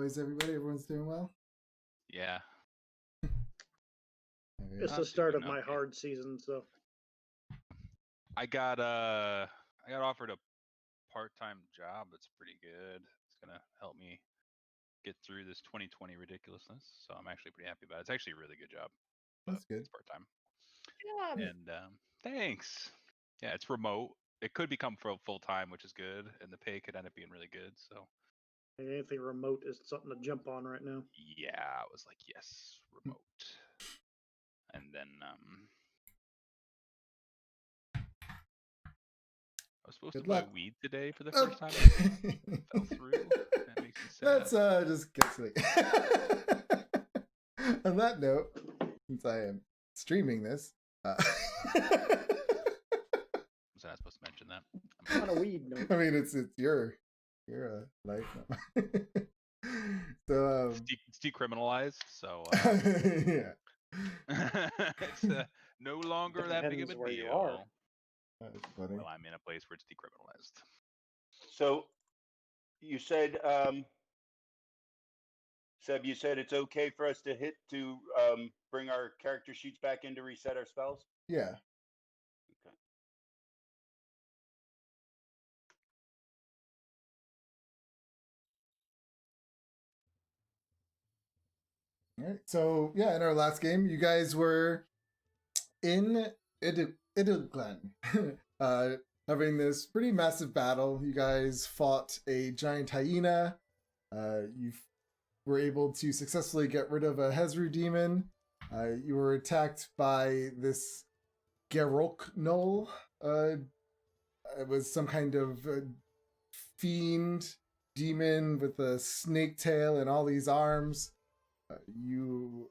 is everybody? Everyone's doing well? Yeah. It's the start of my hard season, so I got offered a part-time job that's pretty good. It's gonna help me get through this 2020 ridiculousness. So I'm actually pretty happy about it. It's actually a really good job. That's good. It's part-time. Yeah. And thanks. Yeah, it's remote. It could become full-time, which is good, and the pay could end up being really good. So anything remote is something to jump on right now. yeah, I was like, yes, remote. And then I was supposed to buy weed today for the first time. Fell through. That makes me sad. Let's just get to On that note, since I am streaming this, was I not supposed to mention that? Not a weed note. I mean, it's your life. So it's decriminalized, so yeah, it's no longer that big of a deal. That's funny. Well, I'm in a place where it's decriminalized. So, you said, Seb, you said it's okay for us to bring our character sheets back in to reset our spells? Yeah. Okay. All right. So yeah, in our last game, you guys were in Idilglen, having this pretty massive battle. You guys fought a giant hyena. You were able to successfully get rid of a Hezru demon. You were attacked by this Garoknol. It was some kind of fiend demon with a snake tail and all these arms. You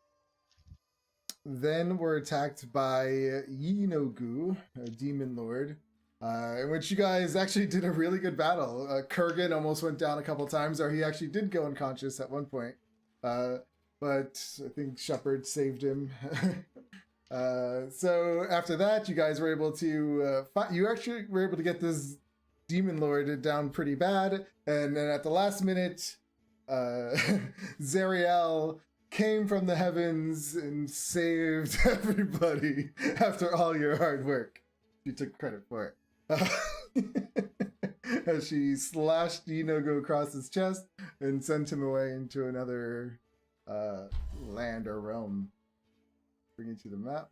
then were attacked by Yinogu, a demon lord, in which you guys actually did a really good battle. Kurgan almost went down a couple times, or he actually did go unconscious at one point. But I think Shepard saved him. So after that, you guys were able to you actually were able to get this demon lord down pretty bad, and then at the last minute, Zariel came from the heavens and saved everybody after all your hard work. You took credit for it. As she slashed Inogo across his chest and sent him away into another land or realm. Bring you to the map.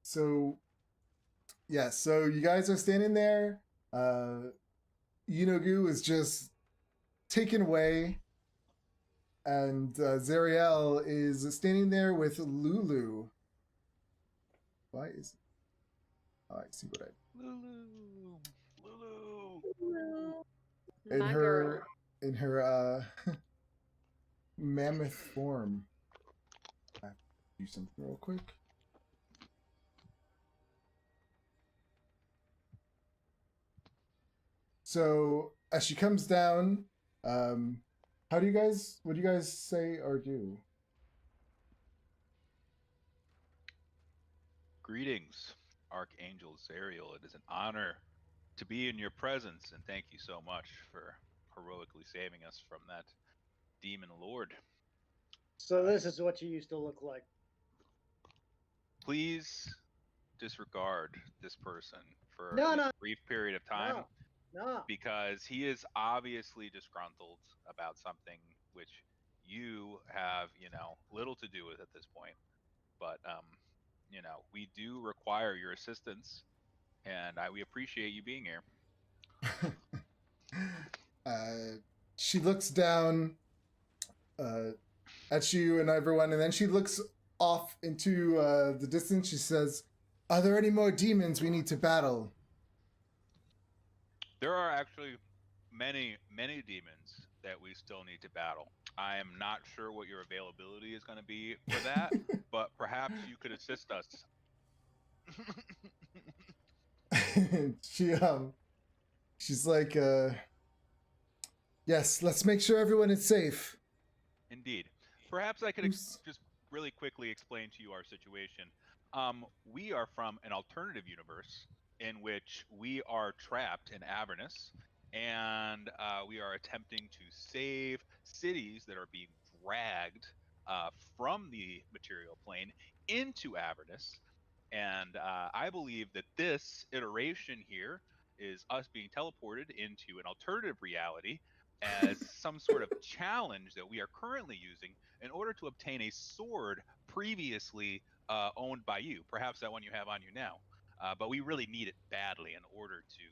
So, yeah, so you guys are standing there. Inogu is just taken away. And Zariel is standing there with Lulu. Why is... Oh, I see what Lulu. In her mammoth form. I have to do something real quick. So as she comes down, what do you guys say or do? Greetings, Archangel Zariel. It is an honor to be in your presence, and thank you so much for heroically saving us from that demon lord. So this is what you used to look like. Please disregard this person for No. a brief period of time. No. Because he is obviously disgruntled about something which you have, little to do with at this point. But, we do require your assistance, and we appreciate you being here. She looks down at you and everyone, and then she looks off into the distance. She says, "Are there any more demons we need to battle?" There are actually many, many demons that we still need to battle. I am not sure what your availability is going to be for that, but perhaps you could assist us. She's like, yes, let's make sure everyone is safe. Indeed. Perhaps I could just really quickly explain to you our situation. We are from an alternative universe in which we are trapped in Avernus, and we are attempting to save cities that are being dragged from the material plane into Avernus. And I believe that this iteration here is us being teleported into an alternative reality as some sort of challenge that we are currently using in order to obtain a sword previously owned by you, perhaps that one you have on you now. But we really need it badly in order to,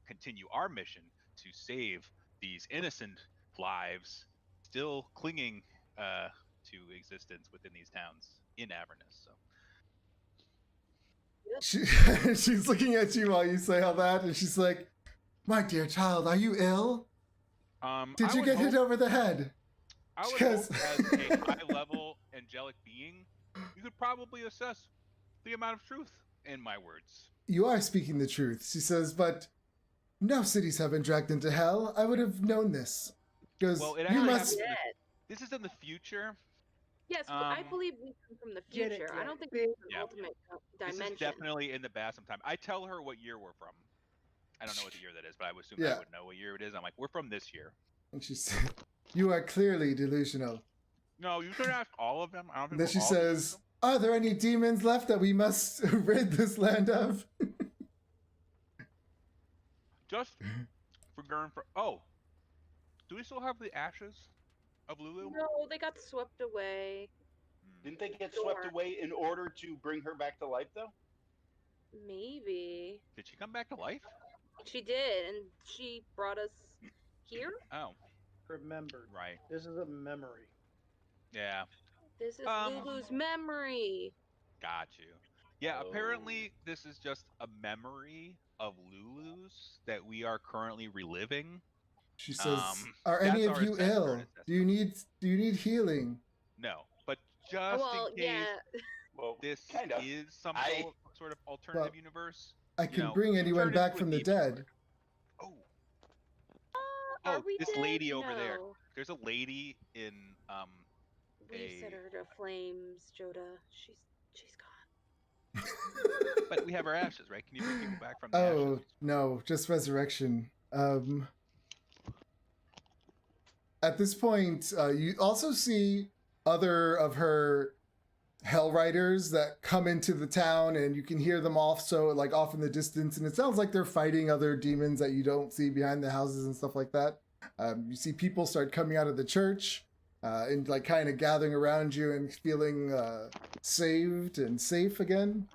continue our mission to save these innocent lives still clinging to existence within these towns in Avernus. So She, she's looking at you while you say all that, and she's like, "My dear child, are you ill? Did I you would get hope, hit over the head?" I would Because hope as a high-level angelic being, you could probably assess the amount of truth in my words. you are speaking the truth, she says, but no cities have been dragged into hell. I would have known this. Because Well, it you actually must. happens. Yet. This is in the future. Yes, I Um, believe we come from the Get it, future. I get don't it. think it's an Yeah. ultimate This is dimension. definitely in the past sometime. I tell her what year we're from. I don't know what the year that is, but I would assume Yeah. I would know what year it is. I'm like, we're from this year. And she said, "You are clearly delusional." No, you should ask all of them. I don't think Then we're she all says, delusional. "Are there any demons left that we must rid this land of?" Just for Gurn for. Oh, do we still have the ashes of Lulu? No, they got swept away. Hmm. Didn't they get Sure. swept away in order to bring her back to life, though? Maybe. Did she come back to life? She did, and she brought us here? Oh, Remembered. right. This is a memory. Yeah, This is Um, Lulu's memory. got you. Yeah, Oh. apparently this is just a memory of Lulu's that we are currently reliving. She says, Um, "Are any that's of our you current ill? Do you need healing?" No, but just Well, in case yeah. Well, this kind of. is some I- sort of alternative Well, universe, I you can know, bring you anyone turned back into a from the demon dead. sword. Oh, Are oh, we this dead? lady over there. No. There's a lady in We set a. her to flames, Joda. She's gone. But we have our ashes, right? Can you bring people back from the Oh ashes? no, just resurrection. At this point, you also see other of her hell riders that come into the town, and you can hear them also like off in the distance, and it sounds like they're fighting other demons that you don't see behind the houses and stuff like that. You see people start coming out of the church and like kind of gathering around you and feeling saved and safe again.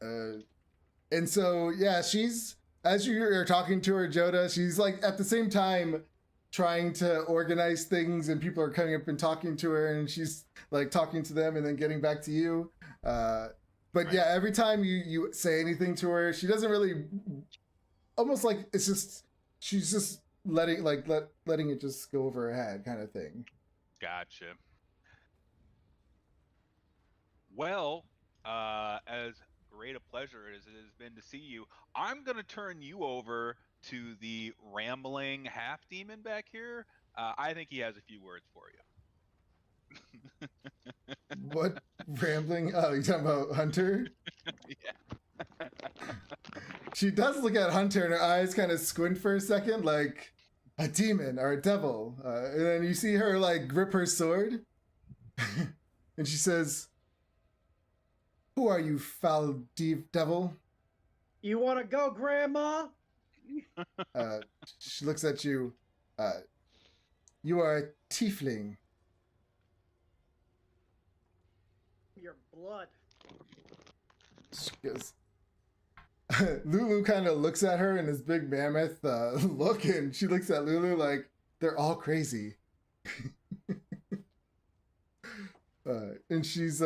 And so yeah, she's, as you're talking to her, Joda, she's like at the same time trying to organize things, and people are coming up and talking to her, and she's like talking to them and then getting back to you. But Right. yeah, every time you say anything to her, she doesn't really, almost like it's just, she's just letting letting it just go over her head kind of thing. Gotcha. Well, as great a pleasure as it has been to see you, I'm going to turn you over to the rambling half demon back here. I think he has a few words for you. What rambling? Oh, you talking about Hunter? Yeah. She does look at Hunter, and her eyes kind of squint for a second, like a demon or a devil. And then you see her like grip her sword, and she says, "Who are you, foul devil?" You want to go, Grandma? Uh, she looks at you. You are a tiefling. Your blood. She goes. Lulu kind of looks at her in this big mammoth look, and she looks at Lulu like they're all crazy. And she's,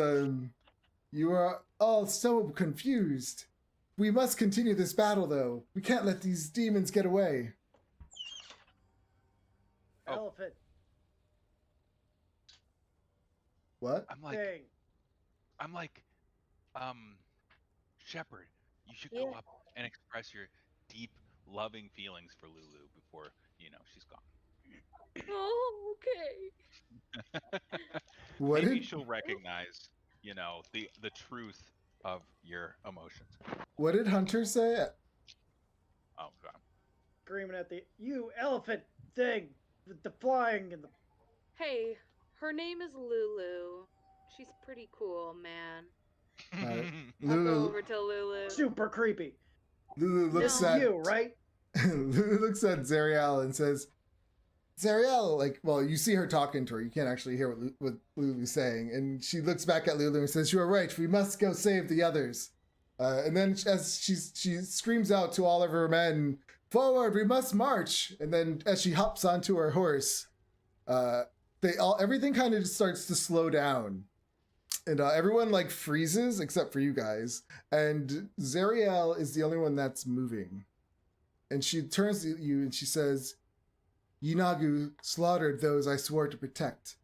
"You are all so confused. We must continue this battle, though. We can't let these demons get away." Oh. Elephant What? thing. I'm like, Shepard, you should Yeah. go up and express your deep, loving feelings for Lulu before, she's gone. Oh, okay. What Maybe did she'll recognize, the truth of your emotions. Hunter say? Oh god. Screaming at you elephant thing, the flying and the. Hey, her name is Lulu. She's pretty cool, man. I'll go Lulu, over to Lulu. Super creepy. Lulu looks This No. is at you, right? Lulu looks at Zariel and says, Zariel, like, well, you see her talking to her. You can't actually hear what Lulu's saying. And she looks back at Lulu and says, you are right. We must go save the others. And then as she screams out to all of her men, forward, we must march. And then as she hops onto her horse, everything kind of just starts to slow down. And everyone like freezes except for you guys. And Zariel is the only one that's moving. And she turns to you and she says, Yinagu slaughtered those I swore to protect.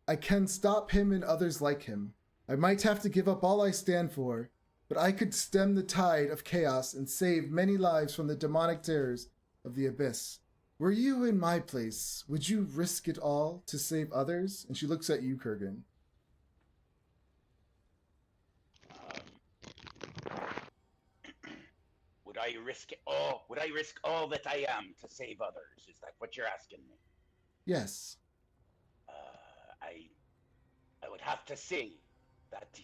I can stop him and others like him. I might have to give up all I stand for, but I could stem the tide of chaos and save many lives from the demonic terrors of the abyss. Were you in my place, would you risk it all to save others? And she looks at you, Kurgan. Would I risk it all? Would I risk all that I am to save others? Is that what you're asking me? Yes. I would have to say that.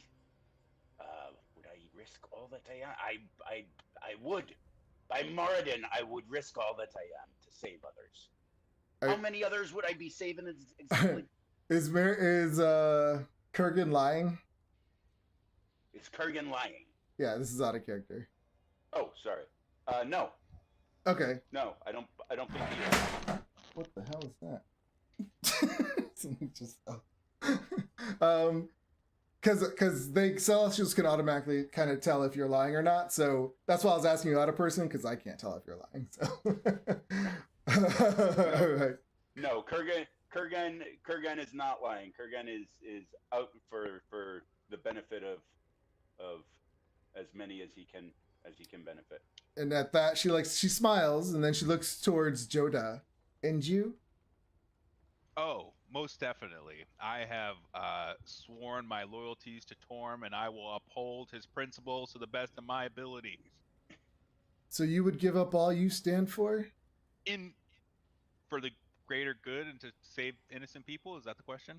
Would I risk all that I am? I would. By Moradin, I would risk all that I am to save others. How many others would I be saving exactly? Is Kurgan lying? Is Kurgan lying? Yeah, this is out of character. Oh, sorry. No. Okay. No, I don't think he is. What the hell is that? Something just because Celestials can automatically kind of tell if you're lying or not. So that's why I was asking you out of person, because I can't tell if you're lying. So all right. No, Kurgan is not lying. Kurgan is out for the benefit of as many as he can benefit. And at that, she smiles, and then she looks towards Joda. And you? Oh, most definitely. I have sworn my loyalties to Torm, and I will uphold his principles to the best of my ability. So you would give up all you stand for? For the greater good and to save innocent people? Is that the question?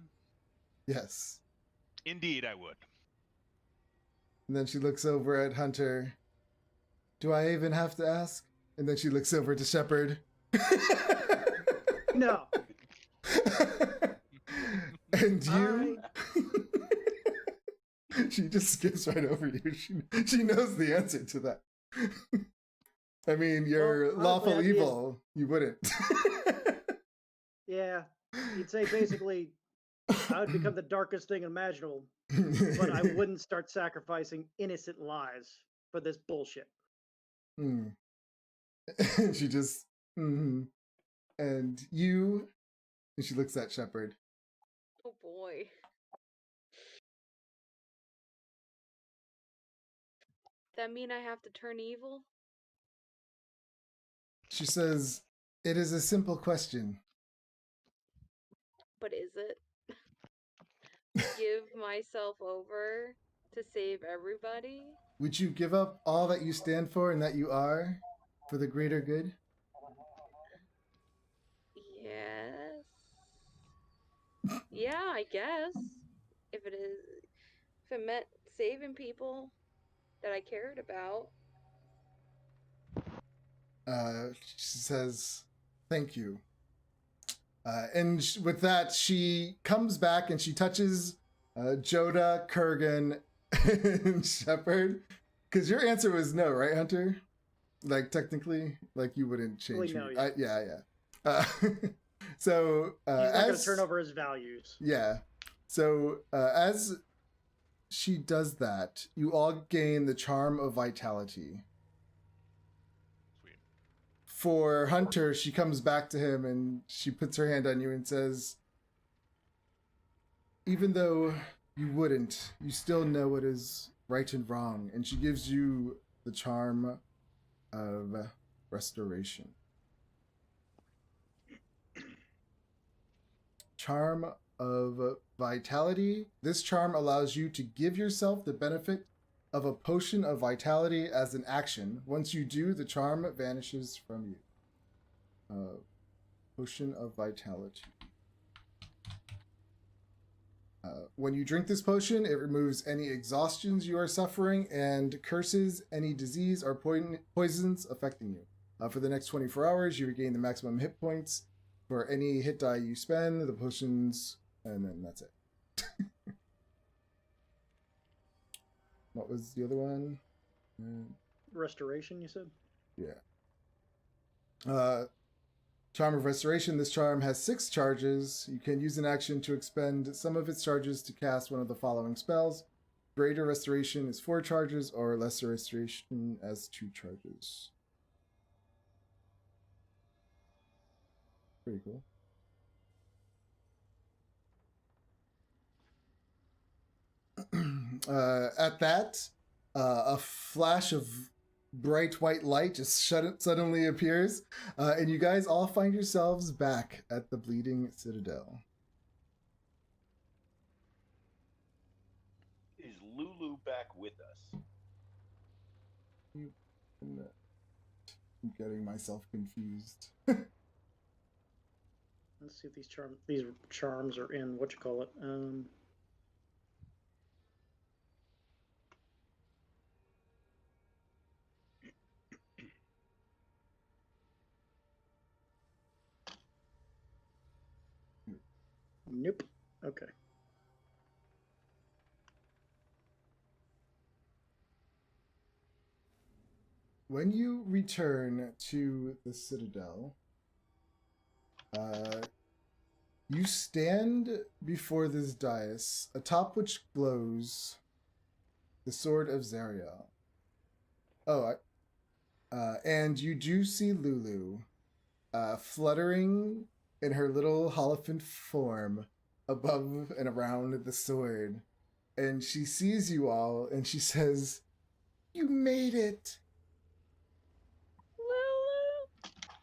Yes. Indeed, I would. And then she looks over at Hunter. Do I even have to ask? And then she looks over to Shepard. No. And you? She just skips right over you. She knows the answer to that. I mean, you're Well, lawful honestly, evil. You wouldn't. Yeah. You'd say basically I would become the darkest thing imaginable, but I wouldn't start sacrificing innocent lives for this bullshit. Hmm. She just, and you, and she looks at Shepard. Oh boy. That mean I have to turn evil? She says, it is a simple question. But is it? Give myself over to save everybody? Would you give up all that you stand for and that you are for the greater good? Yes. Yeah, I guess. If it meant saving people that I cared about. She says, thank you. With that, she comes back and she touches Joda, Kurgan, and Shepard. Because your answer was no, right, Hunter? Like, technically, like you wouldn't change. No, yeah. Yeah. So He's not going to turn over his values. Yeah. So as she does that, you all gain the charm of vitality. Sweet. For Hunter, she comes back to him and she puts her hand on you and says, even though you wouldn't, you still know what is right and wrong. And she gives you the charm of restoration. Charm of Vitality. This charm allows you to give yourself the benefit of a potion of vitality as an action. Once you do, the charm vanishes from you. Potion of Vitality. When you drink this potion, it removes any exhaustions you are suffering and curses any disease or poisons affecting you. For the next 24 hours, you regain the maximum hit points for any hit die you spend, the potions, and then that's it. What was the other one? Restoration, you said? Yeah. Charm of Restoration. This charm has 6 charges. You can use an action to expend some of its charges to cast one of the following spells. Greater Restoration is 4 charges, or Lesser Restoration as 2 charges. Pretty cool. At that, a flash of bright white light just suddenly appears, and you guys all find yourselves back at the Bleeding Citadel. Is Lulu back with us? I'm getting myself confused. Let's see if these charms are in what you call it. Nope. Okay. When you return to the Citadel, you stand before this dais, atop which glows the sword of Zariel. And you do see Lulu fluttering in her little Holophant form above and around the sword. And she sees you all and she says, "You made it!" Lulu!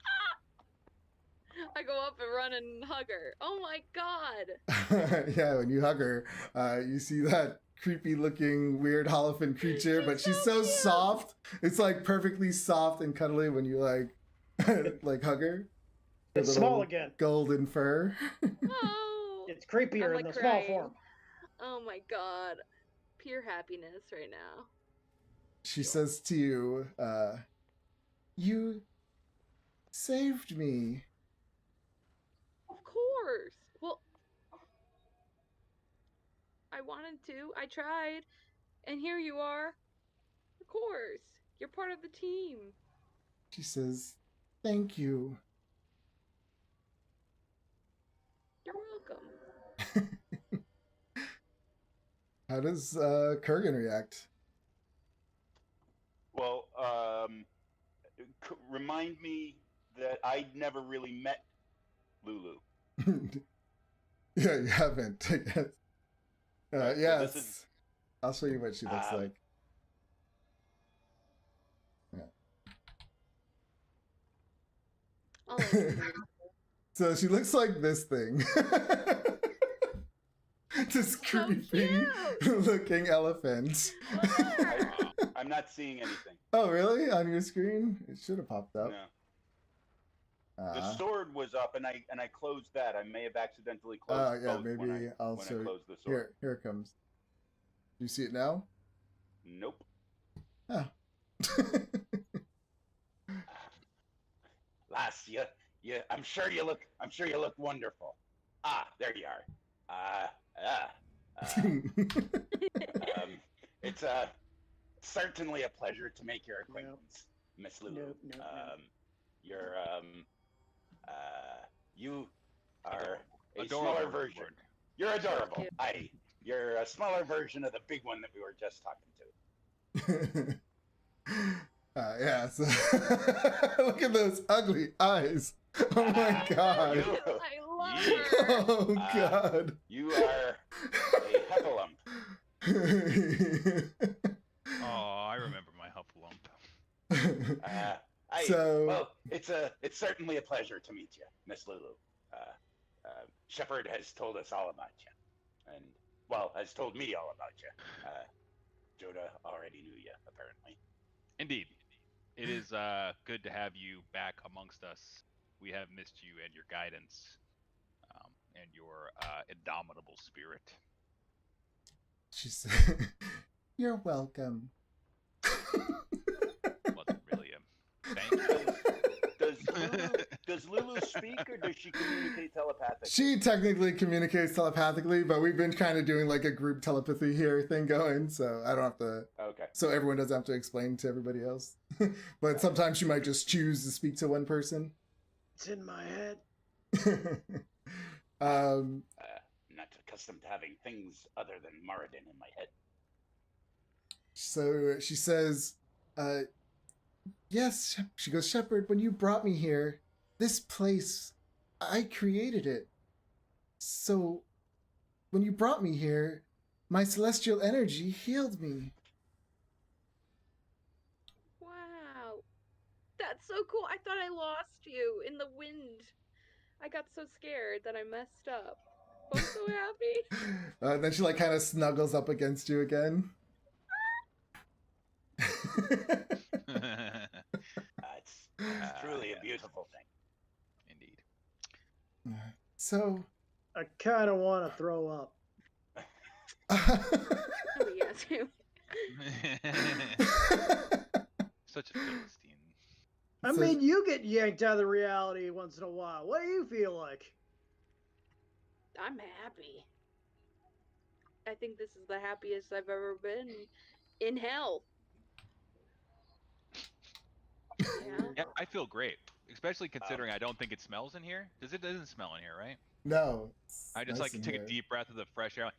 Ah! I go up and run and hug her. Oh my god! Yeah, when you hug her, you see that creepy looking weird Holophant creature, but she's so cute. soft. It's like perfectly soft and cuddly when you like like hug her. Her It's little small again. golden fur. Oh! It's creepier I'm, in like, the small crying. form. Oh my god. Pure happiness right now. She says to you, "You saved me." Of course. Well, I wanted to. I tried. And here you are. Of course. You're part of the team. She says, "Thank you." You're welcome. How does Kurgan react? Well, remind me that I'd never really met Lulu. Yeah, you haven't, I guess. Right, yes. well, this is- I'll show you what she looks like. Yeah. I'll let you do it. So she looks like this thing. This So creepy cute. looking elephant. I'm not seeing anything. Oh, really? On your screen? It should have popped up. No. The sword was up, and I closed that. I may have accidentally closed Yeah, both maybe when I also closed the sword. here it comes. Do you see it now? Nope. Oh. Lass, I'm sure you look wonderful. Ah, there you are. It's certainly a pleasure to make your acquaintance, Miss Lulu. Nope. You are a Adorable smaller version. word. You're adorable. You're a smaller version of the big one that we were just talking to. Yeah, so look at those ugly eyes. Oh my god. I love her. Oh god. You are a heffalump. Oh, I remember my Huffalump. So well, it's certainly a pleasure to meet you, Miss Lulu. Shepard has told us all about you, and has told me all about you. Joda already knew you, apparently. Indeed. It is good to have you back amongst us. We have missed you and your guidance, and your indomitable spirit. She said, "You're welcome." Wasn't really a thank you. Does Lulu speak, or does she communicate telepathically? She technically communicates telepathically, but we've been kind of doing like a group telepathy here thing going, so I don't have to. Okay. So everyone doesn't have to explain to everybody else. But sometimes she might just choose to speak to one person. It's in my head. Not accustomed to having things other than Moradin in my head. So she says, yes, she goes, Shepard, when you brought me here, this place, I created it. So when you brought me here, my celestial energy healed me. Wow. That's so cool. I thought I lost you in the wind. I got so scared that I messed up. I'm so happy. Then she like kind of snuggles up against you again. It's truly a beautiful thing. Indeed. So I kind of want to throw up. Oh, yes. Such a Philistine. I mean, you get yanked out of the reality once in a while. What do you feel like? I'm happy. I think this is the happiest I've ever been in hell. Yeah, I feel great, especially considering I don't think it smells in here. It doesn't smell in here, right? No. I just like take a deep breath of the fresh air.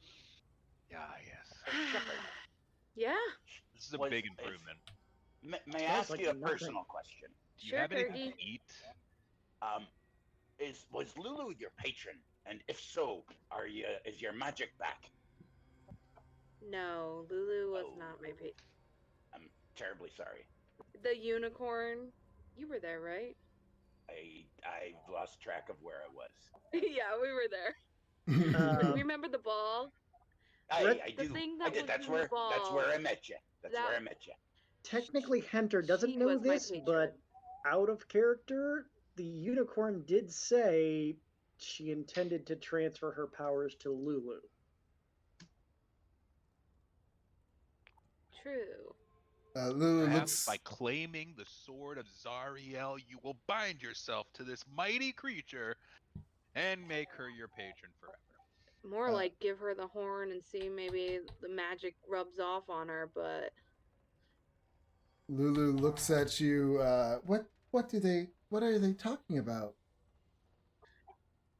Yeah, yes. Shepard, Yeah. This is a big improvement. May I ask you a personal question? Do you have anything to eat? Was Lulu your patron? And if so, is your magic back? No, Lulu was not my patron. I'm terribly sorry. The unicorn. You were there, right? I've lost track of where I was. Yeah, we were there. Remember the ball? I do. Thing I did. That's where I met you. That's where I met you. Technically, Hunter doesn't know this, but out of character, the unicorn did say she intended to transfer her powers to Lulu. True. Lulu Perhaps by claiming the sword of Zariel, you will bind yourself to this mighty creature and make her your patron forever. More like give her the horn and see maybe the magic rubs off on her, but Lulu looks at you. What are they talking about?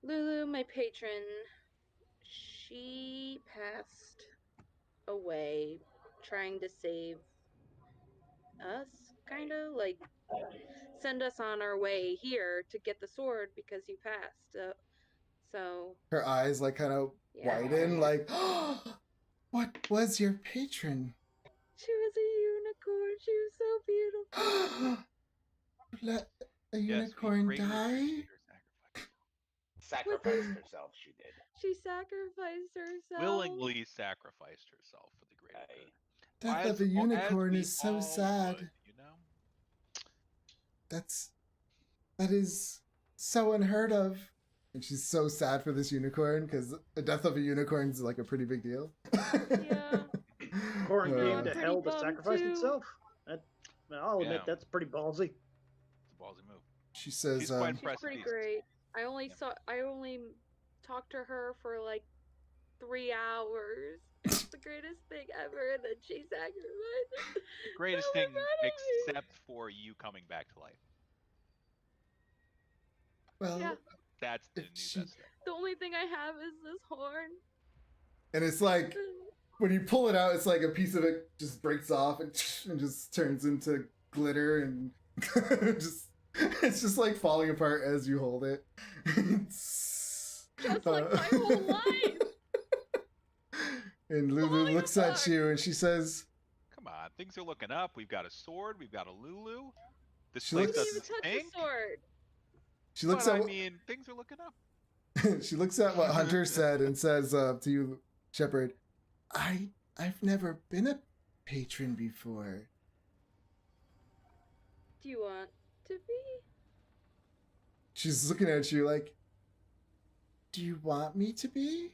Lulu, my patron, she passed away trying to save us, kind of like send us on our way here to get the sword because you passed. So her eyes like kind of widen, like, oh, what was your patron? She was a unicorn. She was so beautiful. Let a unicorn die? Sacrificed herself, she did. She sacrificed herself. Willingly sacrificed herself for the greater good. Death of a unicorn is so sad. Would, you know? That is so unheard of. And she's so sad for this unicorn because the death of a unicorn is like a pretty big deal. Yeah. Unicorn came to hell to sacrifice itself. I'll admit that's pretty ballsy. It's a ballsy move. She says, she's quite she's pretty great. I only talked to her for like 3 hours. It's the greatest thing ever, and then she sacrificed. The greatest thing except for you coming back to life. Well, yeah. That's the new best thing. The only thing I have is this horn. And it's like, when you pull it out, it's like a piece of it just breaks off and just turns into glitter and it's just like falling apart as you hold it. Just like my whole life. And Lulu looks at you and she says, "Come on, things are looking up. We've got a sword. We've got a Lulu. This place doesn't even touch the sword." She looks at. I mean, things are looking up. she looks at what Hunter said and says to you, Shepard, I've never been a patron before. Do you want to be? She's looking at you like, do you want me to be?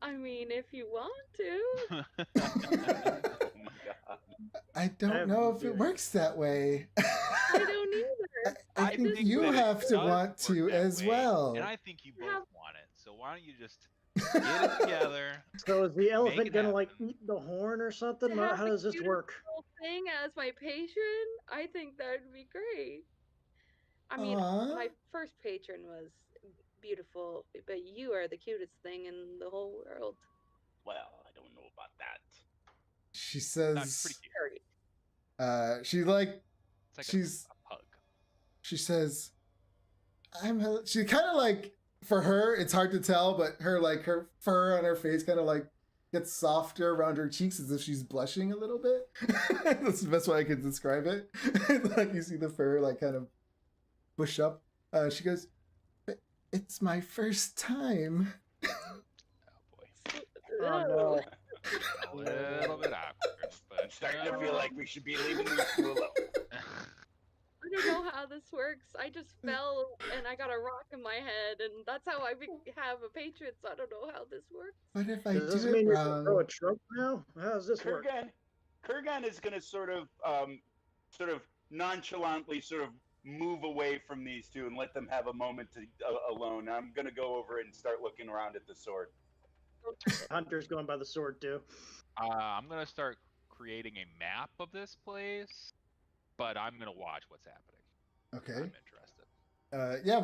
I mean, if you want to. Oh my god. I don't know if it Yeah. works that way. I don't either. I think you that it have to does want work to that as way, well. And I think you both Yeah. want it. So why don't you just get it together? So is the elephant it gonna like happen. eat the horn or something? To have How the does this cutest work? little thing as my patron, I think that would be great. I mean, Aw. my first patron was beautiful, but you are the cutest thing in the whole world. Well, I don't know about that. She No, it's says, pretty cute. Very. she like, It's like she's, a pug. she says, she kind of like, for her, it's hard to tell, but her fur on her face kind of like gets softer around her cheeks as if she's blushing a little bit. That's the best way I can describe it. Like you see the fur like kind of push up. She goes, it's my first time. Oh boy. Oh no. A little bit awkward, but I'm starting to feel like we should be leaving these two alone. I don't know how this works. I just fell and I got a rock in my head, and that's how I have a patron. So I don't know how this works. But if I Does this do it mean you're gonna throw a wrong, trunk now? How does this work? Kurgan is going to sort of nonchalantly sort of move away from these two and let them have a moment to alone. I'm going to go over and start looking around at the sword. Hunter's going by the sword too. I'm gonna start creating a map of this place, but I'm gonna watch what's happening. okay. I'm interested. Yeah,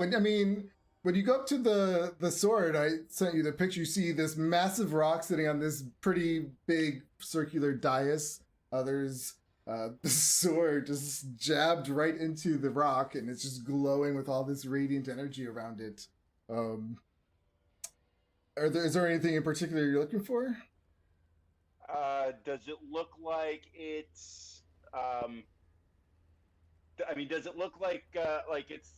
when you go up to the sword, I sent you the picture. You see this massive rock sitting on this pretty big circular dais. There's the sword just jabbed right into the rock, and it's just glowing with all this radiant energy around it. Is there anything in particular you're looking for? Does it look like it's? Does it look like it's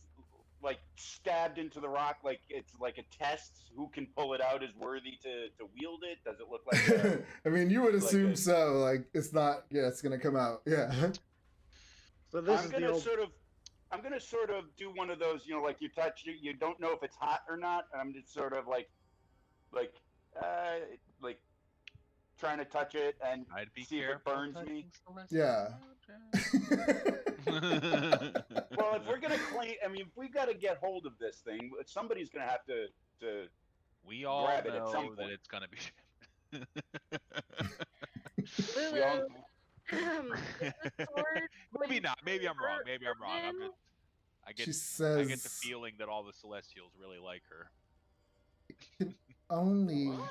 like stabbed into the rock? Like it's like a test. Who can pull it out is worthy to wield it. Does it look like? I mean, you would like assume a- so. Like it's not. Yeah, it's gonna come out. Yeah. So this I'm is gonna the old. I'm gonna sort of do one of those, like you touch it, you don't know if it's hot or not. I'm just sort of like trying to touch it and I'd be see if it careful burns me. touching Celestial Yeah. objects. Well, if we're gonna claim, if we've got to get hold of this thing, somebody's gonna have to. We all Grab it at some know that point. it's gonna be. We all, Lulu, is the sword Maybe going not. Maybe I'm wrong. hurt Maybe I'm wrong. I'm again? just. I She get. says, I get the feeling that all the Celestials really like her. can only What?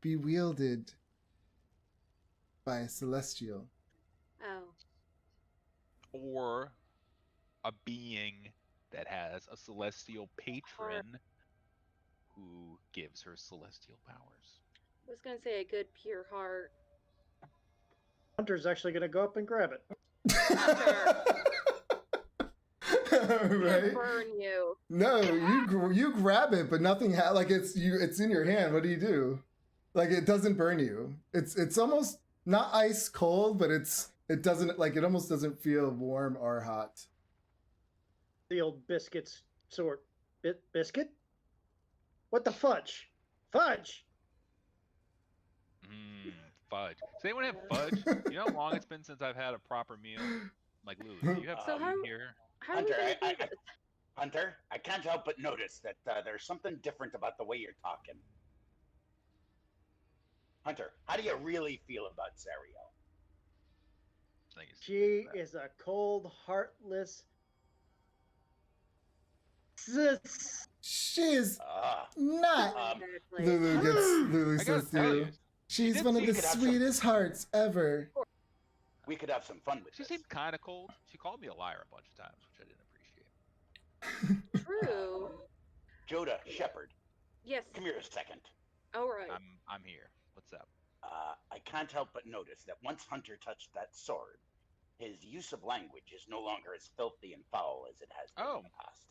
be wielded by a celestial. Oh. Or a being that has a celestial patron who gives her celestial powers. I was gonna say a good pure heart. Hunter's actually gonna go up and grab it. Right? It'll burn you. No, you grab it, but nothing like it's in your hand. What do you do? Like it doesn't burn you. It's almost not ice cold, but it doesn't like it almost doesn't feel warm or hot. The old biscuit's sword. Biscuit? What the fudge? Fudge! Fudge. Does anyone have fudge? You know how long it's been since I've had a proper meal? Like Lulu, do you have So food how- here? How are we Hunter, gonna do this? Hunter, I can't help but notice that there's something different about the way you're talking. Hunter, how do you really feel about Zariel? I think it's- She is a cold, heartless. She's Ah, not. Exactly. Lulu I gotta says to tell you. you, She's did one of seem the to have some- sweetest hearts ever. we could have some fun with she this. seemed kind of cold. She called me a liar a bunch of times, which I didn't appreciate. True. Joda, Shepard, Yes. come here a second. All right. I'm here. What's up? I can't help but notice that once Hunter touched that sword, his use of language is no longer as filthy and foul as it has been Oh. in the past.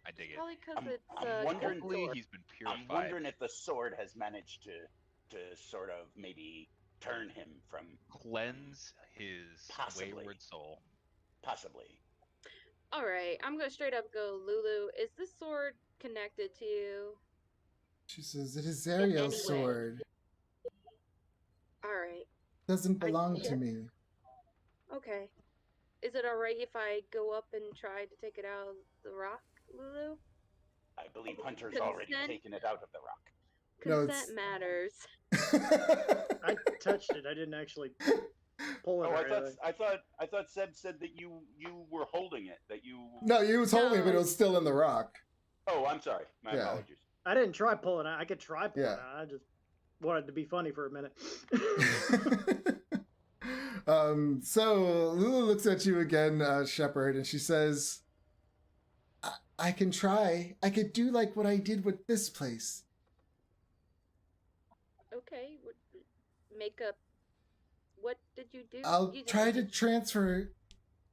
I dig it. Probably because I'm- it's I'm a wondering- good Hopefully sword. he's been I'm purified. wondering if the sword has managed to sort of maybe turn him from Cleanse his Possibly. wayward soul. possibly. All right, I'm gonna straight up go, Lulu. Is this sword connected to you? She says, it is any Zariel's way. sword. All right, Doesn't I belong to guess- me. okay. Is it all right if I go up and try to take it out of the rock, Lulu? I believe Hunter's already Consent? taken it out of the rock. No, Consent matters. I touched it. I didn't actually pull it Oh, or I anything. thought Seb said that you were holding it. That you. No, he was holding it, but it No. was still in the rock. Oh, I'm sorry. My Yeah. apologies. I didn't try pulling it. I could try pulling Yeah. it. I just wanted to be funny for a minute. So Lulu looks at you again, Shepard, and she says, I can try. I could do like what I did with this place. Okay, make up. What did you do? I'll You try to did- transfer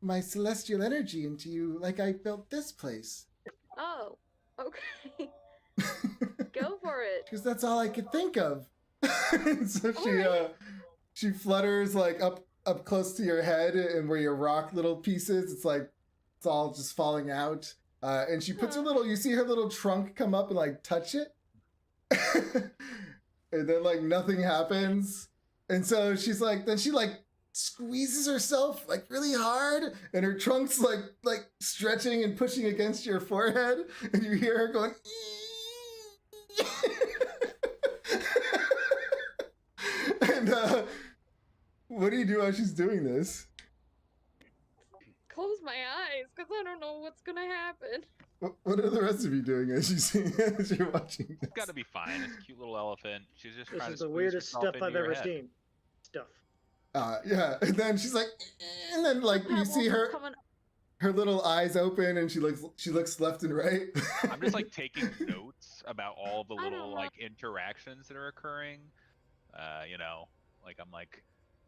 my celestial energy into you like I built this place. Oh, okay. Go for it. Because that's all I could think of. So Alright. she flutters like up close to your head, and where your rock little pieces, it's like it's all just falling out. And she puts her little, you see her little trunk come up and like touch it, and then like nothing happens. And so she's like, then she like squeezes herself like really hard, and her trunk's like stretching and pushing against your forehead, and you hear her going. And what do you do while she's doing this? Close my eyes, because I don't know what's gonna happen. What are the rest of you doing as you're watching this? It's got to be fine. It's a cute little elephant. She's just This trying is to the squeeze weirdest herself stuff into I've your ever head. seen. Stuff. Yeah, and then she's like, and then like you see her little eyes open, and she looks left and right. I'm just like taking notes about all the I don't little know. like interactions that are occurring. You know, like I'm like,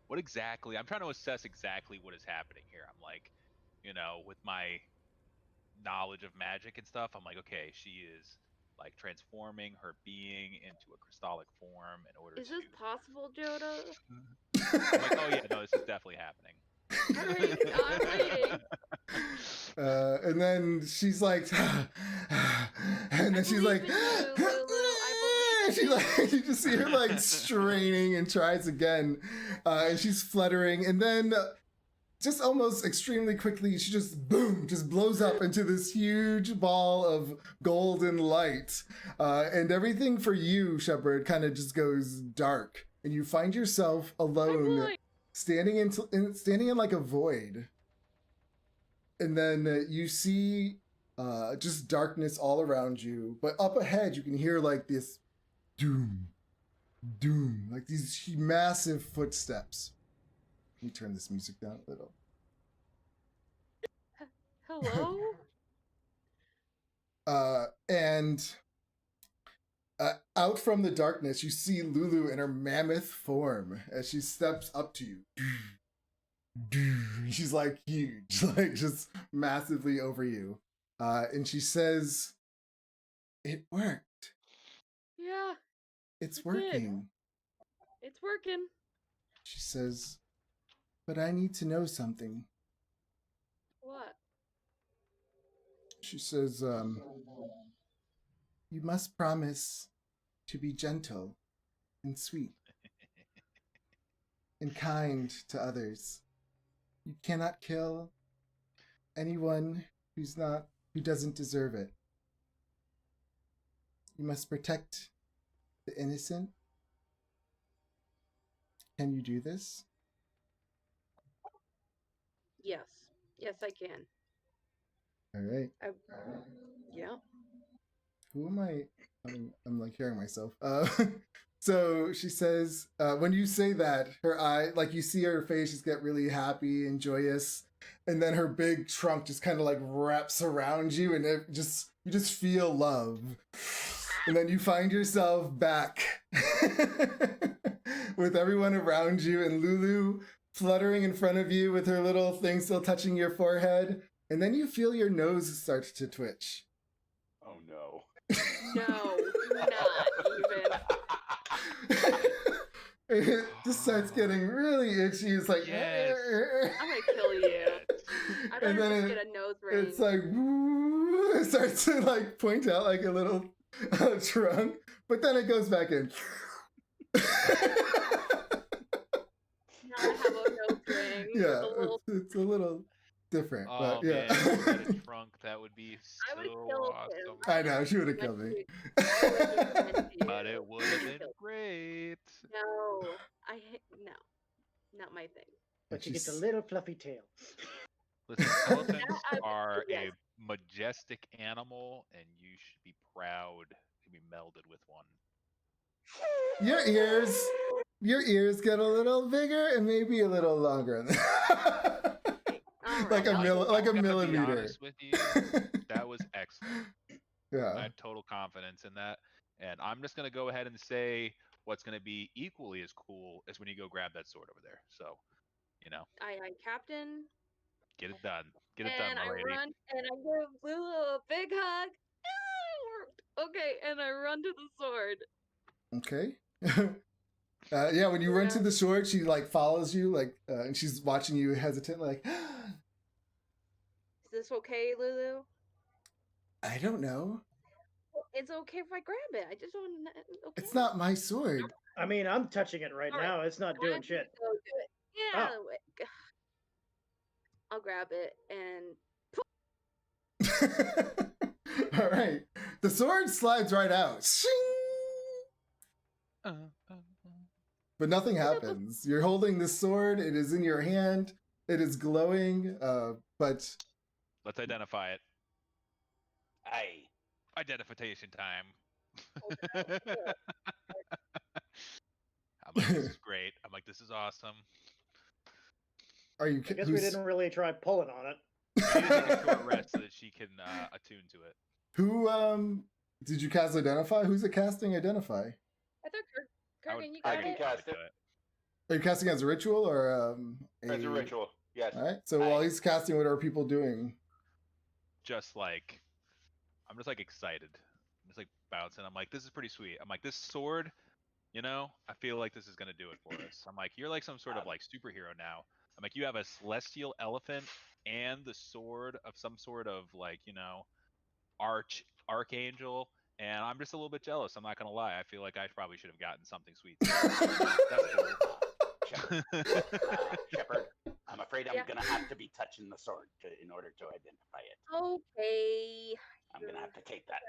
what exactly? I'm trying to assess exactly what is happening here. I'm like, you know, with my knowledge of magic and stuff, I'm like, okay, she is like transforming her being into a crystallic form in order Is to. this possible, Joda? I'm like, oh yeah, no, this is definitely happening. Alright, I'm waiting. And then she's like, and then she's believe like, in you, Lulu. I believe in she like, you just see her like straining and tries again, and she's fluttering, and then just almost extremely quickly, she just boom, just blows up into this huge ball of golden light, and everything for you, Shepard, kind of just goes dark, and you find yourself alone, blind. standing in like a void. And then you see just darkness all around you. But up ahead, you can hear like this doom, doom, like these massive footsteps. Let me turn this music down a little. Hello? And out from the darkness, you see Lulu in her mammoth form as she steps up to you. She's like huge, like just massively over you. And she says, "It worked. Yeah, It's It did. working." it's working. She says, "But I need to know something." What? She says, "You must promise to be gentle and sweet and kind to others. You cannot kill anyone who doesn't deserve it. You must protect the innocent. Can you do this?" Yes. Yes, I can. All right. Yeah. Who am I? I'm like hearing myself. So she says, when you say that, her eye, like you see her face just get really happy and joyous, and then her big trunk just kind of like wraps around you, and you just feel love, and then you find yourself back with everyone around you, and Lulu fluttering in front of you with her little thing still touching your forehead, and then you feel your nose start to twitch. no. No, not even. It just starts getting really itchy. It's like, Yes. I'm gonna kill you. I better And then just get a nose ring. it's like, it starts to like point out like a little trunk, but then it goes back in. Now I have a nose ring. Yeah, With a little... it's a little different, Oh but yeah. man, if you had a trunk, that would be I would so kill awesome. I know, she would have killed me. But it would have been great. No, no, not my thing. But you get the She's- little fluffy tail. Listen, elephants I- are yes. a majestic animal, and you should be proud to be melded with one. Your ears get a little bigger and maybe a little longer. All Like right, a I'm gonna be millimeter. honest with you, that was excellent. I Yeah. have total confidence in that, and I'm just gonna go ahead and say what's gonna be equally as cool as when you go grab that sword over there. So, I Captain, get it done. Get it done, and my I lady. run, and I give Lulu a big hug. Ah, it worked. Okay, and I run to the sword. Okay. Yeah, when you run to the sword, she like follows you, like, and she's watching you hesitant, like, Is this okay, Lulu? I don't know. It's okay if I grab it. I just want to. Okay. It's not my sword. I mean, I'm touching it right All right. now. It's not I'm doing gonna shit. Go do it. Get Oh. out of the way. I'll grab it and All right. The sword slides right out. Shing! But nothing happens. You're holding the sword. It is in your hand. It is glowing. But Let's identify it. Aye. Identification time. I'm like, this is great. I'm like, this is awesome. are you? I guess we didn't really try pulling on it. She needs like a short rest so that she can attune to it. Who? Did you cast identify? Who's it casting identify? I thought I would- Kurgan, you I got can it. cast it. do it. Are you casting as a ritual or As a ritual. Yes. All right. So while Aye. he's casting, what are people doing? Just like, I'm just like excited. I'm just like bouncing. I'm like, this is pretty sweet. I'm like, this sword, I feel like this is gonna do it for us. I'm like, you're like some sort of like superhero now. I'm like, you have a celestial elephant and the sword of some sort of like, archangel, and I'm just a little bit jealous. I'm not gonna lie. I feel like I probably should have gotten something sweet. That's cool. Shepard, I'm afraid I'm Yeah. gonna have to be touching the sword in order to identify it. Okay. I'm gonna have to take that.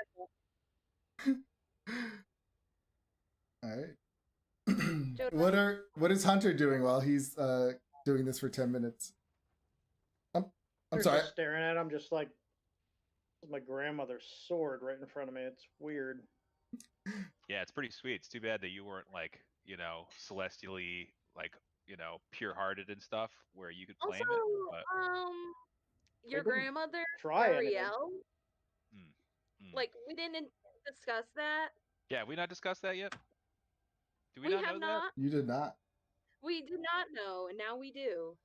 All right. What is Hunter doing while he's doing this for 10 minutes? I'm They're sorry. just staring at him, just like my grandmother's sword right in front of me. It's weird. Yeah, it's pretty sweet. It's too bad that you weren't like, celestially like, pure-hearted and stuff where you could Also, claim it. But your didn't grandmother, try anything. Ariel. Like, we didn't discuss that. yeah, we not discussed that yet. Do we, We not have know not. You did not. We did not know, and now we do.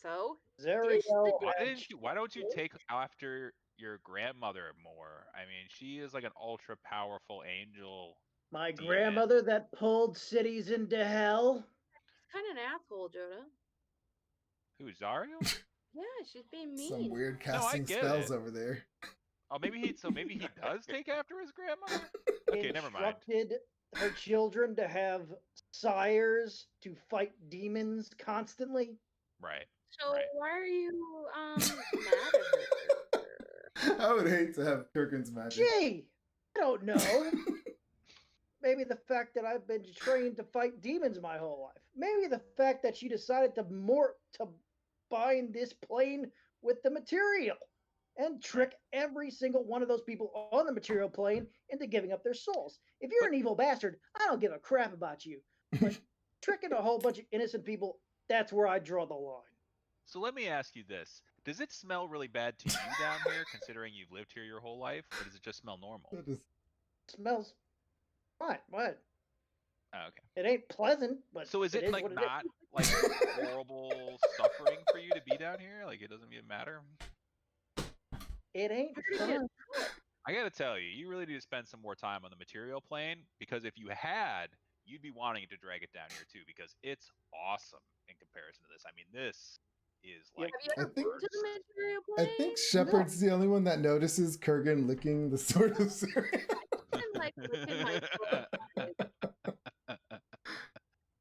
So, Zariel, that? Why don't you take after your grandmother more? I mean, she is like an ultra powerful angel. my DM. grandmother that pulled cities into hell. she's kind of an asshole, Joda. Who, Zario? Yeah, she's being mean. Some weird No, I casting get spells it. over there. Oh, maybe he does take after his grandmother. Okay, never mind. Instructed her children to have sires to fight demons constantly. Right. So right. why are you mad at her? I would hate to have Kirkin's magic. Gee, I don't know. Maybe the fact that I've been trained to fight demons my whole life. Maybe the fact that she decided to bind this plane with the material and trick every single one of those people on the material plane into giving up their souls. If you're an evil bastard, I don't give a crap about you. But tricking a whole bunch of innocent people, that's where I draw the line. So let me ask you this: does it smell really bad to you down here, considering you've lived here your whole life, or does it just smell normal? That is- Smells fine. What? Oh, okay. It ain't pleasant, but So is it like what it not like horrible suffering for you to be down here? Like it doesn't even matter. It ain't Pretty fun. good. I gotta tell you, you really need to spend some more time on the material plane, because if you had, you'd be wanting to drag it down here too, because it's awesome in comparison to this. I mean, this is Yep. like Have you I ever think- been to the material I plane? think Shepard's the only one that notices Kurgan licking the sword of Syria. He's been like licking my sword. I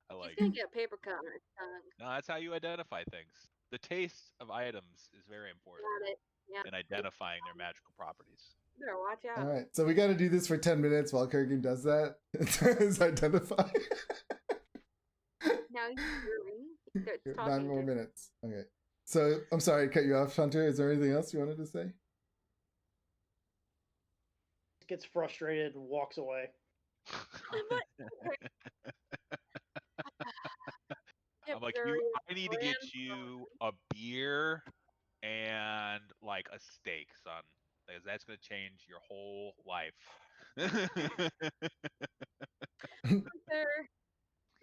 He's like gonna it. get a paper cut on his tongue. No, that's how you identify things. The taste of items is very important Got it. Yeah. in identifying their magical properties. You better watch out. All right, so we got to do this for 10 minutes while Kurgan does that. Is identify. Now you're hearing. It's 9 talking more to minutes. Okay. So I'm sorry to cut you off, Hunter. Is there anything else you wanted to say? Gets frustrated and walks away. I'm like, Very I need to get you a beer and like a steak, son, because that's gonna change your whole life. Hunter,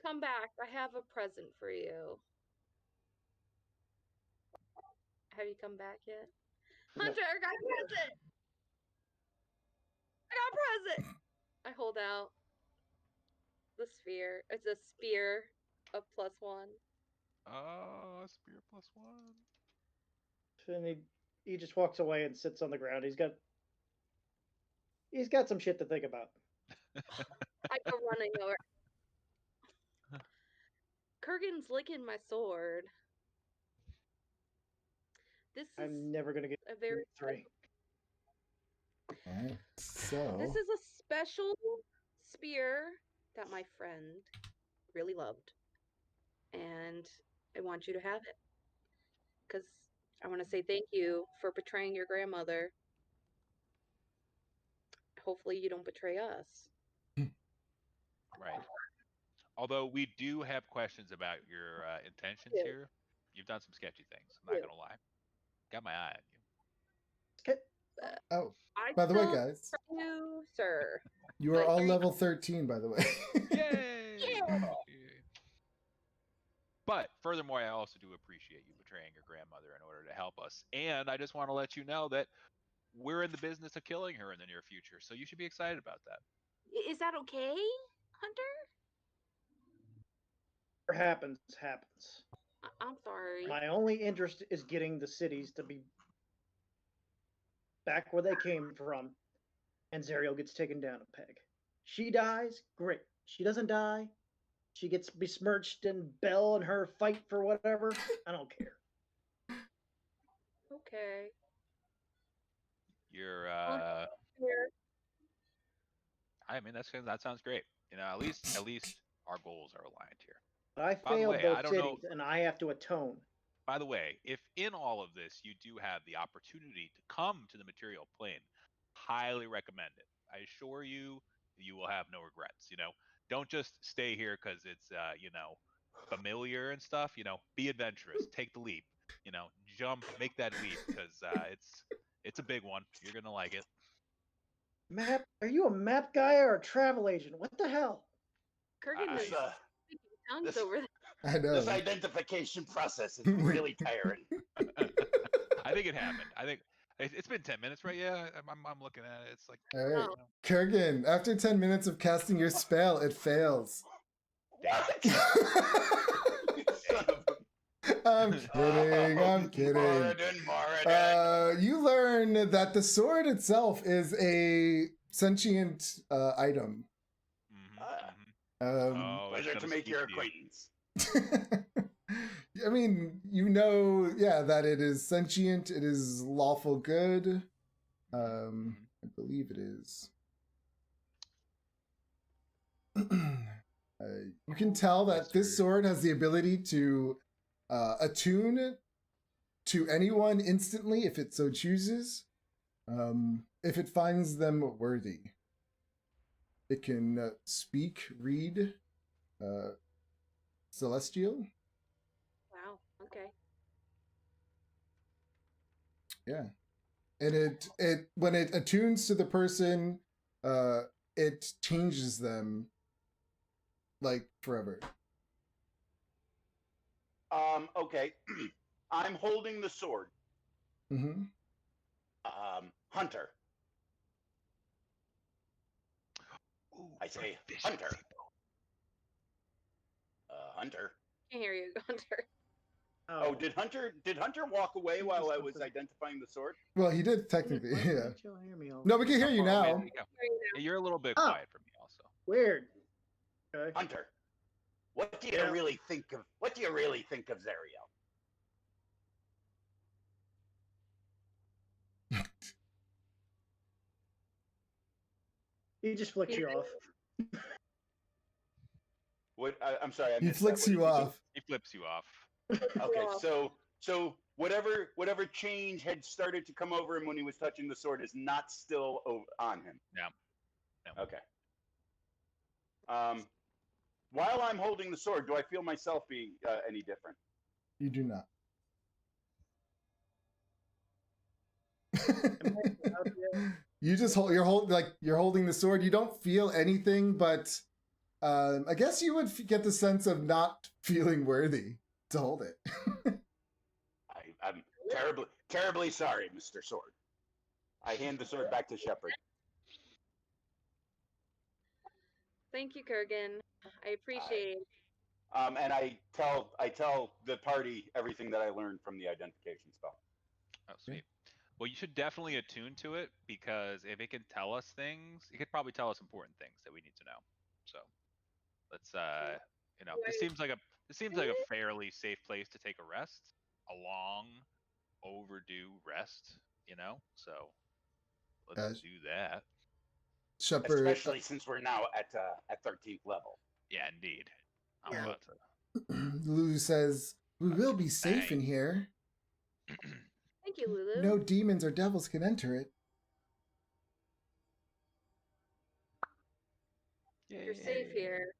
come back. I have a present for you. Have you come back yet? No. Hunter, I got a present. I got a present. I hold out the sphere. It's a spear of +1. Oh, spear +1. And he just walks away and sits on the ground. He's got some shit to think about. I go running over. Kurgan's licking my sword. This is I'm never gonna get a very 3. All right. So This is a special spear that my friend really loved. And I want you to have it. Because I want to say thank you for betraying your grandmother. Hopefully you don't betray us. Right. Although we do have questions about your intentions Yeah. here. You've done some sketchy things. I'm not Yeah. gonna lie. Got my eye on you. oh, I by the way, still guys, love you, sir. you are But all you're- level 13, by the way. Yay! Yeah. But furthermore, I also do appreciate you betraying your grandmother in order to help us. And I just want to let you know that we're in the business of killing her in the near future, so you should be excited about that. Is that okay, Hunter? Whatever happens, happens. I'm sorry. My only interest is getting the cities to be back where they came from, and Zariel gets taken down a peg. She dies, great. She doesn't die, she gets besmirched, and Belle and her fight for whatever. I don't care. Okay. You're Here. I mean that sounds great. You know, at least our goals are aligned here. But I By the failed way, I both don't know- cities, and I have to atone. By the way, if in all of this you do have the opportunity to come to the material plane, highly recommend it. I assure you, you will have no regrets. You know, don't just stay here because it's you know, familiar and stuff. You know, be adventurous, take the leap. You know, jump, make that leap because it's a big one. You're gonna like it. Map? Are you a map guy or a travel agent? What the hell? Kurgan is This, speaking tongues this- over there. I know. this identification process is really tiring. I think it happened. I think it's been 10 minutes, right? Yeah, I'm looking at it. It's like, All right. Oh. Kurgan, after 10 minutes of casting your spell, it fails. What? Son of a- I'm kidding. I'm kidding. Moradin. You learn that the sword itself is a sentient item. oh, it's Pleasure gonna to make your speak to you. acquaintance. I mean, you know, yeah, that it is sentient. It is lawful good. I believe it is. You can tell that this sword has the ability to attune to anyone instantly if it so chooses, if it finds them worthy. It can speak, read, celestial. Wow. Okay. Yeah. And it when it attunes to the person, it changes them like forever. Okay. I'm holding the sword. Mm-hmm. Hunter, I say, Hunter. Hunter. Can't hear you, Gunter. Oh, did Hunter walk away while I was identifying the sword? Well, he did technically. Why Yeah. can't y'all hear me all No, we can hear you Oh, now. man, you're a little bit Oh. quiet for me, also. Weird. Okay. Hunter, what do you really think of Zariel? He just flicks you off. What? I'm sorry, I He missed flicks that. you What did off. He flips you off. Okay, so whatever change had started to come over him when he was touching the sword is not still on him. No. Okay. While I'm holding the sword, do I feel myself being any different? You do not. You just hold. You're holding the sword. You don't feel anything, but I guess you would get the sense of not feeling worthy to hold it. I'm terribly sorry, Mr. Sword. I hand the sword back to Shepard. Thank you, Kurgan. I appreciate it. And I tell the party everything that I learned from the identification spell. Oh, sweet. Well, you should definitely attune to it, because if it can tell us things, it could probably tell us important things that we need to know. So let's this seems like a fairly safe place to take a rest, a long overdue rest, So let's do that. Shepard, Especially since we're now at 13th level. Yeah, indeed. I'm Yeah. about to. Lulu says, "We will be safe in here. Thank you, Lulu. No demons or devils can enter it." You're safe here.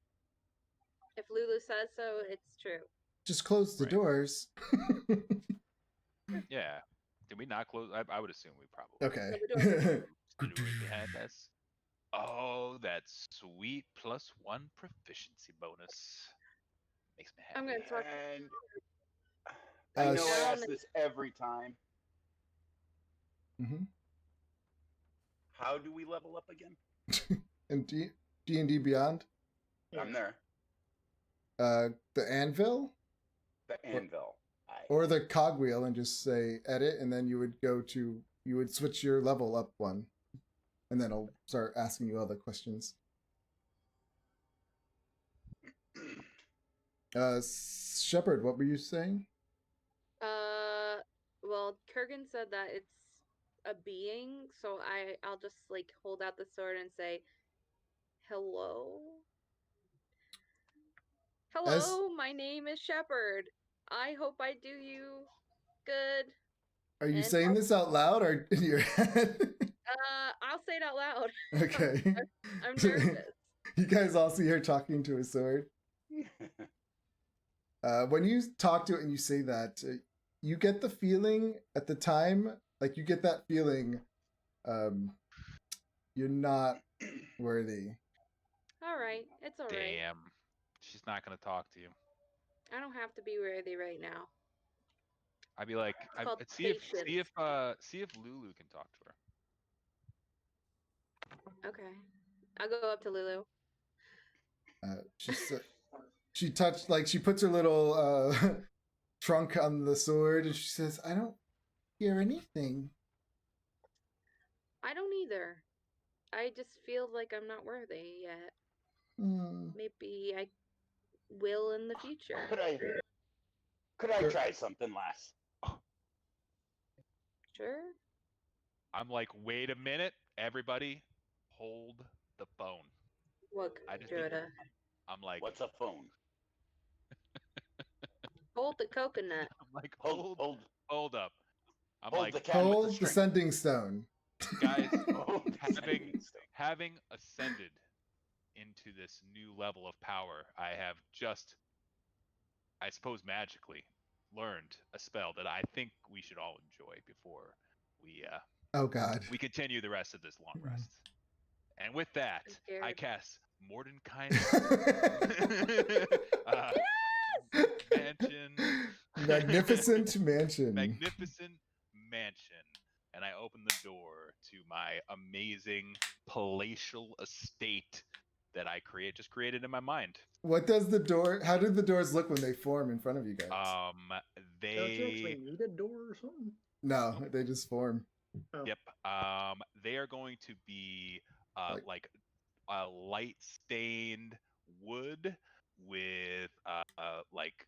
If Lulu says so, it's true. Just close the Right. doors. Yeah. Did we not close? I would assume we probably. Okay. Did we behind us? Oh, that sweet +1 proficiency bonus. Makes me happy. I'm gonna talk. And I know I Uh, ask this every time. Mhm. How do we level up again? And D&D Beyond, I'm there. the anvil The anvil. or the cogwheel, and just say edit, and then you would switch your level up one, and then I'll start asking you other questions. Shepard, what were you saying? Well, Kurgan said that it's a being, so I'll just hold out the sword and say, "Hello, hello. My name is Shepard. I hope I do you good." Are you And saying this out loud or in your head? I'll say it out loud. Okay. I'm nervous. You guys all see her talking to a sword. When you talk to it and you say that, you get the feeling at the time, you get that feeling, you're not worthy. All right, it's all right. Damn. She's not gonna talk to you. I don't have to be worthy right now. I'd be like, called see if patience. Lulu can talk to her. Okay, I'll go up to Lulu. She puts her little trunk on the sword, and she says, "I don't hear anything." I don't either. I just feel like I'm not worthy yet. Maybe I will in the future. Could I try something, lass? Sure. I'm like, wait a minute, everybody, hold the phone. What, Druida? I'm like, what's a phone? Hold the coconut. I'm like, hold up. I'm hold like, the cat with the string. Sending stone. Guys, having ascended into this new level of power, I have just, I suppose magically, learned a spell that I think we should all enjoy before we oh god, we continue the rest of this long rest. And with that, I cast Mordenkainen mansion. Magnificent mansion. Magnificent mansion. And I open the door to my amazing palatial estate that I created in my mind. What does the door? How do the doors look when they form in front of you guys? Don't you actually They need a door or something? No, they just form. Oh. Yep. They are going to be like a light stained wood with like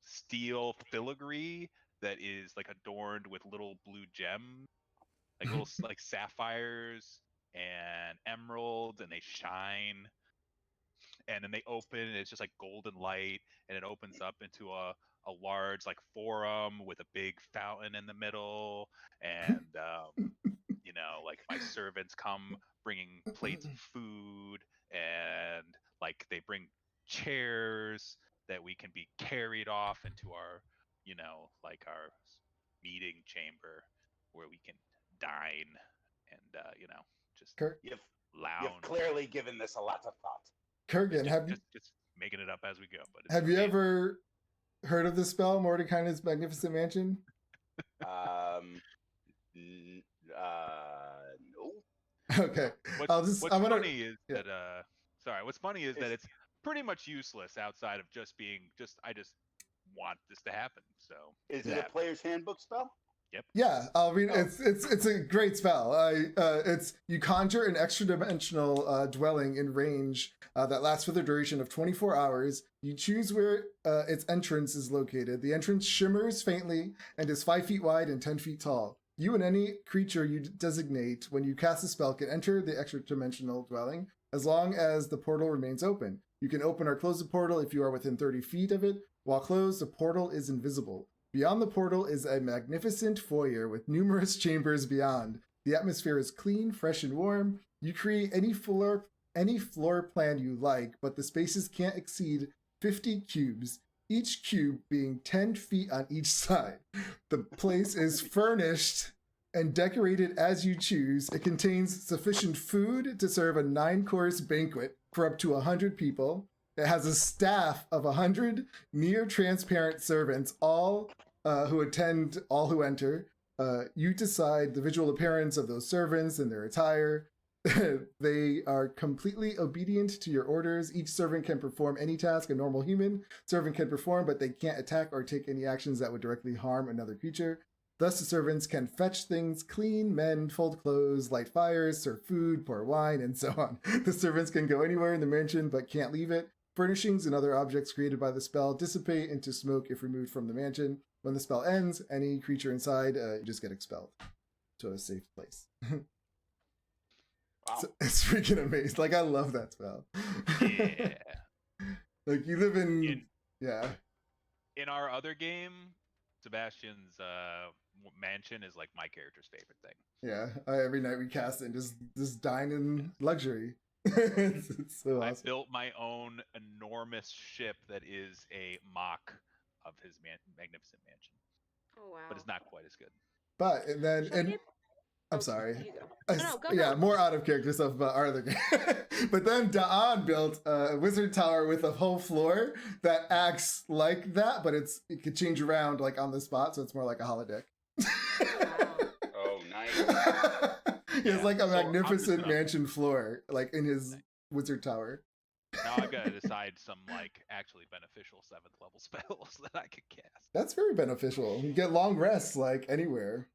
steel filigree that is like adorned with little blue gems, like little like sapphires and emeralds, and they shine. And then they open, and it's just like golden light, and it opens up into a large like forum with a big fountain in the middle, and you know, like my servants come bringing plates of food, and like they bring chairs that we can be carried off into our, you know, like our meeting chamber where we can dine and you know, just Kurt, You've lounge. clearly given this a lot of thought. Kurgan, Just making it up as we go. But have you ever heard of the spell Mordecai's Magnificent Mansion? No. Okay, What's I'm gonna. funny is yeah. that what's funny is that it's pretty much useless outside of just being I just want this to happen. So Is it a player's handbook spell? Yep. Yeah, I'll read. Oh. It's a great spell. It's you conjure an extra dimensional dwelling in range that lasts for the duration of 24 hours. You choose where its entrance is located. The entrance shimmers faintly and is 5 feet wide and 10 feet tall. You and any creature you designate when you cast a spell can enter the extra dimensional dwelling as long as the portal remains open. You can open or close the portal if you are within 30 feet of it. While closed, the portal is invisible. Beyond the portal is a magnificent foyer with numerous chambers beyond. The atmosphere is clean, fresh, and warm. You create any floor plan you like, but the spaces can't exceed 50 cubes, each cube being 10 feet on each side. The place is furnished and decorated as you choose. It contains sufficient food to serve a 9-course banquet for up to 100 people. It has a staff of 100 near-transparent servants, all who enter. You decide the visual appearance of those servants and their attire. They are completely obedient to your orders. Each servant can perform any task a normal human servant can perform, but they can't attack or take any actions that would directly harm another creature. Thus, the servants can fetch things, clean, mend, fold clothes, light fires, serve food, pour wine, and so on. The servants can go anywhere in the mansion but can't leave it. Furnishings and other objects created by the spell dissipate into smoke if removed from the mansion. When the spell ends, any creature inside just get expelled to a safe place. Wow. So it's freaking amazing. Like, I love that spell. Yeah. Like, you live in yeah. In our other game, Sebastian's mansion is like my character's favorite thing. Yeah, every night we cast it and just dine in luxury. It's so awesome. I built my own enormous ship that is a mock of his magnificent mansion. Oh wow. But it's not quite as good. But and then Should I and get- I'm Oh, sorry. you go. No, go, Yeah, go. more out of character stuff about our other game. But then Da'an built a wizard tower with a whole floor that acts like that, but it could change around like on the spot, so it's more like a holodeck. Wow. Oh, nice. He has like a So I'm just magnificent gonna- mansion floor, like in his wizard tower. Now I've got to decide some like actually beneficial 7th level spells that I could cast. That's very beneficial. You get long rests like anywhere.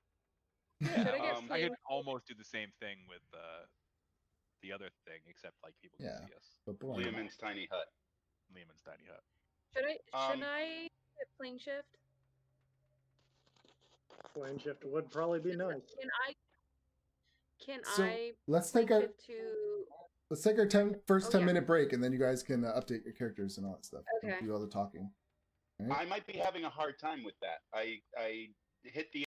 Yeah, Should I get I flame? could almost do the same thing with the other thing, except like people can Yeah. see us. But boy, Lehman's tiny hut. Lehman's tiny hut. Should I get plane shift? Flame shift would probably be nice. Can So, I let's plane take our shift to let's take our first Oh, 10-minute break, and then you guys can update your characters and all that stuff. Okay. Do all the talking. I might be having a hard time with that. I hit the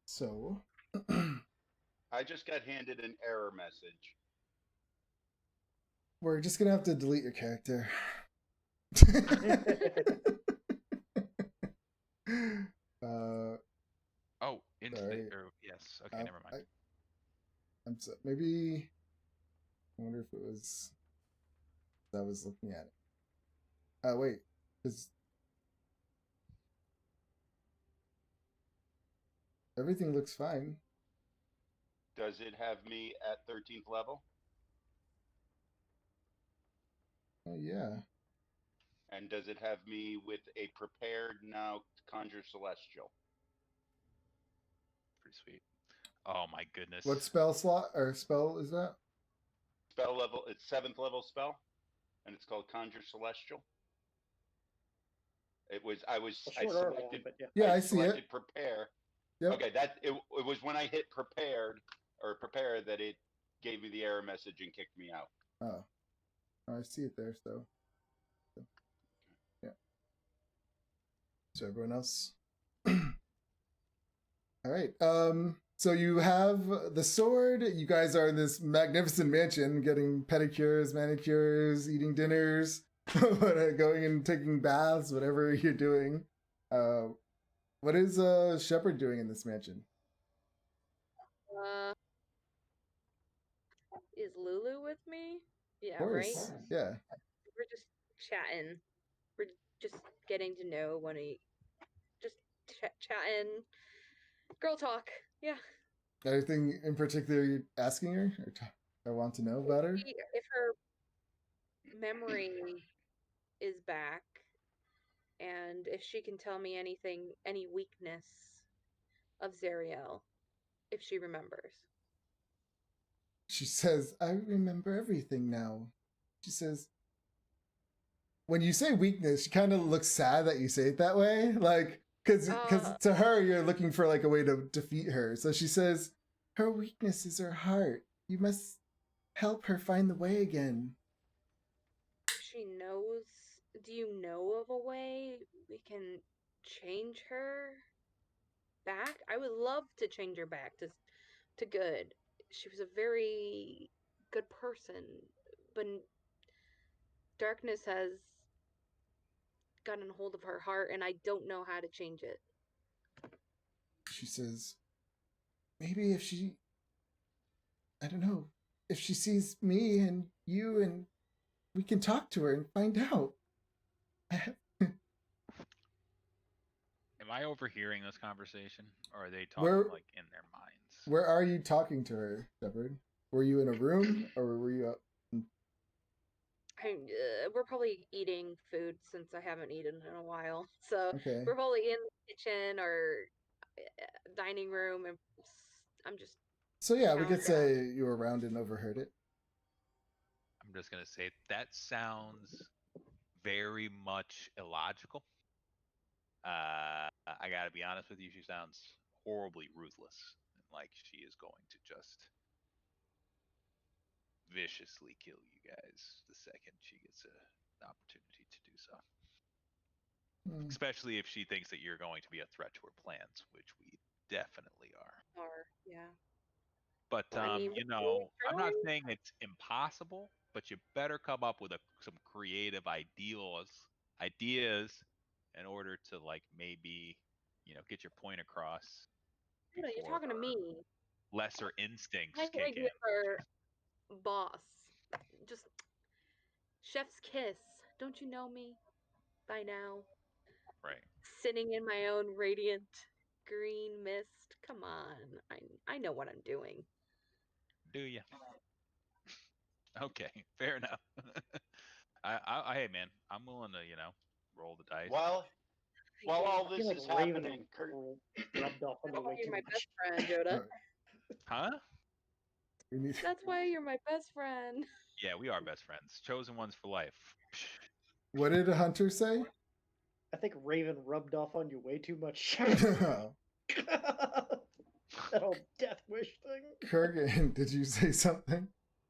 So I just got handed an error message. we're just gonna have to delete your character. Oh, into Sorry. yes. Okay, never mind. I'm so, maybe. I wonder if it was. I was looking at it. Wait, because everything looks fine. Does it have me at 13th level? Oh yeah. And does it have me with a prepared now conjure celestial? Pretty sweet. Oh my goodness. What spell slot or spell is that? Spell level, it's 7th level spell, and it's called conjure celestial. I selected, but yeah. Yeah, I I see it. selected prepare. Yep. Okay, it was when I hit prepared or prepare that it gave me the error message and kicked me out. Oh, I see it there. So yeah. So everyone else. All right. So you have the sword. You guys are in this magnificent mansion, getting pedicures, manicures, eating dinners, going and taking baths, whatever you're doing. What is Shepard doing in this mansion? Is Lulu with me? Yeah, Of right? course. Yeah. We're just chatting. We're just getting to know just chatting. Girl talk. Yeah. Anything in particular you're asking her or want to know about her? If her memory is back, and if she can tell me any weakness of Zariel, if she remembers. She says, I remember everything now. She says, when you say weakness, she kind of looks sad that you say it that way. Like, because to her, you're looking for like a way to defeat her. So she says, her weakness is her heart. You must help her find the way again. She knows. Do you know of a way we can change her back? I would love to change her back to good. She was a very good person, but darkness has gotten a hold of her heart, and I don't know how to change it. She says, maybe if she, I don't know, if she sees me and you and we can talk to her and find out. Am I overhearing this conversation, or are they talking like in their minds? Where are you talking to her, Shepard? Were you in a room or were you up? We're probably eating food since I haven't eaten in a while. So Okay. we're probably in the kitchen or dining room, and I'm just. So yeah, we could say you were around and overheard it. I'm just gonna say that sounds very much illogical. I gotta be honest with you, she sounds horribly ruthless, and like she is going to just viciously kill you guys the second she gets an opportunity to do so. Especially if she thinks that you're going to be a threat to her plans, which we definitely are. Yeah. But you know, I'm not saying it's impossible, but you better come up with some creative ideas in order to like maybe, you know, get your point across. You know, you're talking to me. Lesser instincts I kick in. Her boss. Just chef's kiss. Don't you know me by now? Right. Sitting in my own radiant green mist. Come on. I know what I'm doing. Do you? Okay, fair enough. Hey man, I'm willing to, you know, roll the dice. While all this is happening, Kurt rubbed off on the way You're too my much. best friend, Joda. Huh? That's why you're my best friend. Yeah, we are best friends. Chosen ones for life. What did Hunter say? I think Raven rubbed off on you way too much. That whole death wish thing. Kurgan, did you say something?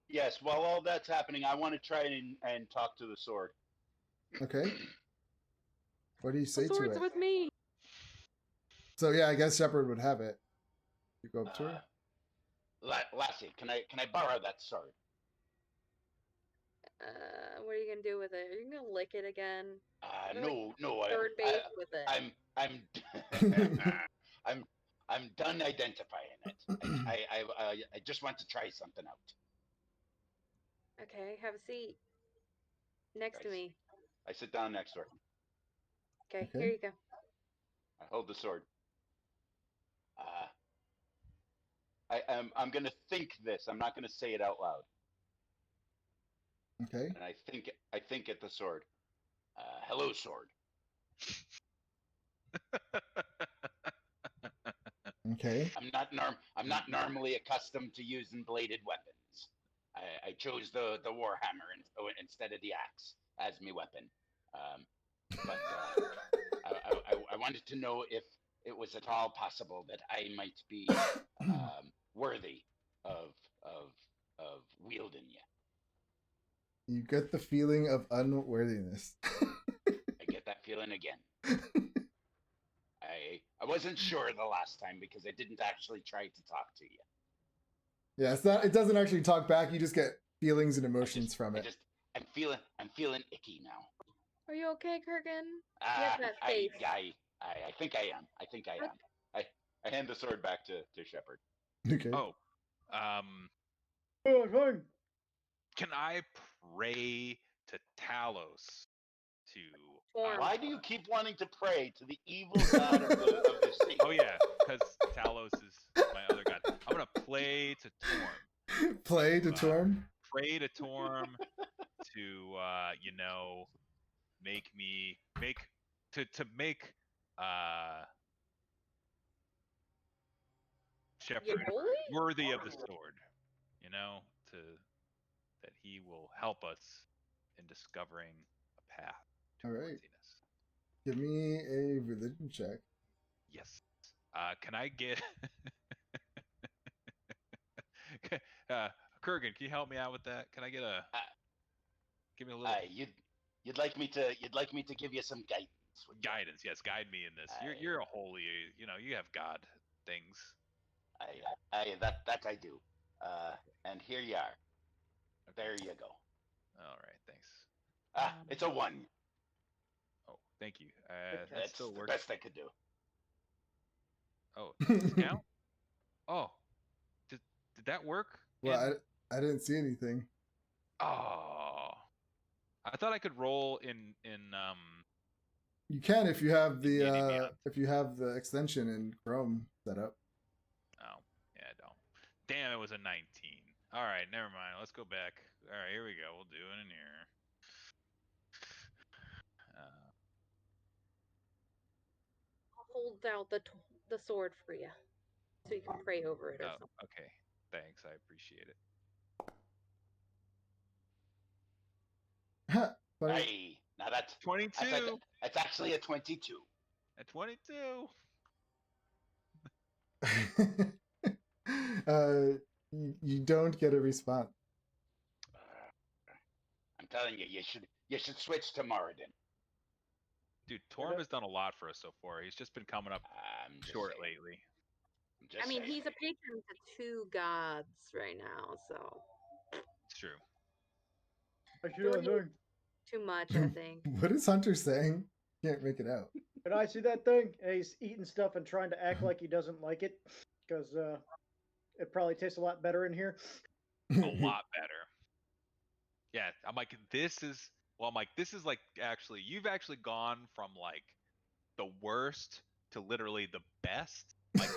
Yes, while all that's happening, I want to try and talk to the sword. Okay. What do you say the to sword's it? with me. So yeah, I guess Shepard would have it. You go up to her. Lassie, can I borrow that sword? What are you gonna do with it? Are you gonna lick it again? No. Third base with it. I'm I'm done identifying it. I just want to try something out. Okay, have a seat next to Guys. me. I sit down next to her. Okay, Okay. here you go. I hold the sword. I'm gonna think this. I'm not gonna say it out loud. Okay. And I think at the sword. Hello, sword. Okay. I'm not normally accustomed to using bladed weapons. I chose the warhammer instead of the axe as my weapon. But I wanted to know if it was at all possible that I might be worthy of wielding you. You get the feeling of unworthiness. I get that feeling again. I wasn't sure the last time because I didn't actually try to talk to you. Yeah, it's not. It doesn't actually talk back. You just get feelings and emotions from it. I'm feeling icky now. Are you okay, Kurgan? You have that face. I think I am. I think I am. I hand the sword back to Shepard. Okay. Oh, Fine. can I pray to Talos to? Form. Why do you keep wanting to pray to the evil god of the sea? Oh yeah, because Talos is my other god. I'm gonna play to Torm. Play to Torm. Pray to Torm to make Shepard worthy of the sword. That he will help us in discovering a path to All right. worthiness. Give me a religion check. Yes. Can I get Kurgan, can you help me out with that? Can I get give me a little you'd like me to give you some guidance. Guidance, yes, guide me in this. You're a holy, you have God things. That I do. And here you are. There you go. All right, thanks. It's a 1. Oh, thank you. That's still the works. best I could do. Oh, does this count? Oh, did that work? Well, I didn't see anything. Oh, I thought I could roll in You can if you have the extension in Chrome set up. Oh, yeah, I don't. Damn, it was a 19. All right, never mind. Let's go back. All right, here we go. We'll do it in here. I'll hold out the sword for you, so you can pray over it or something. Okay, thanks. I appreciate it. Hey, now that's 22. That's actually a 22. At 22. You don't get a response. I'm telling you, you should switch to Moradin. Dude, Torm has done a lot for us so far. He's just been coming up short lately. I mean, he's a patron to 2 gods right now, so it's true. Too much, I think. What is Hunter saying? Can't make it out. Can I see that thing? He's eating stuff and trying to act like he doesn't like it, because it probably tastes a lot better in here. A lot better. Yeah, I'm like, this is like actually, you've actually gone from like the worst to literally the best. Like,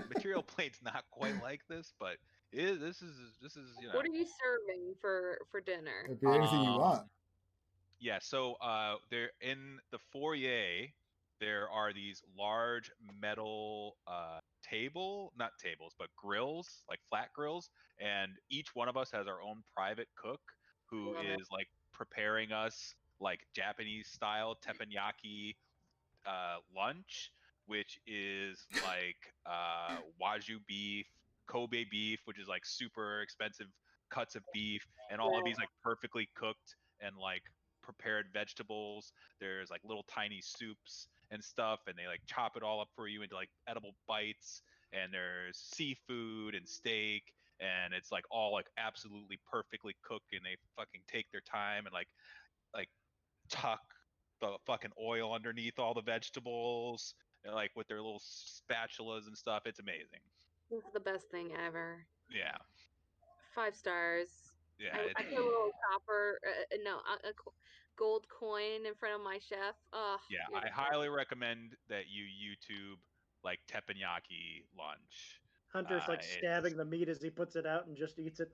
material plane's not quite like this, but this is What are you serving for dinner? It'd be anything you want. Yeah, so there in the foyer there are these large metal not tables, but grills, like flat grills, and each one of us has our own private cook who is like preparing us like Japanese style teppanyaki lunch, which is like wagyu beef, Kobe beef, which is like super expensive cuts of beef, and all of these like perfectly cooked and like prepared vegetables. There's like little tiny soups and stuff, and they like chop it all up for you into like edible bites. and there's seafood and steak, and it's like all like absolutely perfectly cooked, and they fucking take their time and like tuck the fucking oil underneath all the vegetables, and, like with their little spatulas and stuff. It's amazing. This is the best thing ever. Yeah, 5 stars. yeah. I put a little copper, gold coin in front of my chef. Oh, Yeah, you're I the highly recommend that you YouTube like teppanyaki lunch. Hunter's like It's stabbing the meat as he puts it out and just eats it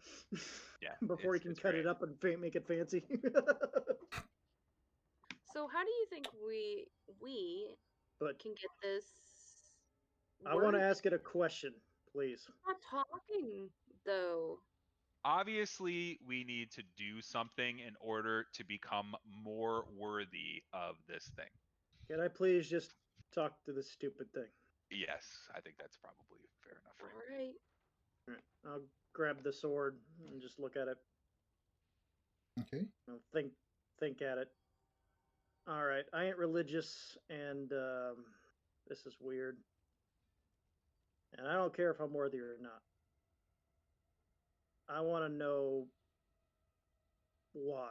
yeah, before he can it's cut great. it up and make it fancy. So how do you think we But can get this? I want to word? ask it a question, please. Not talking though. Obviously, we need to do something in order to become more worthy of this thing. Can I please just talk to this stupid thing? Yes, I think that's probably fair enough. All Right? right. All right, I'll grab the sword and just look at it. Okay. I'll think at it. All right, I ain't religious, and this is weird. And I don't care if I'm worthy or not. I want to know why.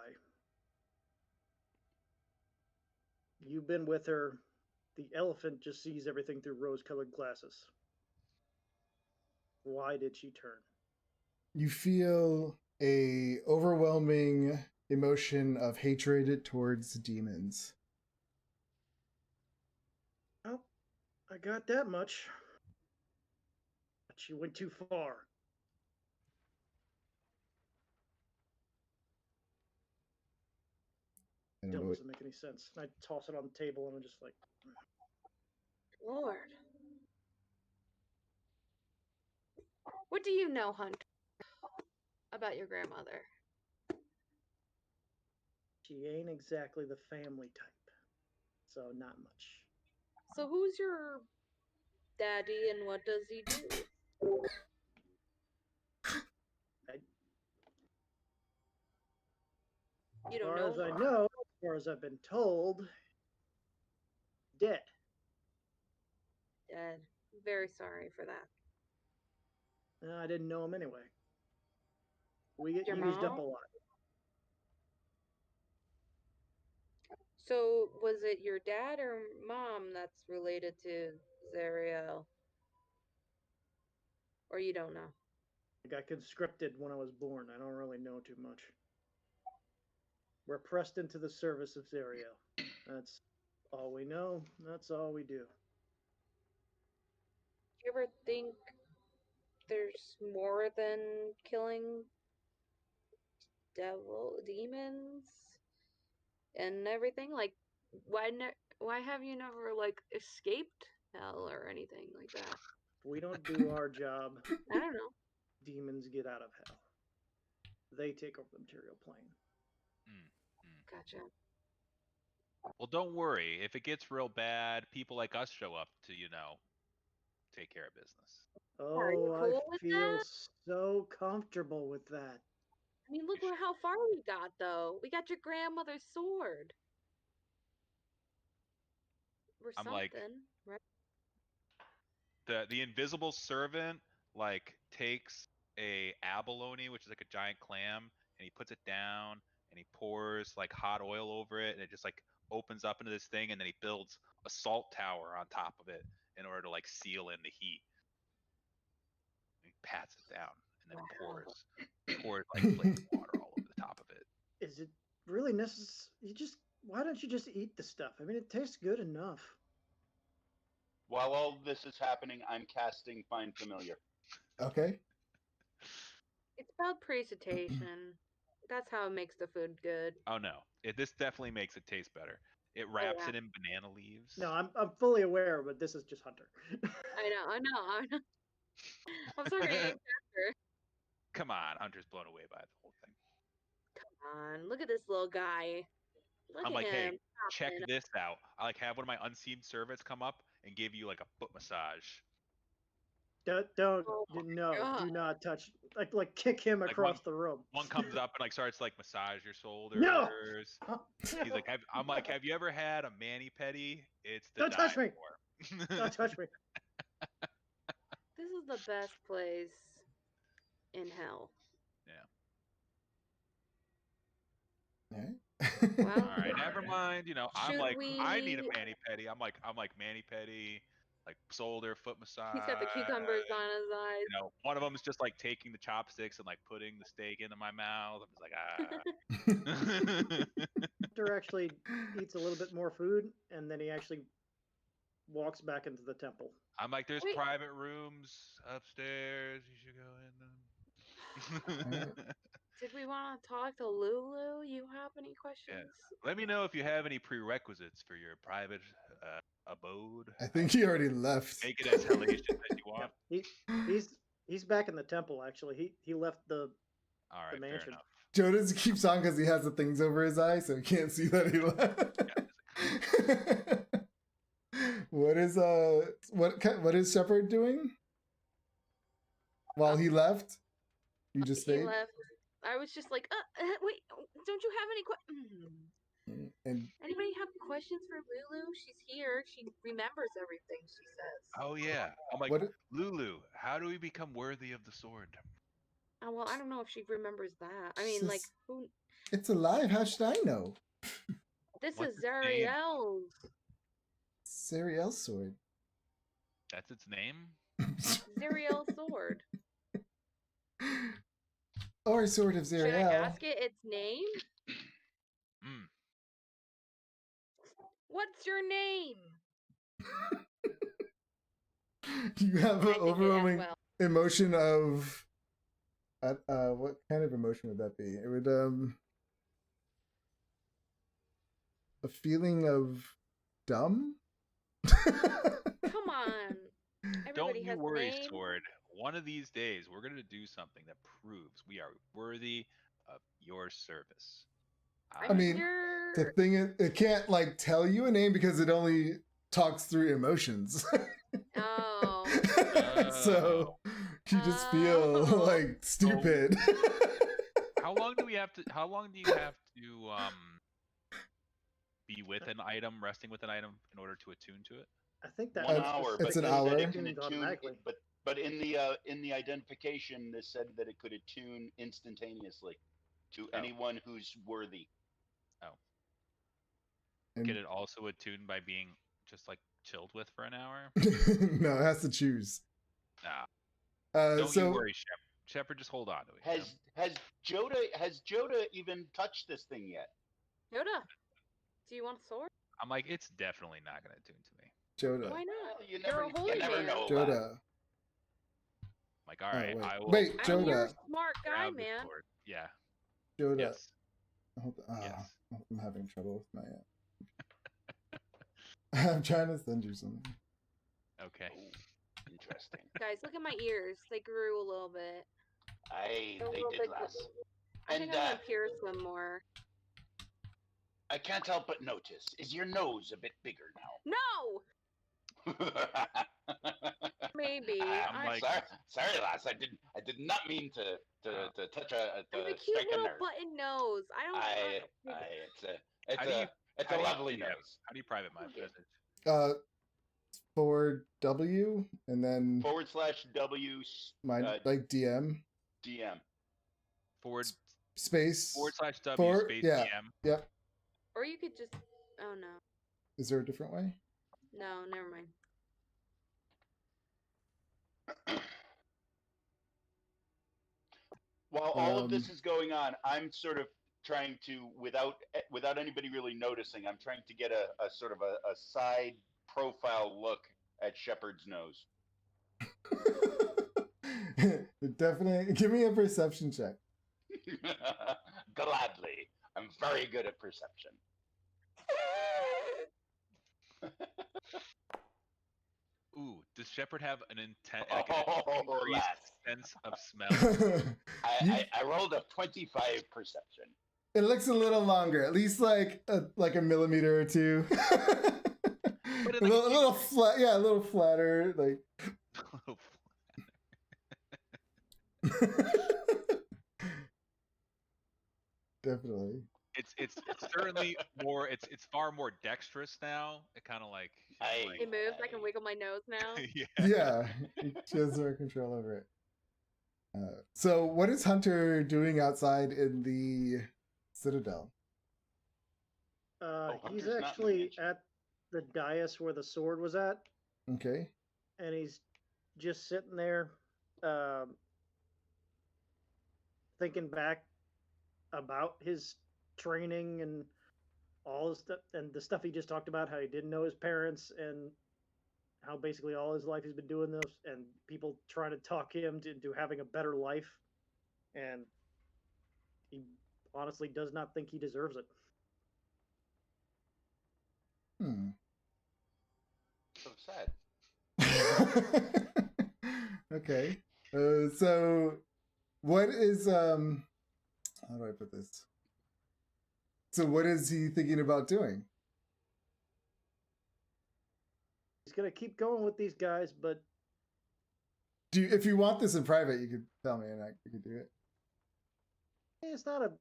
You've been with her. The elephant just sees everything through rose-colored glasses. Why did she turn? You feel a overwhelming emotion of hatred towards demons. Well, I got that much. But she went too far. I don't Still know. doesn't make any sense. I toss it on the table and I'm just like, Lord. What do you know, Hunter, about your grandmother? she ain't exactly the family type. So not much. So who's your daddy and what does he do? You As don't far know? as I know, as far as I've been told, dead. Dead. Very sorry for that. I didn't know him anyway. We get Your used up mom? a lot. So was it your dad or mom that's related to Zariel? Or you don't know? I got conscripted when I was born. I don't really know too much. We're pressed into the service of Zariel. That's all we know. That's all we do. You ever think there's more than killing demons and everything? Like, why have you never like escaped hell or anything like that? If we don't do our job, I don't know. demons get out of hell. They take over the material plane. Gotcha. Well, don't worry. If it gets real bad, people like us show up to, take care of business. Are you Oh, I cool with feel that? so comfortable with that. I mean, look how far we got, though. We got your grandmother's sword. Or I'm something, like, right? the invisible servant like takes a abalone, which is like a giant clam, and he puts it down and he pours like hot oil over it, and it just like opens up into this thing, and then he builds a salt tower on top of it in order to like seal in the heat. He pats it down and then pours like flavored water all over the top of it. Is it really necessary? Why don't you just eat the stuff? I mean, it tastes good enough. While all this is happening, I'm casting Find Familiar. Okay. It's about presentation. That's how it makes the food good. Oh no, this definitely makes it taste better. It wraps it in banana leaves. No, I'm fully aware, but this is just Hunter. I know. I'm sorry. Hunter. Come on, Hunter's blown away by the whole thing. Come on, look at this little guy. Look I'm at like, hey, him. check popping. this out. I like have one of my unseen servants come up and give you like a foot massage. don't Oh my no, God. do not touch. Like kick him Like across the room. One comes up and like starts to like massage your shoulders. No! He's like, I'm like, have you ever had a mani pedi? It's the Don't touch me! for. Don't touch me! is the best place in hell. Well, All right, never mind. You know, I'm Should like, I need a we- mani pedi. I'm like mani pedi, like shoulder, foot massage. he's got the cucumbers on his eyes. You know, one of them is just like taking the chopsticks and like putting the steak into my mouth. I'm just like, ah. Hunter actually eats a little bit more food, and then he actually walks back into the temple. I'm like, there's Wait. private rooms upstairs. You should go in them. Did we want to talk to Lulu? You have any questions? Let me know if you have any prerequisites for your private abode. I think he already left. Make it as hellacious as you want. He's back in the temple. Actually, he left the All right, fair mansion. enough. Jonas keeps on because he has the things over his eyes, so he can't see that he left. What is Shepard doing? While he left, you just He stayed. left. I was just like, wait, don't you have any questions? And Anybody have questions for Lulu? She's here. She remembers everything she says. Oh yeah. I'm like, what? Lulu, how do we become worthy of the sword? Oh, well, I don't know if she remembers that. I mean, like, who? It's alive. How should I know? This What's is its name? Zariel's. Sariel's sword. That's its name? Zariel's sword. Or sword of Should I Zariel. ask it its name? Mm. What's your name? You have I an think it as overwhelming well. emotion of. What kind of emotion would that be? It would a feeling of dumb. Come on. Everybody Don't you has worry, name. sword. One of these days, we're going to do something that proves we are worthy of your service. I mean, You're... the thing is, it can't like tell you a name because it only talks through emotions. Oh. So you just feel Oh. like stupid. How long do you have to be with an item, resting with an item in order to attune to it? I think that 1 was hour, it's but an then hour. that it can Tuned attune. automatically. But in the identification, they said that it could attune instantaneously to anyone who's worthy. And- Get it also attuned by being just like chilled with for an hour? No, it has to choose. Nah. Don't So you worry, Shepard. Shepard, just hold on to it. you know? Has Joda even touched this thing yet? Yoda, do you want a sword? I'm like, it's definitely not going to attune to me. Joda. Why not? Well, you You're a holy never man. know. Joda. I'm like, all right, wait. I will. Wait, I mean, you're a Joda. smart guy, grab the man. sword. Yeah. Joda. Yes. Hold on. Yes. I'm having trouble with my. I'm trying to send you something. Okay. Ooh, interesting. Guys, look at my ears. They grew a little bit. They A little did bit. less. I And think I'm gonna pierce them more. I can't help but notice. Is your nose a bit bigger now? No! Maybe. I'm like- sorry, lass. I did not mean to touch I have a cute strike a little nerve. button nose. I don't. It's How a do you- lovely yeah, nose. How do you private my Okay. message? Forward W and then /W my like DM DM. Forward space. /W Forward- space yeah. DM. Yep. Or you could just. Oh no. Is there a different way? No, never mind. While all of this Um, is going on, I'm sort of trying to, without anybody really noticing, I'm trying to get a sort of a side profile look at Shepard's nose. Definitely. Give me a perception check. Gladly. I'm very good at perception. Ooh, does Shepard have an intent, Oh, increased lass. sense of smell? I rolled a 25 perception. It looks a little longer, at least like a millimeter or two. But a little flat, yeah, a little flatter, like. Definitely. it's certainly more. It's far more dexterous now. It kind of like It moves. I can wiggle my nose now. yeah. Yeah, she has more control over it. So, what is Hunter doing outside in the Citadel? He's Hunter's not in the actually mansion. at the dais where the sword was at, Okay. and he's just sitting there, um, thinking back about his training and all his stuff, and the stuff he just talked about, how he didn't know his parents, and how basically all his life he's been doing this, and people trying to talk him into having a better life, and he honestly does not think he deserves it. Hmm. So sad. Okay. So, what is how do I put this? So, what is he thinking about doing? He's gonna keep going with these guys, but If you want this in private, you could tell me, and I could do it. it's not a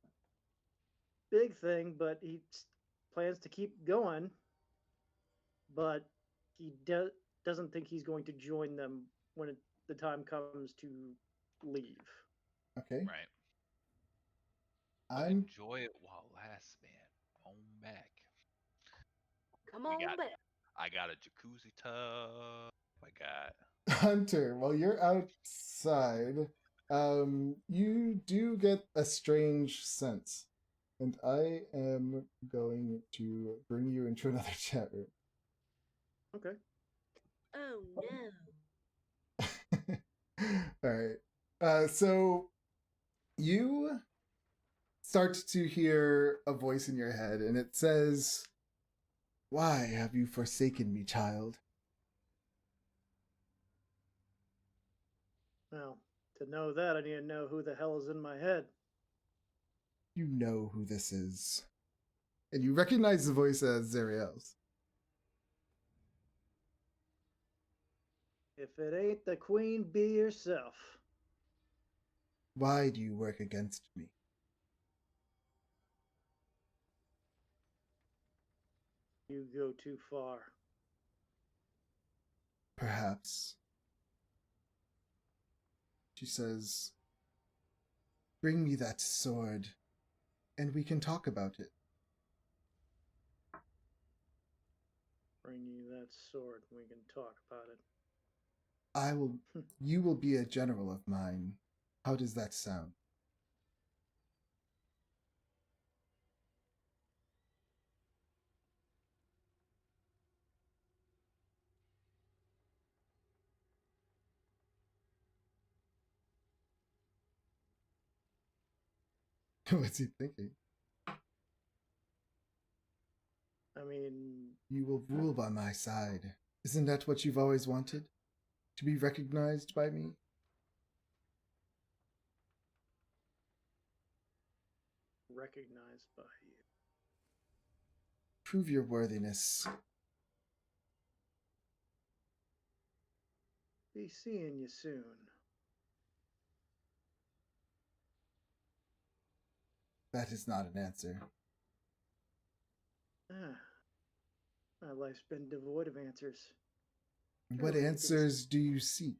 big thing. But he plans to keep going, but he doesn't think he's going to join them when the time comes to leave. Okay. Right. But I'm enjoy it while it lasts, man. On back. Come We on got. back. I got a jacuzzi tub. I got. Hunter. While you're outside, you do get a strange sense, and I am going to bring you into another chat room. Okay. Oh no. All right. So you start to hear a voice in your head, and it says, "Why have you forsaken me, child?" Well, to know that, I need to know who the hell is in my head. You know who this is. And you recognize the voice as Zariel's. If it ain't the queen bee herself. Why do you work against me? You go too far. Perhaps. She says, "Bring me that sword, and we can talk about it." Bring you that sword and we can talk about it. You will be a general of mine. How does that sound? What's he thinking? I mean, You will rule by my side. Isn't that what you've always wanted? To be recognized by me? recognized by you. Prove your worthiness. Be seeing you soon. That is not an answer. Ah, my life's been devoid of answers. What answers do you seek?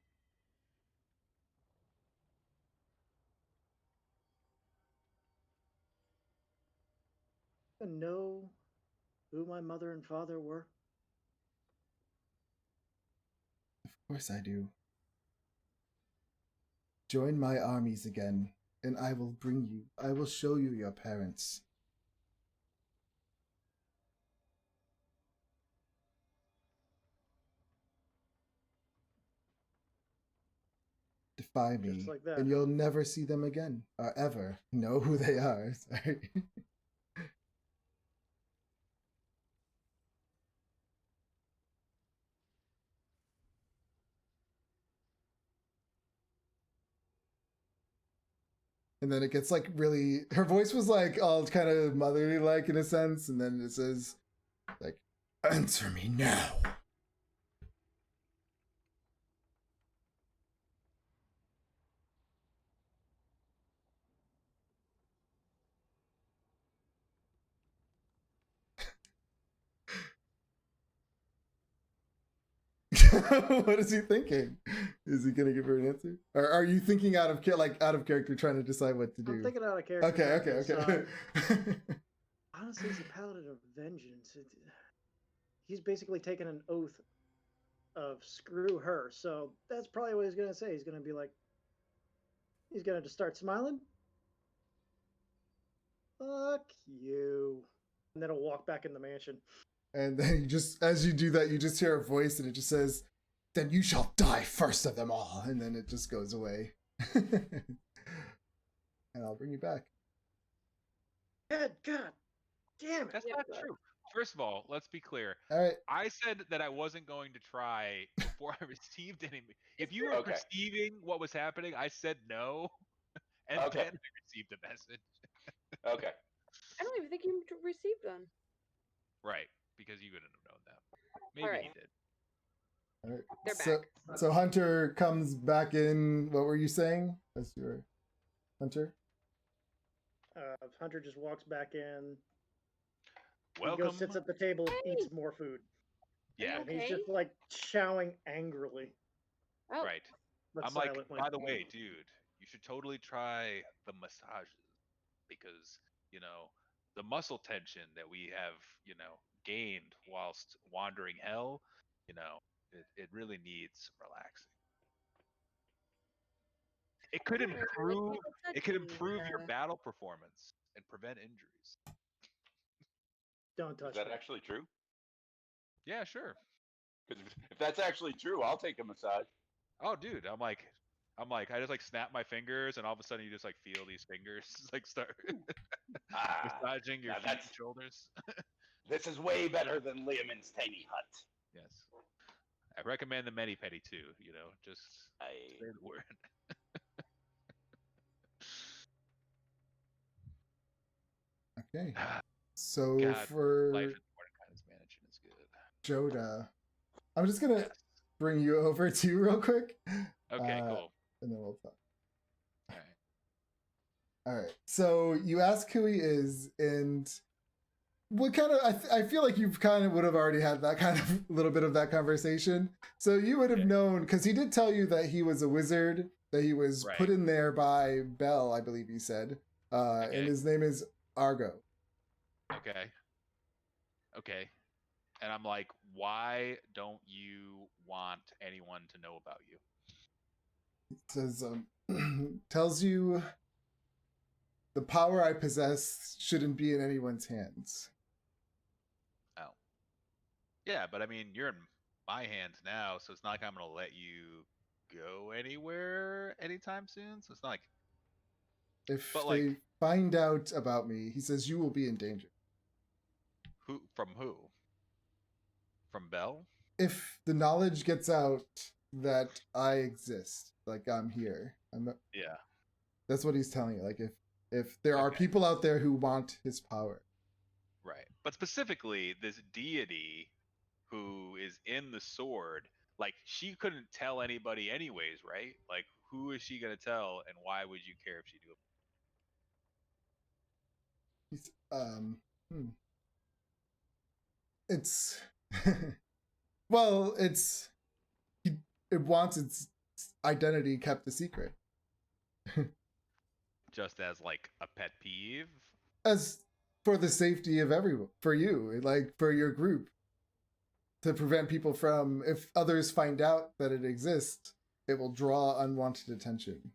I know who my mother and father were. Of course I do. Join my armies again, and I will show you your parents. Defy me, Just like that, and huh? you'll never see them again, or ever know who they are. Sorry. And then it gets like really, her voice was like all kind of motherly like in a sense, and then it says like, "Answer me now." What is he thinking? Is he gonna give her an answer, or are you thinking out of character, trying to decide what to do? I'm thinking out of character. Okay, trying to okay. decide. Honestly, he's a paladin of vengeance. He's basically taken an oath of screw her. So that's probably what he's gonna say. He's gonna be like, he's gonna just start smiling. Fuck you. And then he'll walk back in the mansion. And then you just, as you do that, you just hear a voice, and it just says, "Then you shall die first of them all." And then it just goes away. And I'll bring you back. God damn it. That's Yeah, not but- true. First of all, let's be clear. All right. I said that I wasn't going to try before I received any. If you were Okay. perceiving what was happening, I said no, and Okay. then I received a message. Okay. I don't even think you received one. Right, because you wouldn't have known that. Maybe Alright. he did. All right. They're back. So Hunter comes back in. What were you saying? As your Hunter? Hunter just walks back in. He Welcome. goes, sits at the table, eats more food. Yeah, And he's Okay. just like chowing angrily. Oh, right. But I'm like, silently. by the way, dude, you should totally try the massages because, the muscle tension that we have, gained whilst wandering hell, it really needs some relaxing. It could I don't really like improve people it could touching me, improve your battle performance and prevent injuries. Don't Is touch that me. actually true? Yeah, sure. Because if that's actually true, I'll take a massage. Oh, dude, I'm like, I just like snap my fingers, and all of a sudden you just like feel these fingers like start massaging your now feet that's- and shoulders. This is way better than Liamon's tiny hut. Yes, I recommend the mani pedi too. Just I say the word. Okay. So God, Life for in Mordecai's Mansion is good. Joda, I'm just gonna Yes. bring you over to you real quick. Okay, Uh, cool. And then we'll talk. All right. All right. So you ask who he is, and what kind of I feel like you kind of would have already had that kind of little bit of that conversation. So you would have Okay. known, because he did tell you that he was a wizard, that he was Right. put in there by Bell, I believe he said. Okay. And his name is Argo. Okay. And I'm like, why don't you want anyone to know about you? It says, tells you the power I possess shouldn't be in anyone's hands. Oh. Yeah, but I mean, you're in my hands now, so it's not like I'm gonna let you go anywhere anytime soon. So it's not like If But, they like- find out about me, he says you will be in danger. who? From Bell? If the knowledge gets out that I exist, like I'm here, Yeah. that's what he's telling you. Like if there are Okay. people out there who want his power. Right. But specifically, this deity who is in the sword, like she couldn't tell anybody anyways, right? Like who is she gonna tell, and why would you care if she do it? He's, it's well, it wants its identity kept a secret. Just as like a pet peeve? As for the safety of everyone, for you, like for your group, to prevent people from, if others find out that it exists, it will draw unwanted attention.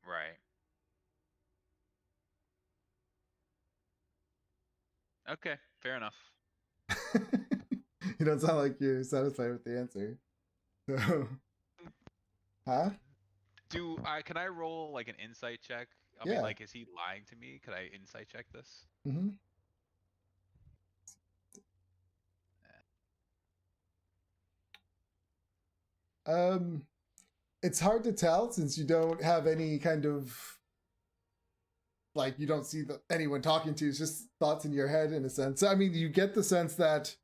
Right. Okay, fair enough. You don't sound like you're satisfied with the answer. So, huh? Can I roll like an insight check? I Yeah. mean, like, is he lying to me? Could I insight check this? Mm-hmm. It's hard to tell since you don't have any kind of, like, you don't see anyone talking to you. It's just thoughts in your head in a sense. I mean, you get the sense that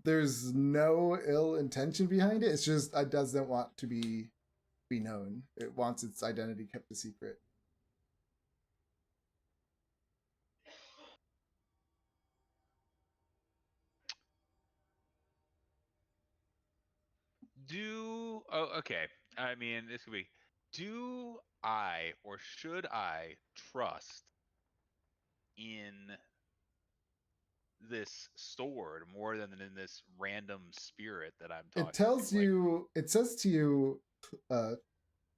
there's no ill intention behind it. It's just it doesn't want to be known. It wants its identity kept a secret. Okay. I mean, this could be. Do I or should I trust in this sword more than in this random spirit that I'm It talking tells to? Like, you. It says to you,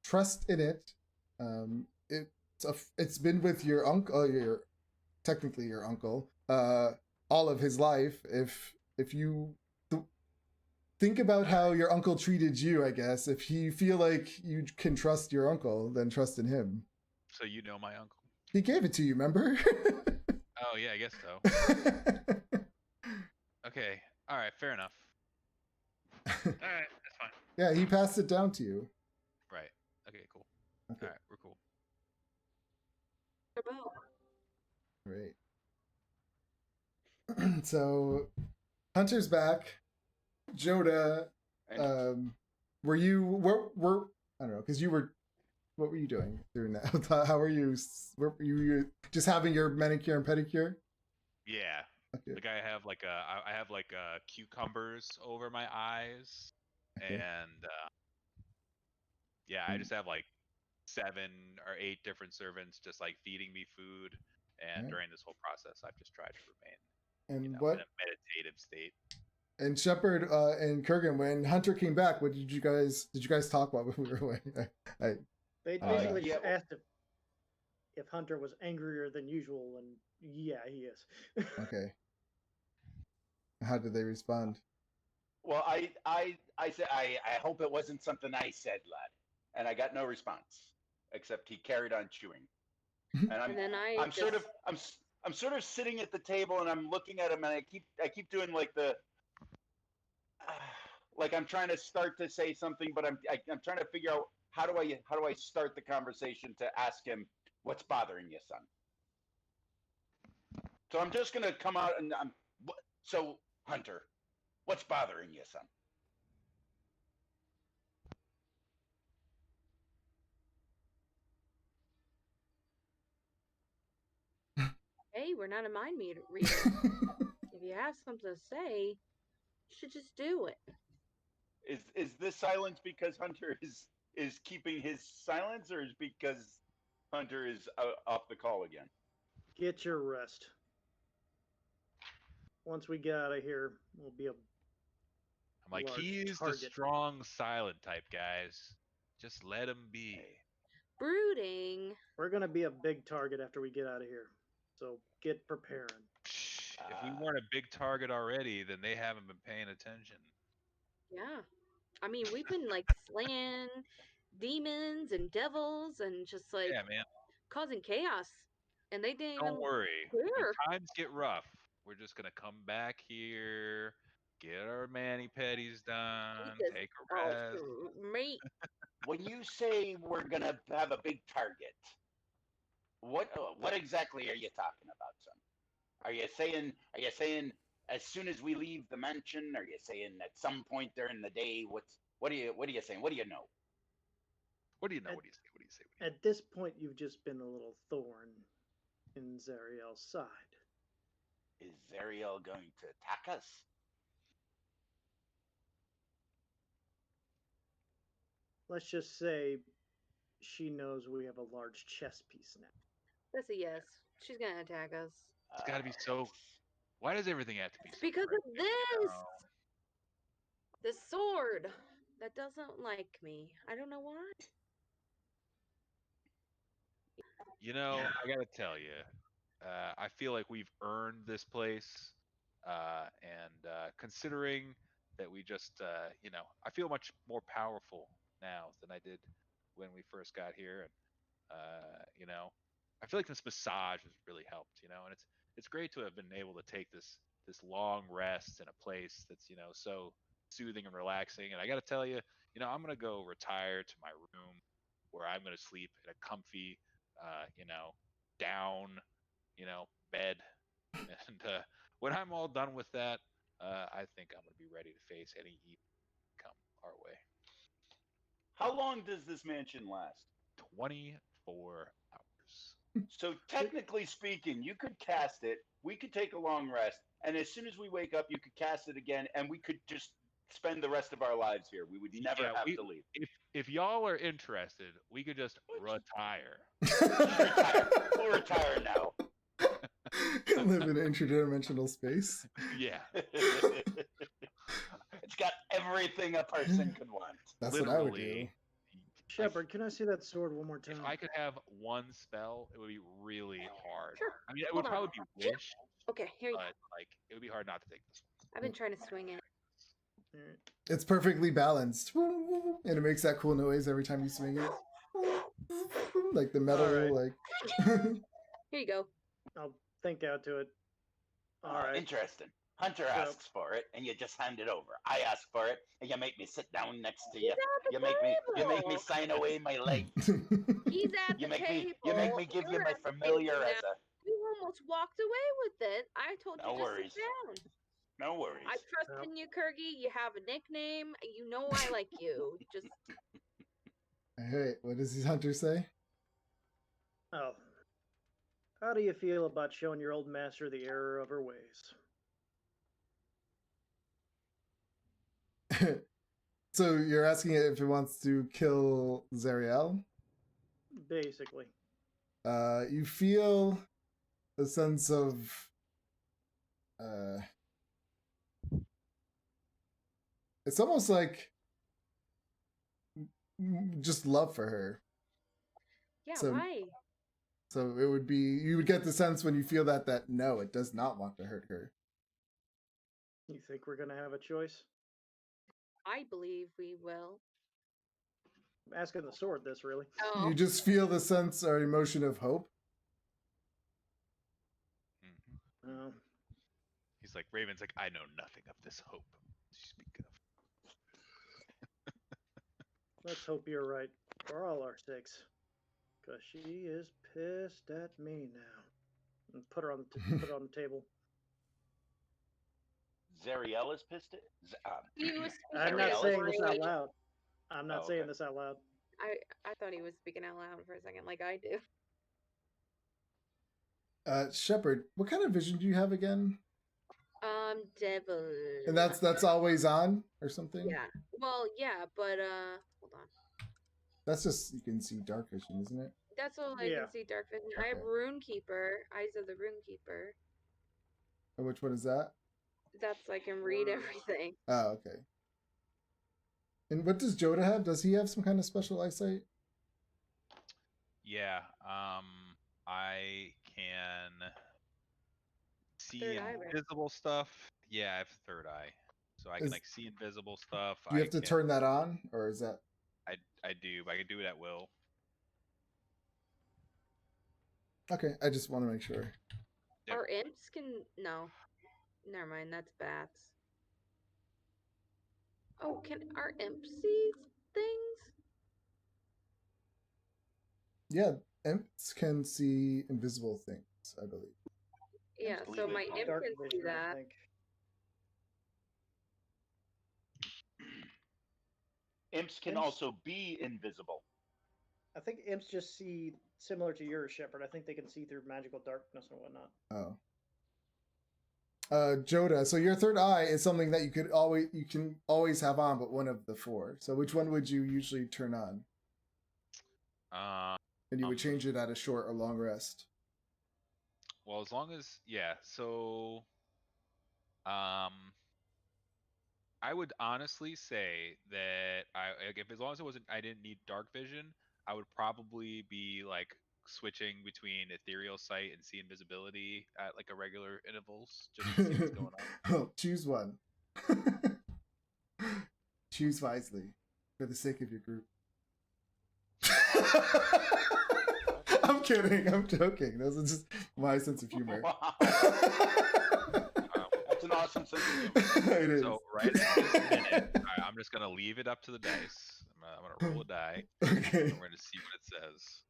trust in it. It's been with your uncle. Your technically your uncle. All of his life. If you think about how your uncle treated you, I guess. If you feel like you can trust your uncle, then trust in him. so you know my uncle? He gave it to you, remember? Oh yeah, I guess so. Okay. All right. Fair enough. All right. That's fine. Yeah, he passed it down to you. Right. Okay. Cool. Okay, All right. We're cool. About. great. So Hunter's back. Joda, And were you were I don't know, because you were what were you doing during that? How were you? Were you just having your manicure and pedicure? Yeah. Okay. Like I have like cucumbers over my eyes, Okay. and yeah, I just have like 7 or 8 different servants just like feeding me food. And Alright. during this whole process, I've just tried to remain, And in what? a meditative state. And Shepard and Kurgan, when Hunter came back, what did you guys talk about when we were away? I They Uh, basically yeah, just asked if Hunter was angrier than usual, and yeah, he is. okay. How did they respond? well, I said I hope it wasn't something I said, lad, and I got no response except he carried on chewing. And And then I'm sort of sitting at the table and I'm looking at him and I keep doing like the like I'm trying to start to say something, but I'm trying to figure out how do I start the conversation to ask him what's bothering you, son. So I'm just gonna come out and so Hunter, what's bothering you, son? Hey, we're not a mind reader. If you have something to say, you should just do it. Is this silence because Hunter is keeping his silence, or is because Hunter is off the call again? Get your rest. Once we get out of here, we'll be a I'm like, large he's the target. strong silent type, guys. Just let him be. Hey, Brooding. We're gonna be a big target after we get out of here. So get preparing. If we weren't a big target already, then they haven't been paying attention. Yeah. I mean, we've been like slaying demons and devils and just like Yeah, man. causing chaos. And they didn't Don't even worry. When care. times get rough, we're just gonna come back here, get our mani pedis done, Because take a rest. mate. when you say we're gonna have a big target, what exactly are you talking about, son? Are you saying as soon as we leave the mansion? Are you saying at some point during the day? What are you saying? What do you know? What do you know? At- What do you say? What do you say? At this point, you've just been a little thorn in Zariel's side. Is Zariel going to attack us? Let's just say she knows we have a large chess piece now. That's a yes. She's gonna attack us. It's got to be so. That's- Why does everything have to be It's so? because crazy, of this! know? This sword that doesn't like me. I don't know why. I gotta tell you, I feel like we've earned this place, and considering that we just, I feel much more powerful now than I did when we first got here, and I feel like this massage has really helped, and it's great to have been able to take this long rest in a place that's so soothing and relaxing. And I got to tell you, I'm gonna go retire to my room where I'm gonna sleep in a comfy, down, bed. And when I'm all done with that, I think I'm gonna be ready to face any evil come our way. How long does this mansion last? 24 hours. So technically speaking, you could cast it. We could take a long rest, and as soon as we wake up, you could cast it again, and we could just spend the rest of our lives here. We would never Yeah, have to leave. if y'all are interested, we could just retire. Retire. We'll retire now. Live in an interdimensional space. Yeah, It's got everything a person could want. That's what I would do. literally. Shepard, can I see that sword one more time? If I could have one spell, it would be really hard. Sure. I mean, it Hold would on. probably be wish, Okay, here you but like it would be hard not to take this one. I've been trying to swing it. Alright. It's perfectly balanced. And it makes that cool noise every time you swing it. Like the metal, Alright. like. Here you go. I'll think out to it. All right. Interesting. Hunter asks for it, and you just hand it over. I ask for it, and you make me sit down next to you. You make me sign away my leg. He's at You the make table. me give you You're my at the familiar table as now. a. You almost walked away with it. I told No you to worries. sit down. No worries. I trust in you, Kirgy. You have a nickname. You know I like you. Just Alright, what does his hunter say? Oh. How do you feel about showing your old master the error of her ways? So you're asking it if it wants to kill Zariel? Basically. You feel a sense of it's almost like just love for her. yeah. So- Why? So it would be, you would get the sense when you feel that no, it does not want to hurt her. You think we're gonna have a choice? I believe we will. I'm asking the sword this, really. Oh, You just feel the sense or emotion of hope. Mhm. Oh. He's like Raven's like, I know nothing of this hope you speak of. Let's hope you're right, for all our sakes. Because she is pissed at me now. And put her on put it on the table. Zariel is pissed at. he was. I'm speaking not out saying this loud. out loud. I'm not Oh, saying okay. this out loud. I thought he was speaking out loud for a second, like I do. Shepard, what kind of vision do you have again? Devil. And that's always on or something? Yeah. Well, yeah, but hold on. That's just, you can see dark vision, isn't it? That's all I Yeah. can see. Dark vision. I have Okay. Rune Keeper. Eyes of the Rune Keeper. And which one is that? That's I can read everything. Oh, okay. And what does Joda have? Does he have some kind of special eyesight? Yeah, I can see Third eye, right? invisible stuff. Yeah, I have third eye, so I can Is- like see invisible stuff. Do you I have to can- turn that on, or is that? I do. I can do it at will. Okay, I just want to make sure. Yep. Our imps can no. Never mind. That's bats. Oh, can our imps see things? Yeah, imps can see invisible things, I believe. Yeah. believe So it. my imp Dark can see vision, I that. think. Imps can Imps- also be invisible. I think imps just see similar to yours, Shepard. I think they can see through magical darkness and whatnot. Oh. Joda, so your third eye is something that you can always have on, but one of the four. So which one would you usually turn on? And you would change it at a short or long rest. Well, as long as so I would honestly say that as long as I didn't need dark vision, I would probably be like switching between ethereal sight and see invisibility at like irregular intervals just to see what's going on. Oh, choose one. Choose wisely for the sake of your group. I'm kidding. I'm joking. Those are just my sense of humor. Wow. That's an awesome sense of humor. It is. So right at this minute, I'm just gonna leave it up to the dice. I'm gonna roll a die. Okay. And we're gonna see what it says.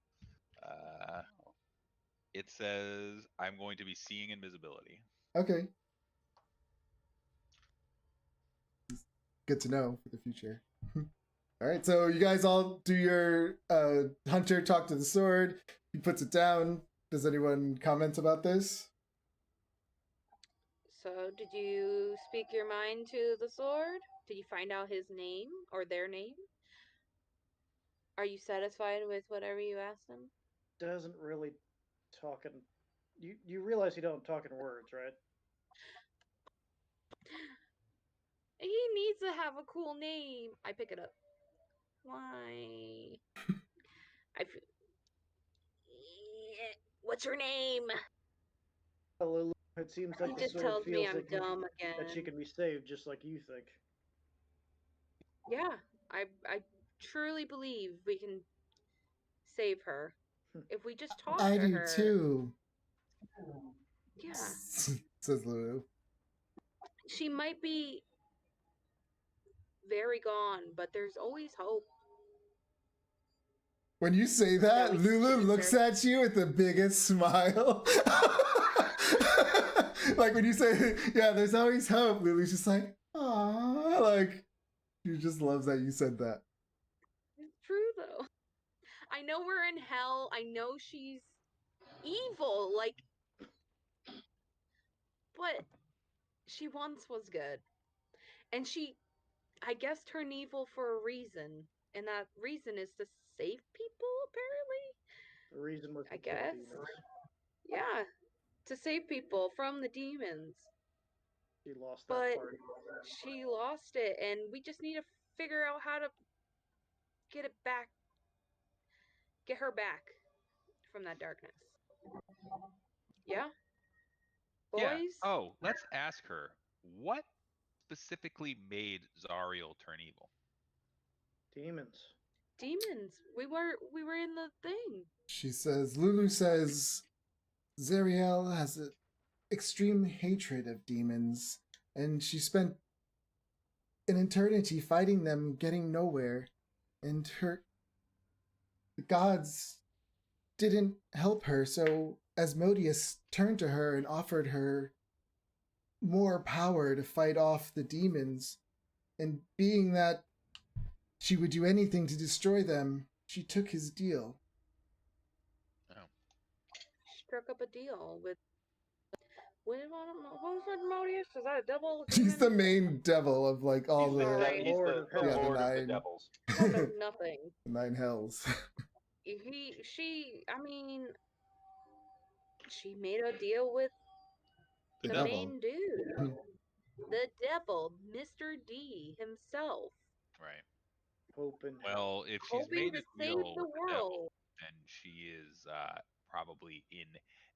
It says I'm going to be seeing invisibility. Okay. Good to know for the future. All right, so you guys all do your hunter talk to the sword. He puts it down. Does anyone comment about this? So did you speak your mind to the sword? Did you find out his name or their name? Are you satisfied with whatever you asked him? Doesn't really talk in. You realize he don't talk in words, right? He needs to have a cool name. I pick it up. Why? What's your name? Lulu, it seems like He the just sword tells me feels I'm that dumb that she again. can be saved, just like you think. Yeah, I truly believe we can save her if we just talk I to do her. too. Yeah, Says Lulu. she might be very gone, but there's always hope. When you say that, we Lulu chase looks her. at you with the biggest smile. Like when you say, yeah, there's always hope, Lulu's just like, aww. Like, she just loves that you said that. It's true though. I know we're in hell. I know she's evil, like, but she once was good. And she, I guess, turned evil for a reason. And that reason is to save people, apparently? The reason was I to kill guess. demons. Yeah, to save people from the demons. She lost that But part. she lost it, and we just need to figure out how to get it back. Get her back from that darkness. Yeah? Boys? Yeah. Oh, let's ask her what specifically made Zariel turn evil. Demons. Demons. We were in the thing. She says, Lulu says, Zariel has an extreme hatred of demons, and she spent an eternity fighting them, getting nowhere, and the gods didn't help her, so Asmodeus turned to her and offered her more power to fight off the demons, and being that she would do anything to destroy them, she took his deal. Struck up a deal with. What was Asmodeus? Is that a devil? He's the main devil of like all He's the he's Lord the of hell. Yeah, the lord of the nine. devils. Lord of nothing. the 9 hells. I mean, she made a deal with The the devil. main dude. The devil, Mr. D himself. Right. Hoping. Well, if she's Hoping made to a save deal the with the devil, world. then she is probably in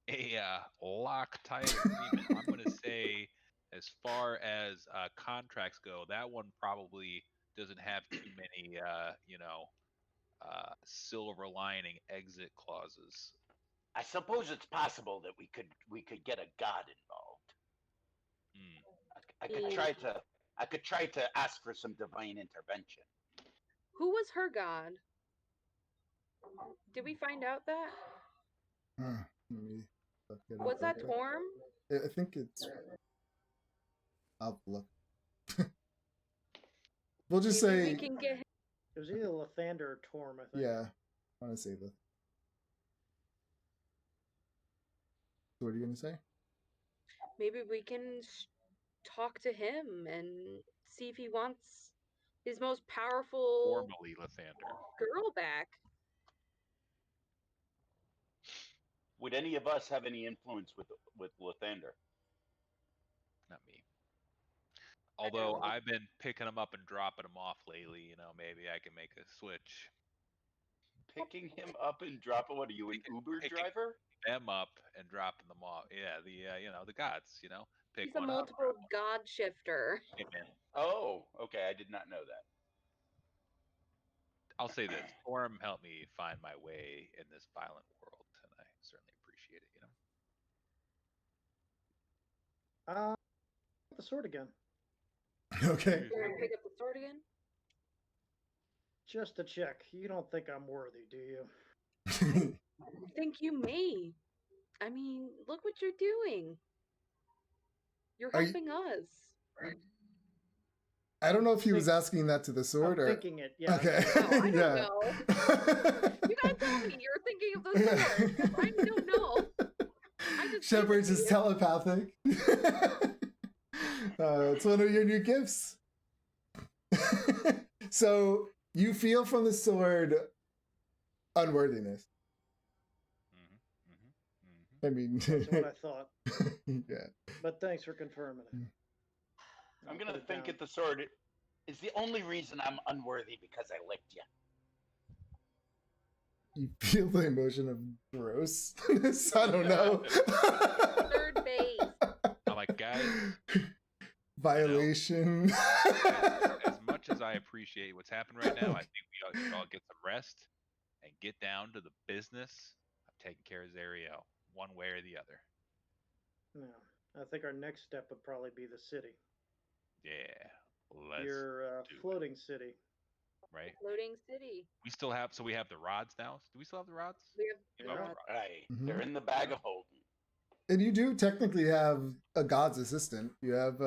a Loctite agreement. I'm going to say, as far as contracts go, that one probably doesn't have too many, silver lining exit clauses. I suppose it's possible that we could get a god involved. I could try to ask for some divine intervention. Who was her god? Did we find out that? Let me look it up Was that real quick. Torm? I think it's. I'll look. We'll just Maybe say. we can get him. It was either Lathander or Torm, I think. Yeah, I want to say the. What are you gonna say? Maybe we can talk to him and see if he wants his most powerful Formerly Lathander. girl back. Would any of us have any influence with Lathander? Not me. Although know. I've been picking them up and dropping them off lately, maybe I can make a switch. Picking him up and dropping. What are you, an Uber picking driver? Them up and dropping them off. Yeah, the gods. Pick He's a one up. multiple god shifter. Hey, man. Oh, okay. I did not know that. I'll say this: Torm helped me find my way in this violent world, and I certainly appreciate it. The sword again. Okay. You're gonna pick up the sword again? Just to check. You don't think I'm worthy, do you? I think you may. I mean, look what you're doing. You're Are you- helping us. I don't know if he was asking that to the sword I'm or. thinking it, yeah. Okay. No, I don't Yeah. know. You gotta tell me you're thinking of the sword. 'Cause I don't know. I just Shepard's give it is to you. telepathic. It's one of your new gifts. So you feel from the sword unworthiness. I mean, That's what I thought. yeah. But thanks for confirming it. I'm I'll gonna put it think down. at the sword is the only reason I'm unworthy because I licked you. You feel the emotion of grossness. I don't know. Third base. I'm like, guys, Violation. as much as I appreciate what's happened right now, I think we should all get some rest and get down to the business of taking care of Zariel, one way or the other. Yeah, I think our next step would probably be the city. Yeah, let's Your do it. floating city. Right. Floating city. We still have, so we have the rods now. Do we still have the rods? We have Give Yeah. up the rods. rods. Aye, Mhm. they're in the bag of holding. And you do technically have a god's assistant. You have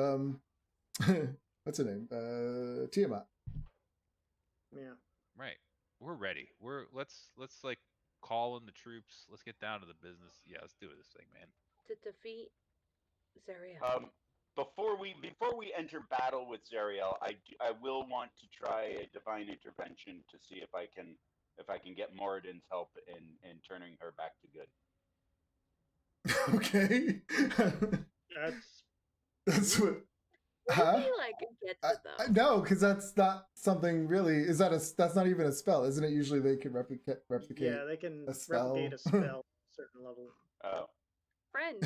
what's her name? Tiamat. Yeah. Right. We're ready. Let's like call in the troops. Let's get down to the business. Yeah, let's do this thing, man. To defeat Zariel. Before we enter battle with Zariel, I will want to try a divine intervention to see if I can get Moradin's help in turning her back to good. Okay. That's That's what. What Huh? if he like gets it though? No, because that's not something really. Is that that's not even a spell, isn't it? Usually they can replicate. yeah, they can a spell. replicate a spell at a certain level. Oh, Friend.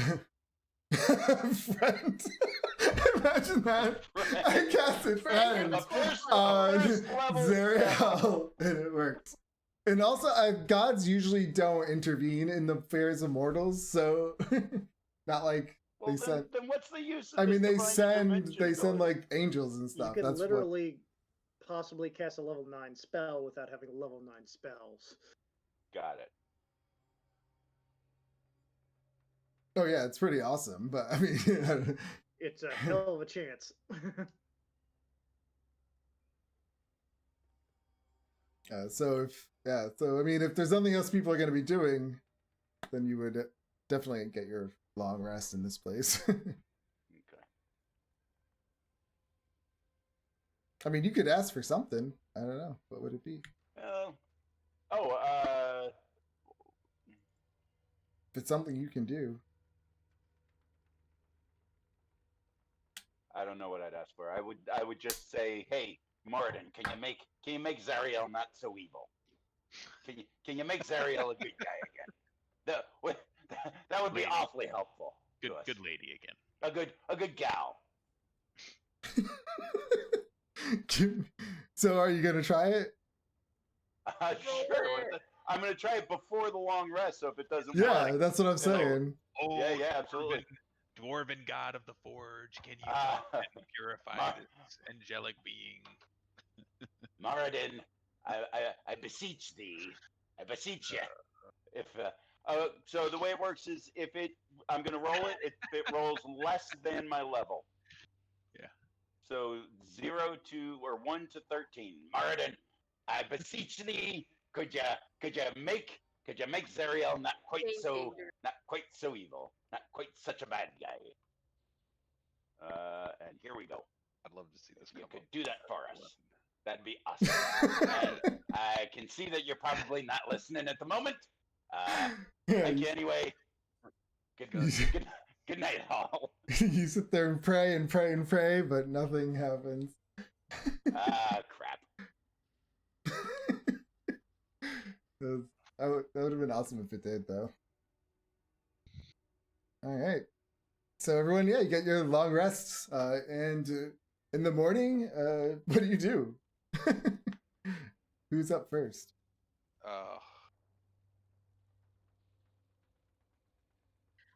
Friend. Imagine that. I casted friend. a first on level Zariel, and it worked. And also, gods usually don't intervene in the affairs of mortals, so not like well, they send. then what's the use of I mean, this they divine send intervention going? like angels and You stuff. could That's literally possibly cast a level 9 spell without having level 9 spells. Got it. what. Oh yeah, it's pretty awesome. But I mean, It's a hell of a chance. so I mean, if there's nothing else people are going to be doing, then you would definitely get your long rest in this place. Okay. I mean, you could ask for something. I don't know. What would it be? If it's something you can do. I don't know what I'd ask for. I would just say, hey, Moradin, can you make Zariel not so evil? Can you make Zariel a good guy again? That would be Lady. awfully helpful. Good to us. good lady again. A good gal. So, are you gonna try it? Sure. I'm gonna try it before the long rest. So if it doesn't Yeah, work, that's what I'm saying. Oh, yeah, absolutely. Dwarven god of the forge, can you Ah, come and purify this angelic being? Moradin, I beseech thee. I beseech you. If so, the way it works is I'm gonna roll it. If it rolls less than my level. Yeah. So 0 to or 1 to 13. Moradin, I beseech thee. Could you make Zariel not quite Game so changer. evil, not quite such a bad guy? And here we go. I'd love to see this. If you come could up. do that for us, that'd be awesome. And I can see that you're probably not listening at the moment. Thank you anyway. Good night, all. You sit there and pray and pray and pray, but nothing happens. Crap. That would have been awesome if it did, though. All right. So everyone, yeah, you get your long rests, and in the morning, what do? Who's up first?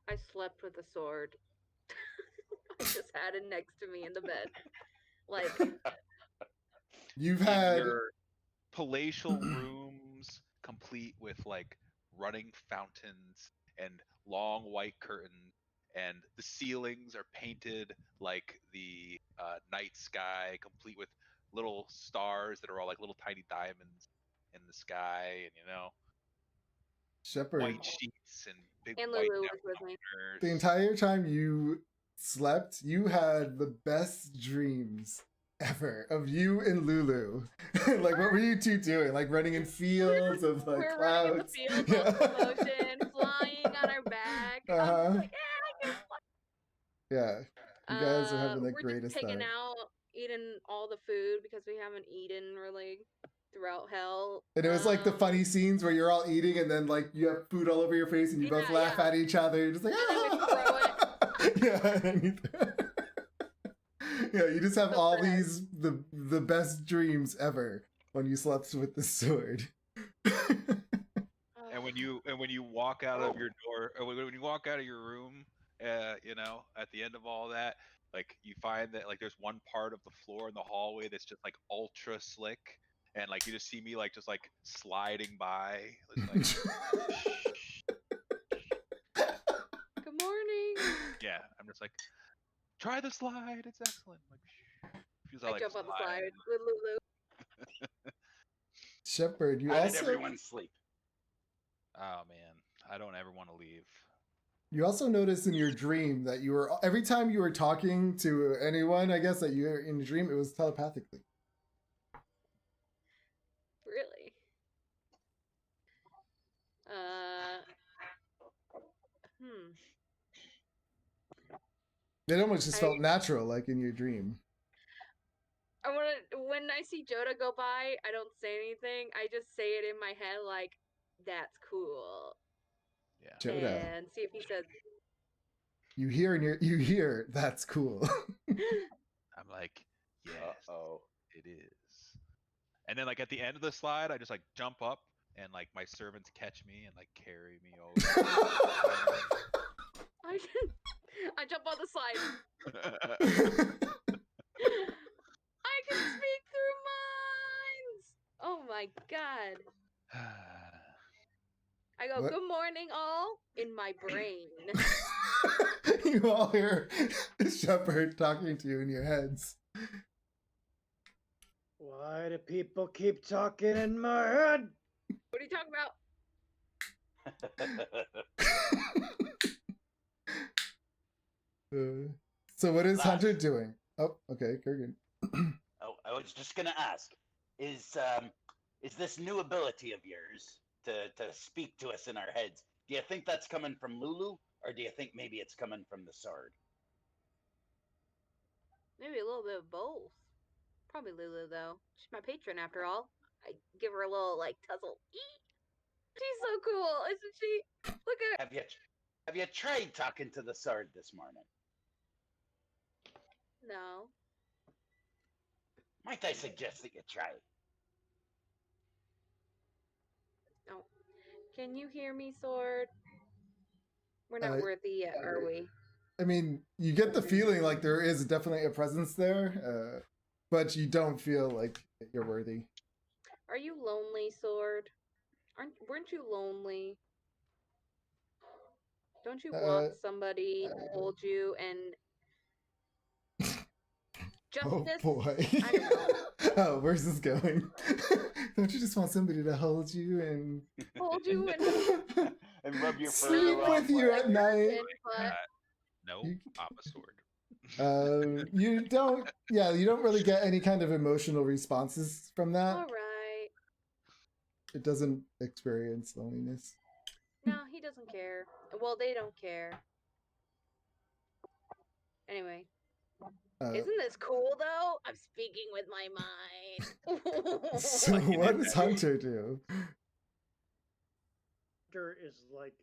I slept with a sword. I just had it next to me in the bed. Like You've in had your palatial rooms, complete with like running fountains and long white curtains, and the ceilings are painted like the night sky, complete with little stars that are all like little tiny diamonds in the sky, and Shepherd. white sheets and big and white Lulu was with me. The entire time you slept, you had the best dreams. ever of you and Lulu. Like, what were you two doing? Like running in fields of like We're clouds? running in the fields, Yeah. all slow motion, flying on our back. I'm Uh-huh. just like, I can fly. Yeah. You guys are having the We're greatest just taking time. out, eating all the food because we haven't eaten really throughout hell. And it was like the funny scenes where you're all eating and then like you have food all over your face and you both Yeah, laugh yeah. at each other. You're just like, And then we ah! Yeah, and then yeah, you just have The all best. these the best dreams ever when you slept with the sword. And when you walk out of your door, or when you walk out of your room, you know, at the end of all that, like you find that like there's one part of the floor in the hallway that's just like ultra slick, and like you just see me like just like sliding by, it's like Good morning. yeah, I'm just like, try the slide, it's excellent. Like, feels I like jump on the slide with Lulu. Shepard, you How did also everyone sleep? Oh man, I don't ever want to leave. you also noticed in your dream that you were every time you were talking to anyone, I guess that you were in a dream, it was telepathically. Really? Hmm. It almost just I- felt natural, like in your dream. When I see Joda go by, I don't say anything. I just say it in my head like, "That's cool," Yeah. Joda, and see if he says. you hear that's cool. I'm like, yes, Uh-oh. it is. And then like at the end of the slide, I just like jump up and like my servants catch me and like carry me over. I jump on the slide. I can speak through minds. Oh my god. I go, What? good morning, all, in my brain. You all hear Shepard talking to you in your heads. Why do people keep talking in my head? What are you talking about? So what is Lads. Hunter doing? Oh, okay, Kurgan. Oh, I was just gonna ask: is this new ability of yours to speak to us in our heads? Do you think that's coming from Lulu, or do you think maybe it's coming from the sword? Maybe a little bit of both. Probably Lulu, though. She's my patron, after all. I give her a little, like, tussle. Eee! She's so cool, isn't she? Look at her. Have you tried talking to the sword this morning? No. Might I suggest that you try? No. Can you hear me, Sword? We're not Uh, worthy yet, are we? I mean, you get the feeling like there is definitely a presence there, but you don't feel like you're worthy. Are you lonely, Sword? Weren't you lonely? Don't you want somebody to hold you and justice? Oh boy. I don't know. Oh, where's this going? Don't you just want somebody to hold you and Hold you and And rub your fur sleep around with you at night? but No, You- I'm a sword. You don't. Yeah, you don't really get any kind of emotional responses from that. all right. It doesn't experience loneliness. No, he doesn't care. Well, they don't care. Anyway, isn't this cool though? I'm speaking with my mind. So what does Hunter do? Hunter is like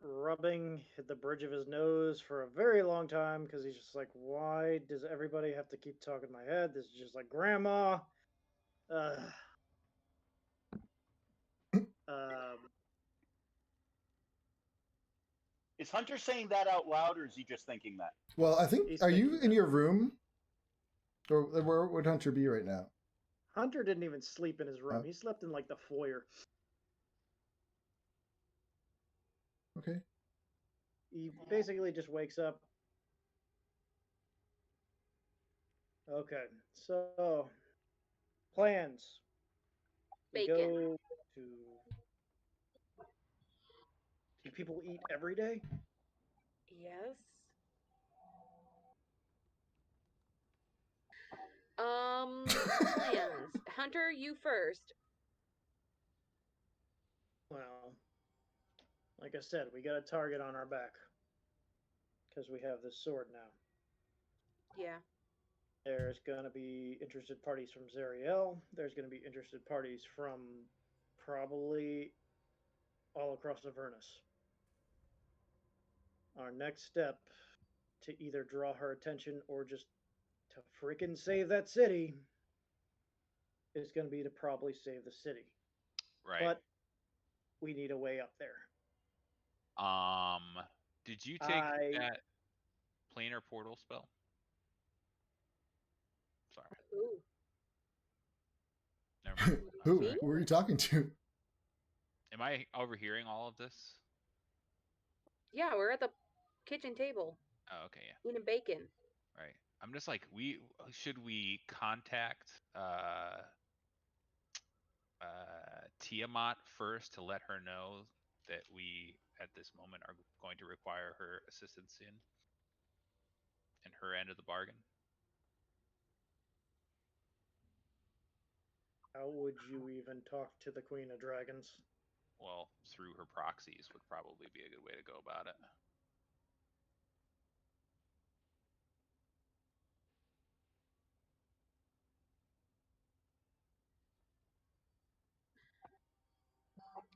rubbing the bridge of his nose for a very long time because he's just like, why does everybody have to keep talking in my head? This is just like grandma. Is Hunter saying that out loud, or is he just thinking that? Well, I think. He's Are you thinking in that. your room, or where would Hunter be right now? Hunter didn't even sleep in his room. Oh. He slept in like the foyer. Okay. He basically just wakes up. Okay, so plans. We Bacon. go to. Do people eat every day? Yes. Plans. Hunter, you first. Well, like I said, we got a target on our back because we have this sword now. Yeah. There's going to be interested parties from Zariel. There's going to be interested parties from probably all across Avernus. Our next step to either draw her attention or just to freaking save that city is going to be to probably save the city. Right. But we need a way up there. Did you take that planar portal spell? Sorry. Ooh. Never mind. Who? Me? Who are you talking to? Am I overhearing all of this? Yeah, we're at the kitchen table Oh, okay, yeah. eating bacon. Right. I'm just like, should we contact Tiamat first to let her know that we at this moment are going to require her assistance in her end of the bargain? How would you even talk to the Queen of Dragons? Well, through her proxies would probably be a good way to go about it.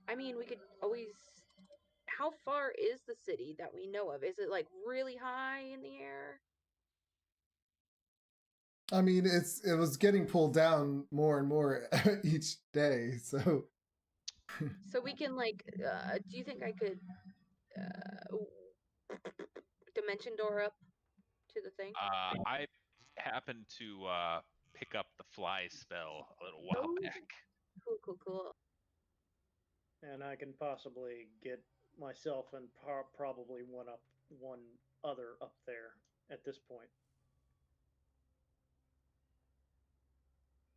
I mean, we could always. How far is the city that we know of? Is it like really high in the air? I mean, it was getting pulled down more and more each day. So So we can like. Do you think I could dimension door up to the thing? I happened to pick up the fly spell a little while Oh. back. Cool. And I can possibly get myself and probably one other up there at this point.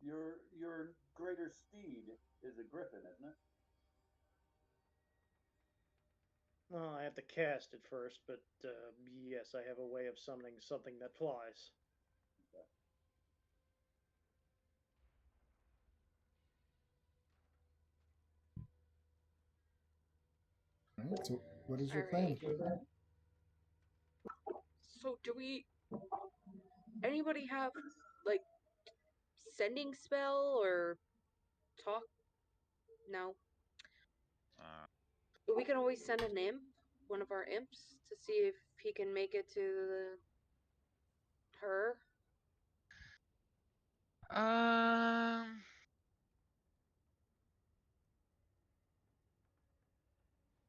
Your greater steed is a griffin, isn't it? Well, I have to cast it first, but yes, I have a way of summoning something that flies. Okay. all right, so what is your All plan? right. So do we? Anybody have like sending spell or talk? No. But we can always send an imp, one of our imps, to see if he can make it to her. Um.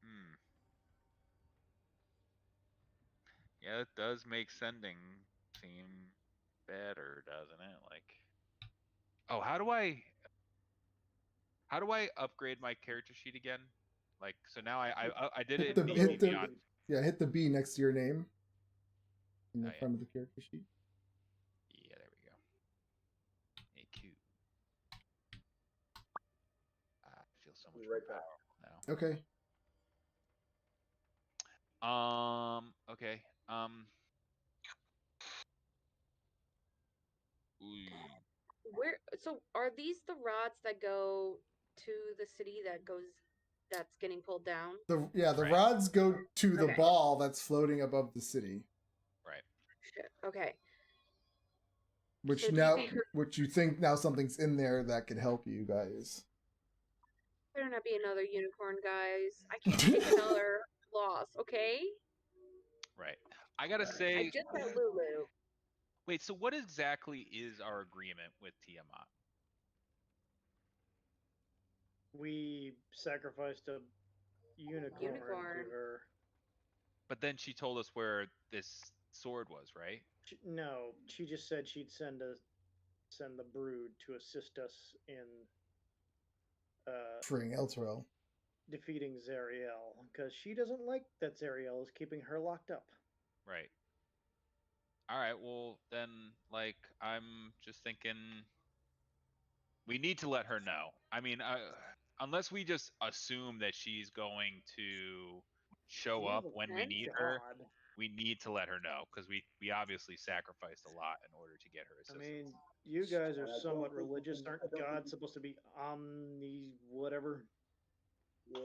Hmm. Yeah, it does make sending seem better, doesn't it? Like, oh, how do I upgrade my character sheet again? Like, so now I did it in D&D Beyond. Hit the B next to your name in the Oh, yeah. front of the character sheet. Yeah, there we go. AQ. I feel so much Be more right back. powerful now. Okay. Okay. Where? So are these the rods that go to the city that's getting pulled down? The Right. rods go to the Okay. ball that's floating above the city. Right. Shit. Okay. Which So do now, you think which you think now something's in there that could help you guys. better not be another unicorn, guys? I can't take another loss. Okay. Right. I gotta I say, just got Lulu. wait. So what exactly is our agreement with Tiamat? We sacrificed a unicorn to her. But then she told us where this sword was, right? No, she just said she'd send the brood to assist us in Freeing Elturel. defeating Zariel, because she doesn't like that Zariel is keeping her locked up. Right. All right. Well, then, like, I'm just thinking we need to let her know. I mean, unless we just assume that she's going to show up when we need her, we need to let her know because we obviously sacrificed a lot in order to get her I assistance. mean, You guys are And I don't somewhat think we religious. can- I Aren't don't think gods we- supposed to be omni whatever? Yeah.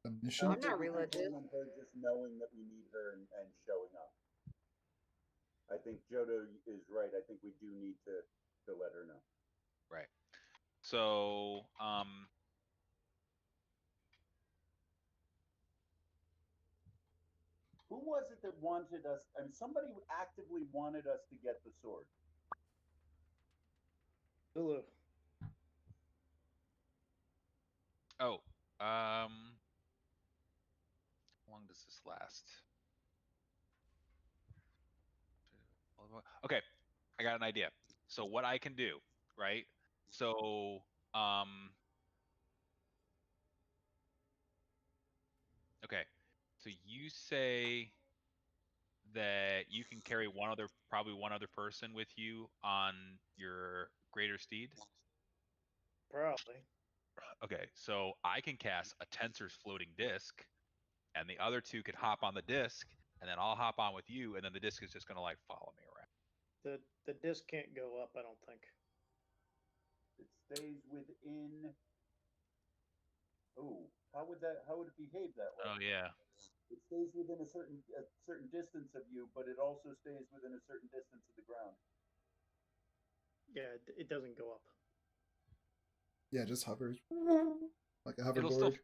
I Omniscient? don't I'm think not we can religious. count on her just knowing that we need her and showing up. I think Jodo is right. I think we do need to let her know. Right. So, Who was it that wanted us? I mean, somebody actively wanted us to get the sword. Hulu. oh, how long does this last? Okay, I got an idea. So what I can do, right? So, okay. So you say that you can carry probably one other person with you on your greater steed. Probably. Okay, so I can cast a Tensor's floating disc, and the other two could hop on the disc, and then I'll hop on with you, and then the disc is just gonna like follow me around. The disc can't go up, I don't think. It stays within. Oh, how would it behave that way? Oh yeah. It stays within a certain distance of you, but it also stays within a certain distance of the ground. Yeah, it doesn't go up. Yeah, just hovers. Like a It'll still hoverboard.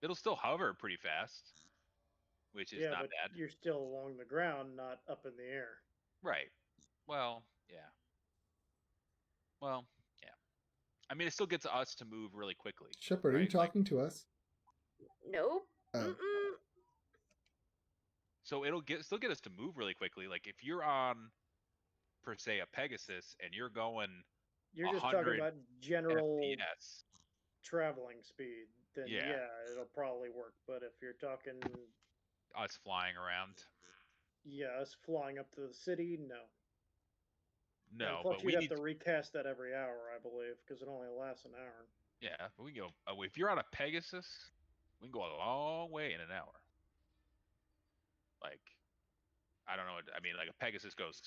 it'll still hover pretty fast, which is Yeah, not but bad. you're still along the ground, not up in the air. Right. Well, yeah. Well, yeah. I mean, it still gets us to move really quickly. Shepard, are you right? Like, talking to us? Nope. Oh. Mm-mm. so it'll still get us to move really quickly. Like if you're on, per se, a Pegasus and you're going You're just talking 100 about general FPS, traveling speed, then Yeah. yeah, it'll probably work. But if you're talking, us flying around. yeah, us flying up to the city, no. And No, plus but you'd we have need to recast that every hour, I believe, because it only lasts an hour. Yeah, but we can go. If you're on a Pegasus, we can go a long way in an hour. Like, I don't know. I mean, like a Pegasus goes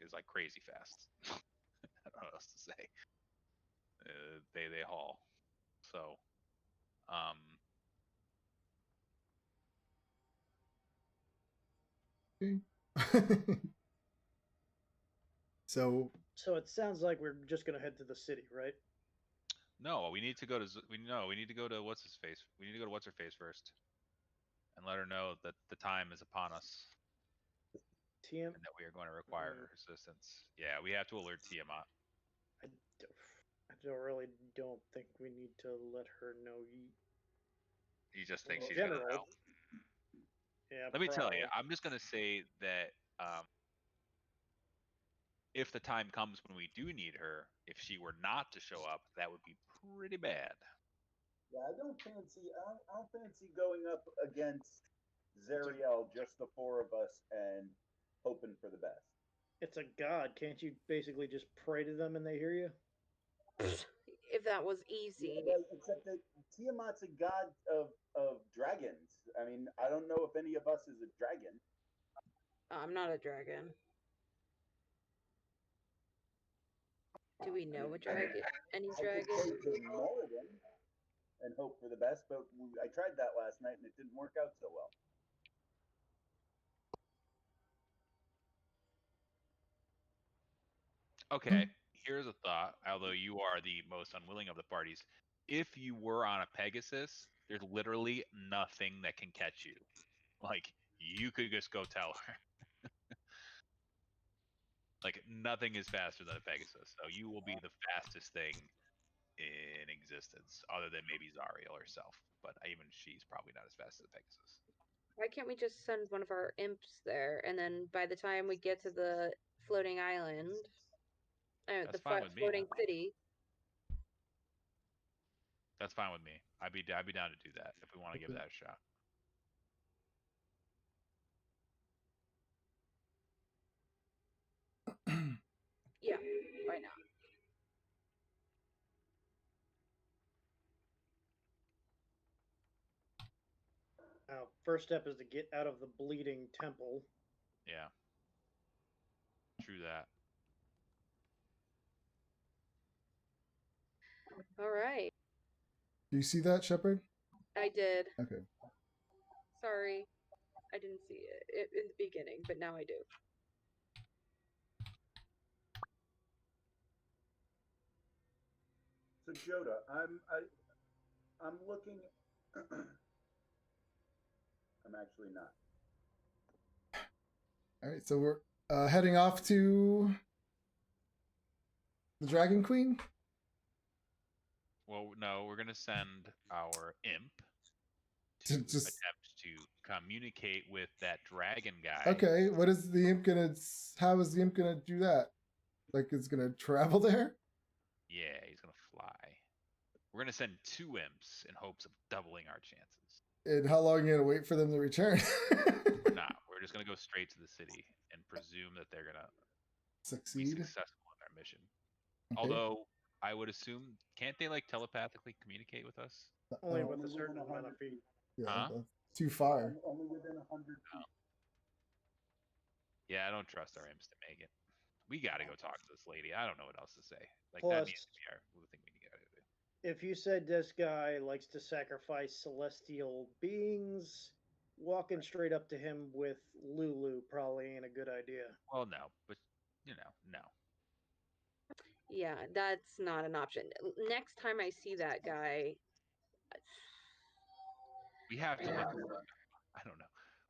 is like crazy fast. I don't know what else to say. They haul. So, Okay. So So it sounds like we're just gonna head to the city, right? no, we need to go to we need to go to what's his face. We need to go to what's her face first, and let her know that the time is upon us TM. and that we are going to require her assistance. Yeah, we have to alert Tiamat. I really don't think we need to let her know. He just thinks In she's gonna general, know. yeah. Let me tell you, probably. I'm just gonna say that if the time comes when we do need her, if she were not to show up, that would be pretty bad. Yeah, I don't fancy going up against Zariel, just the four of us, and hoping for the best. It's a god. Can't you basically just pray to them and they hear you? If that was easy. Yeah, right, except that Tiamat's a god of dragons. I mean, I don't know if any of us is a dragon. I'm not a dragon. Do we know a dragon? Any I could dragon? pray to Moradin and hope for the best, but I tried that last night and it didn't work out so well. Okay, here's a thought, although you are the most unwilling of the parties. If you were on a Pegasus, there's literally nothing that can catch you. Like, you could just go tell her. Like, nothing is faster than a Pegasus, so you will be the fastest thing in existence, other than maybe Zariel herself. But even she's probably not as fast as a Pegasus. Why can't we just send one of our imps there, and then by the time we get to the floating island, That's the fine with me. floating city, That's fine with me. I'd be down to do that if we want to give that a shot. yeah, why not? Now, first step is to get out of the bleeding temple. Yeah. True that. All right. Do you see that, Shepard? I did. Okay. Sorry. I didn't see it in the beginning, but now I do. So Joda, I'm looking. I'm actually not. All right, so we're heading off to the Dragon Queen. Well, no, we're gonna send our imp To to just attempt to communicate with that dragon guy. okay. What is the imp gonna? How is the imp gonna do that? Like it's gonna travel there? Yeah, he's gonna fly. We're gonna send 2 imps in hopes of doubling our chances. And how long are you gonna wait for them to return? Nah, we're just gonna go straight to the city and presume that they're gonna be Succeed. successful in their mission. Okay. Although I would assume, can't they like telepathically communicate with us? Only Oh, with Only a certain within amount of 100 feet. yeah, Huh? that's too far. Only within 100 feet. Yeah, I don't trust our imps to make it. We gotta go talk to this lady. I don't know what else to say. Like that Plus- needs to be our thing we gotta do. If you said this guy likes to sacrifice celestial beings, walking straight up to him with Lulu probably ain't a good idea. Well, no, but no. Yeah, that's not an option. Next time I see that guy, We have to Yeah. let. I don't know.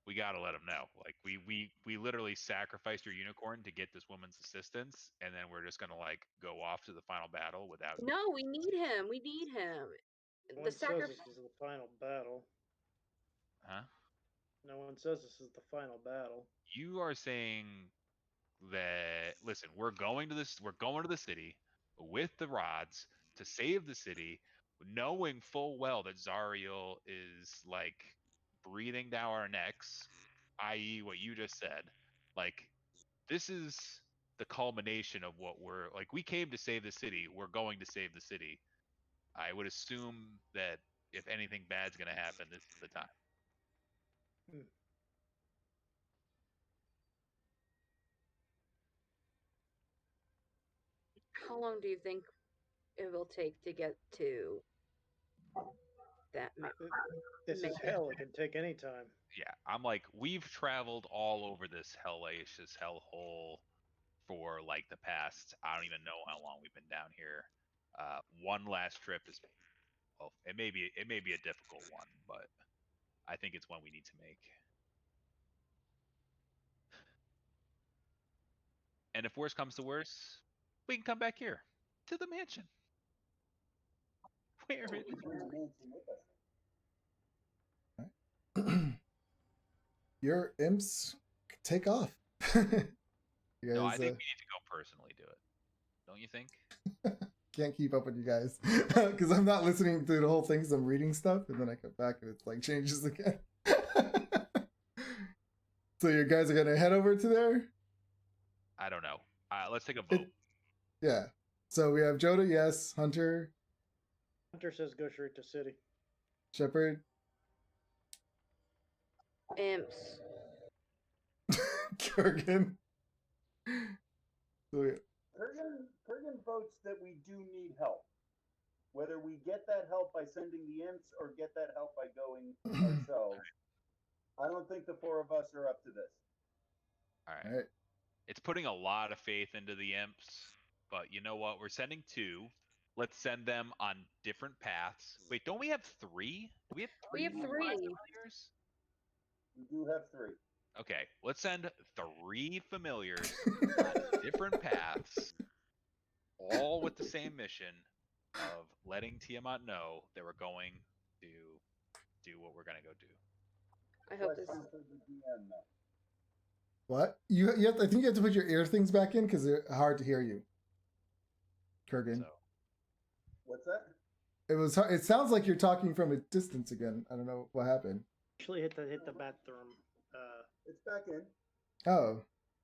We gotta let him know. Like we literally sacrificed your unicorn to get this woman's assistance, and then we're just gonna like go off to the final battle without. no, we need him. We need him. No The one says sacrifice. this is the final battle. Huh? No one says this is the final battle. You are saying that listen, we're going to the city with the rods to save the city, knowing full well that Zariel is like breathing down our necks, i.e. what you just said. Like this is the culmination of what we're like. We came to save the city, we're going to save the city. I would assume that if anything bad's going to happen, this is the time. How long do you think it will take to get to that? This is hell. It can take any time. Yeah, I'm like, we've traveled all over this hellacious hellhole for like the past, I don't even know how long we've been down here. One last trip is, well, it may be a difficult one, but I think it's one we need to make. And if worse comes to worse, we can come back here to the mansion. Where We it can bring the mansion with us. Your imps take off. You guys No, I think we need to go personally do it. Don't you think? can't keep up with you guys because I'm not listening to the whole thing. Because I'm reading stuff, and then I come back and it's like changes again. So you guys are gonna head over to there? I don't know. Let's take a vote. Yeah. So we have Joda, yes. Hunter, Hunter says go straight to city. Shepard, Imps. Kurgan. So Kurgan votes that we do need help. Whether we get that help by sending the imps or get that help by going ourselves, I don't think the 4 of us are up to this. All right. all right. It's putting a lot of faith into the imps, but you know what? We're sending 2. Let's send them on different paths. Wait, don't we have 3? Do we have 3? We have 3. familiars? We do have 3. Okay, let's send 3 familiars on different paths, all with the same mission of letting Tiamat know that we're going to do what we're gonna go do. I hope this. Question for the DM though. What? You have I think you have to put your ear things back in because they're hard to hear you. Kurgan. So What's that? It was. It sounds like you're talking from a distance again. I don't know what happened. Actually, hit the bathroom. It's back in. Oh,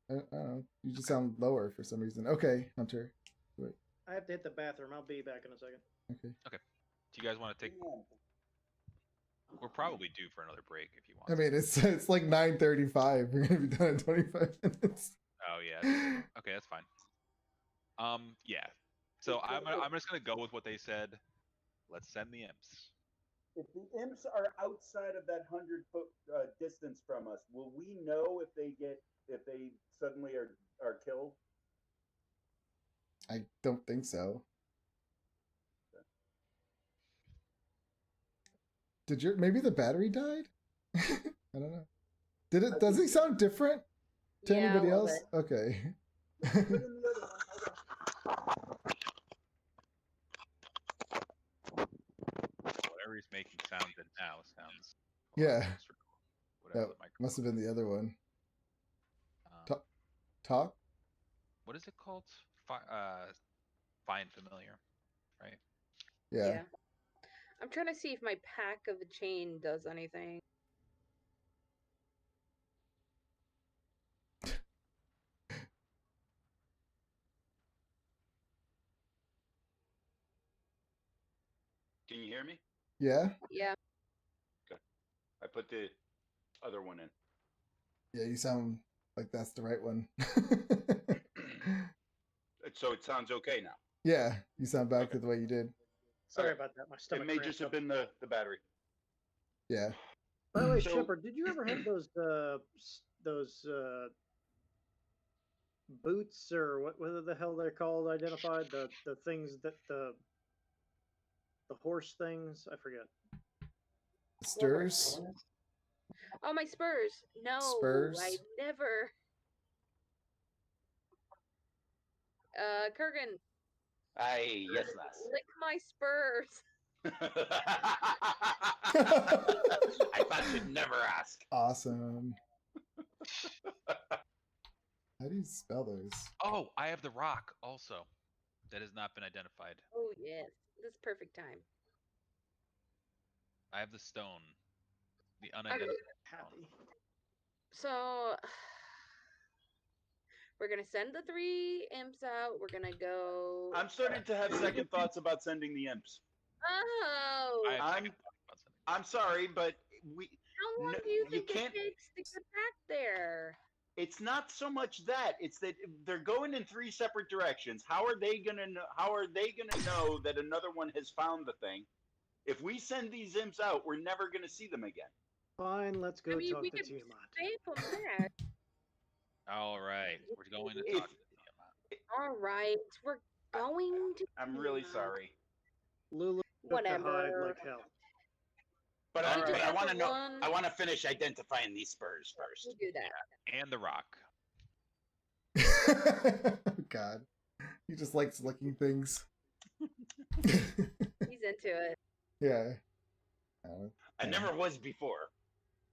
I don't know. You just sound lower for some reason. Okay, Hunter. Wait. I have to hit the bathroom. I'll be back in a second. Okay. do you guys want to take? DM. We're probably due for another break if you want. I mean, it's like 9:35. We're gonna be done in 25 minutes. Oh yeah. Okay, that's fine. Yeah. So I'm just gonna go with what they said. Let's send the imps. If the imps are outside of that 100-foot distance from us, will we know if they suddenly are killed? I don't think so. Maybe the battery died? I don't know. Does he sound different to Yeah, anybody a little else? bit. Okay. Put in the other one. Whatever he's making sound that now sounds. Yeah. Whatever That the microphone. must have been the other one. Um, Talk? what is it called? Find familiar, right? Yeah. I'm trying to see if my pack of a chain does anything. Can you hear me? Yeah? Yeah. I put the other one in. Yeah, you sound like that's the right one. So it sounds okay now. Yeah, you sound back to the way you did. Sorry Okay. about that. My stomach It may cramped just have up. been the battery. Yeah. By the way, So- Shepard, did you ever have those boots or what the hell they're called identified? The things that the horse things? I forget. Stirs? Oh, my spurs. No, Spurs? I never. Kurgan, Yes, lass. lick my spurs. I thought you'd never ask. Awesome. How do you spell those? Oh, I have the rock also. That has not been identified. Oh yes, this is perfect time. I have the stone. The unidentified stone. Happy. So we're gonna send the 3 imps out. We're gonna go. I'm starting to have second thoughts about sending the imps. Oh, I have I'm- second thoughts about something. I'm sorry, but how long no, do you you think can't- it takes to get back there? it's not so much that, it's that they're going in 3 separate directions. How are they gonna know that another one has found the thing? If we send these imps out, we're never gonna see them again. Fine, let's go I mean, talk we to could Tiamat. save them back. All right, we're going to If- talk to Tiamat. All right, we're going to. I'm really sorry. Lulu took to hide Whatever. like hell. But, All but right. I want to know. One- I want to finish identifying these spurs first. We'll do that. And the rock. God. He just likes licking things. He's into it. Yeah. I never was before,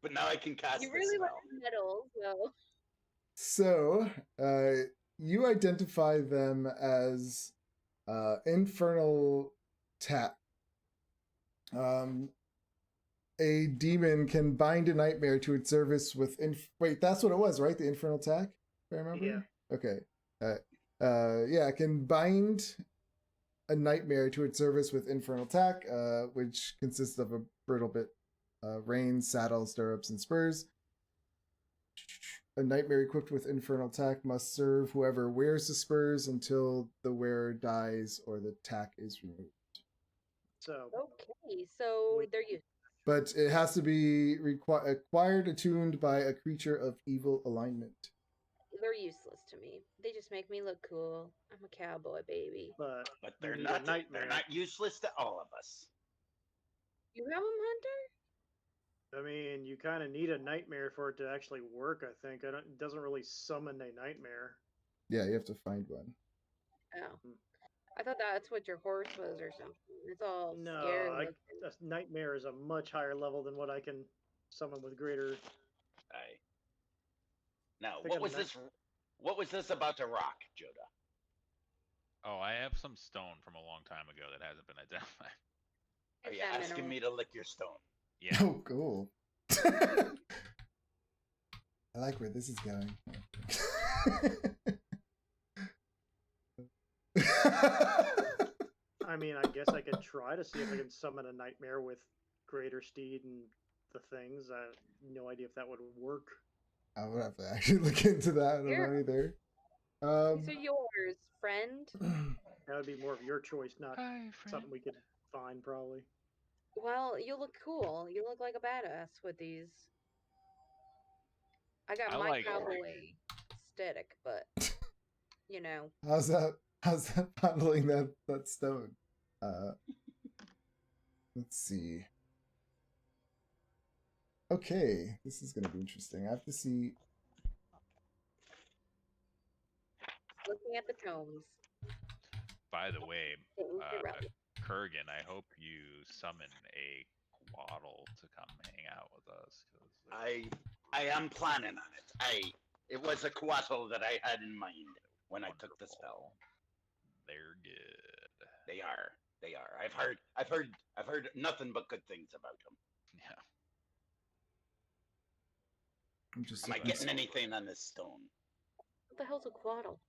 but now I can cast You the really like spell. metal, so. So, you identify them as infernal tack. A demon can bind a nightmare to its service with wait, that's what it was, right? The infernal tack, if I remember. Yeah. Okay. Yeah, it can bind a nightmare to its service with infernal tack, which consists of a brittle bit, reins, saddle, stirrups, and spurs. A nightmare equipped with infernal tack must serve whoever wears the spurs until the wearer dies or the tack is removed. So Okay, so they're used. But it has to be acquired, attuned by a creature of evil alignment. They're useless to me. They just make me look cool. I'm a cowboy, baby. but But you they're need not. a nightmare. They're not useless to all of us. You have them, Hunter? I mean, you kind of need a nightmare for it to actually work. I think it doesn't really summon a nightmare. Yeah, you have to find one. Oh. I thought that's what your horse was or something. It's all No, scary looking. a nightmare is a much higher level than what I can summon with greater. Now, think what I'm was not- this? What was this about the rock, Joda? Oh, I have some stone from a long time ago that hasn't been identified. Are It's you that asking mineral. me to lick your stone? Yeah. Oh, cool. I like where this is going. I mean, I guess I could try to see if I can summon a nightmare with greater steed and the things. I have no idea if that would work. I would have to actually look into that. I don't know either. These are yours, friend. That would be more of your choice, not Hi, friend. something we could find, probably. Well, you look cool. You look like a badass with these. I got I my like- cowboy aesthetic, but you know. How's that handling that stone? Let's see. Okay, this is gonna be interesting. I have to see. Looking at the tomes. By the way, Getting too rowdy. Kurgan, I hope you summon a Quaddle to come hang out with us. 'Cause I am planning on it. It was a Quattro that I had in mind when I took the spell. They're good. They are. They are. I've heard nothing but good things about them. Yeah. I'm just. Am I getting anything on this stone? What the hell's a quaddle?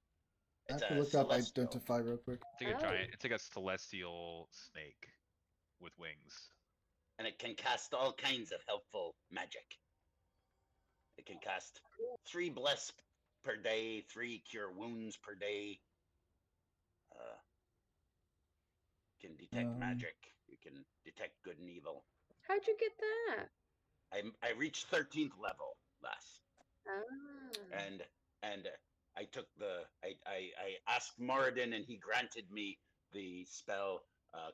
I have It's to a look up celestial. identify real quick. It's like a Oh. giant. It's like a celestial snake with wings. And it can cast all kinds of helpful magic. It can cast 3 bless per day, 3 cure wounds per day. Can detect magic. You can detect good and evil. How'd you get that? I reached 13th level last, Ah. and I took I asked Moradin, and he granted me the spell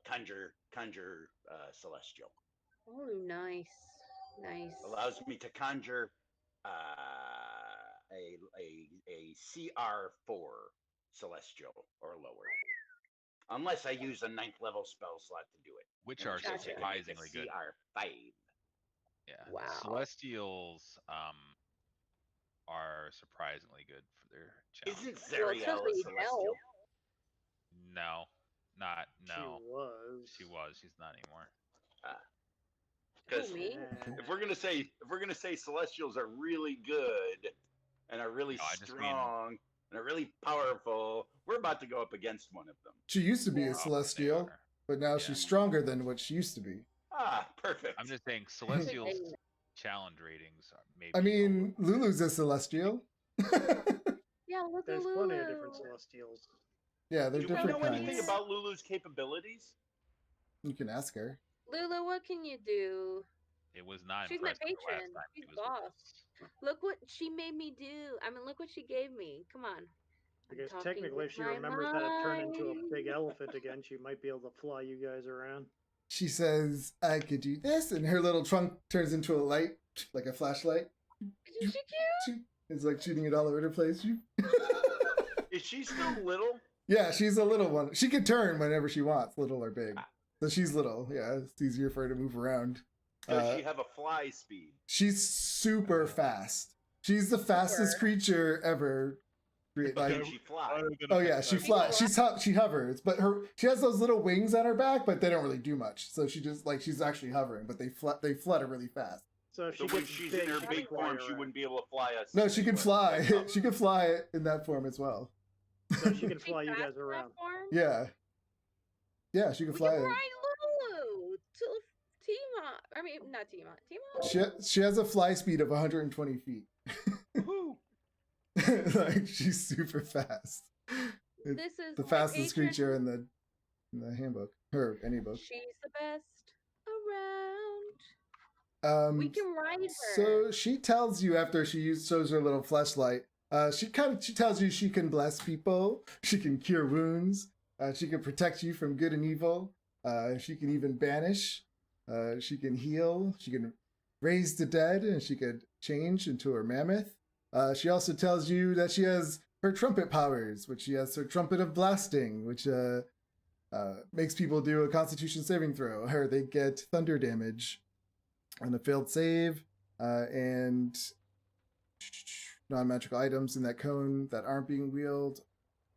conjure celestial. Oh, nice. Nice. Allows me to conjure a CR4 celestial or lower, unless I use a 9th level spell slot to do it, Which in are which case I can make a surprisingly good. CR5. Yeah. Wow. Celestials are surprisingly good for their challenge. Isn't Well, Zariel a especially celestial? No. Not no. She was. She's not anymore. Because Who, me? if we're gonna say celestials are really good and are really No, I just mean- strong and are really powerful, we're about to go up against one of them. She used to be Yeah. a Oh, they celestial, are. but now Yeah. she's stronger than what she used to be. Ah, perfect. I'm just saying celestials challenge ratings are maybe. I mean, a little bit- Lulu's a celestial. Yeah, look There's at plenty of Lulu. different celestials. Yeah, they're Do we different know anything kinds. about Lulu's capabilities? You can ask her. Lulu, what can you do? It was not She's my impressive the last patron. time She's she was boss. with us. Look what she made me do. I mean, look what she gave me. Come on. I'm Because talking technically, with if she my remembers how to turn into a big mind. elephant again, she might be able to fly you guys around. She says, "I could do this," and her little trunk turns into a light, like a flashlight. Isn't she cute? It's like shooting it all over the place. Is she still little? Yeah, she's a little one. She can turn whenever she wants, little or big. So she's little. Yeah, it's easier for her to move around. Does she have a fly speed? She's super fast. She's the fastest creature ever. Can Like, she fly? oh yeah, she flies. She hovers, but she has those little wings on her back, but they don't really do much. So she just she's actually hovering, but they flutter really fast. So if So she when gets she's big, in her she big can fly form, she around. wouldn't be able to fly us. No, she can fly. anywhere. She can fly in that form as well. So she can She fly you fast guys in that around. form? Yeah. Yeah, she can We fly. can ride Lulu to Tima. I mean, not Tima. Tima? She has a fly speed of 120 feet. Woohoo! Like she's super fast. It's This is the my fastest patron. creature in the handbook or any book. She's the best around. We can ride her. So she tells you after she shows her little fleshlight. She tells you she can bless people. She can cure wounds. She can protect you from good and evil. She can even banish. She can heal. She can raise the dead, and she could change into her mammoth. She also tells you that she has her trumpet powers, which she has her trumpet of blasting, which makes people do a Constitution saving throw, or they get thunder damage on a failed save, and non-magical items in that cone that aren't being wielded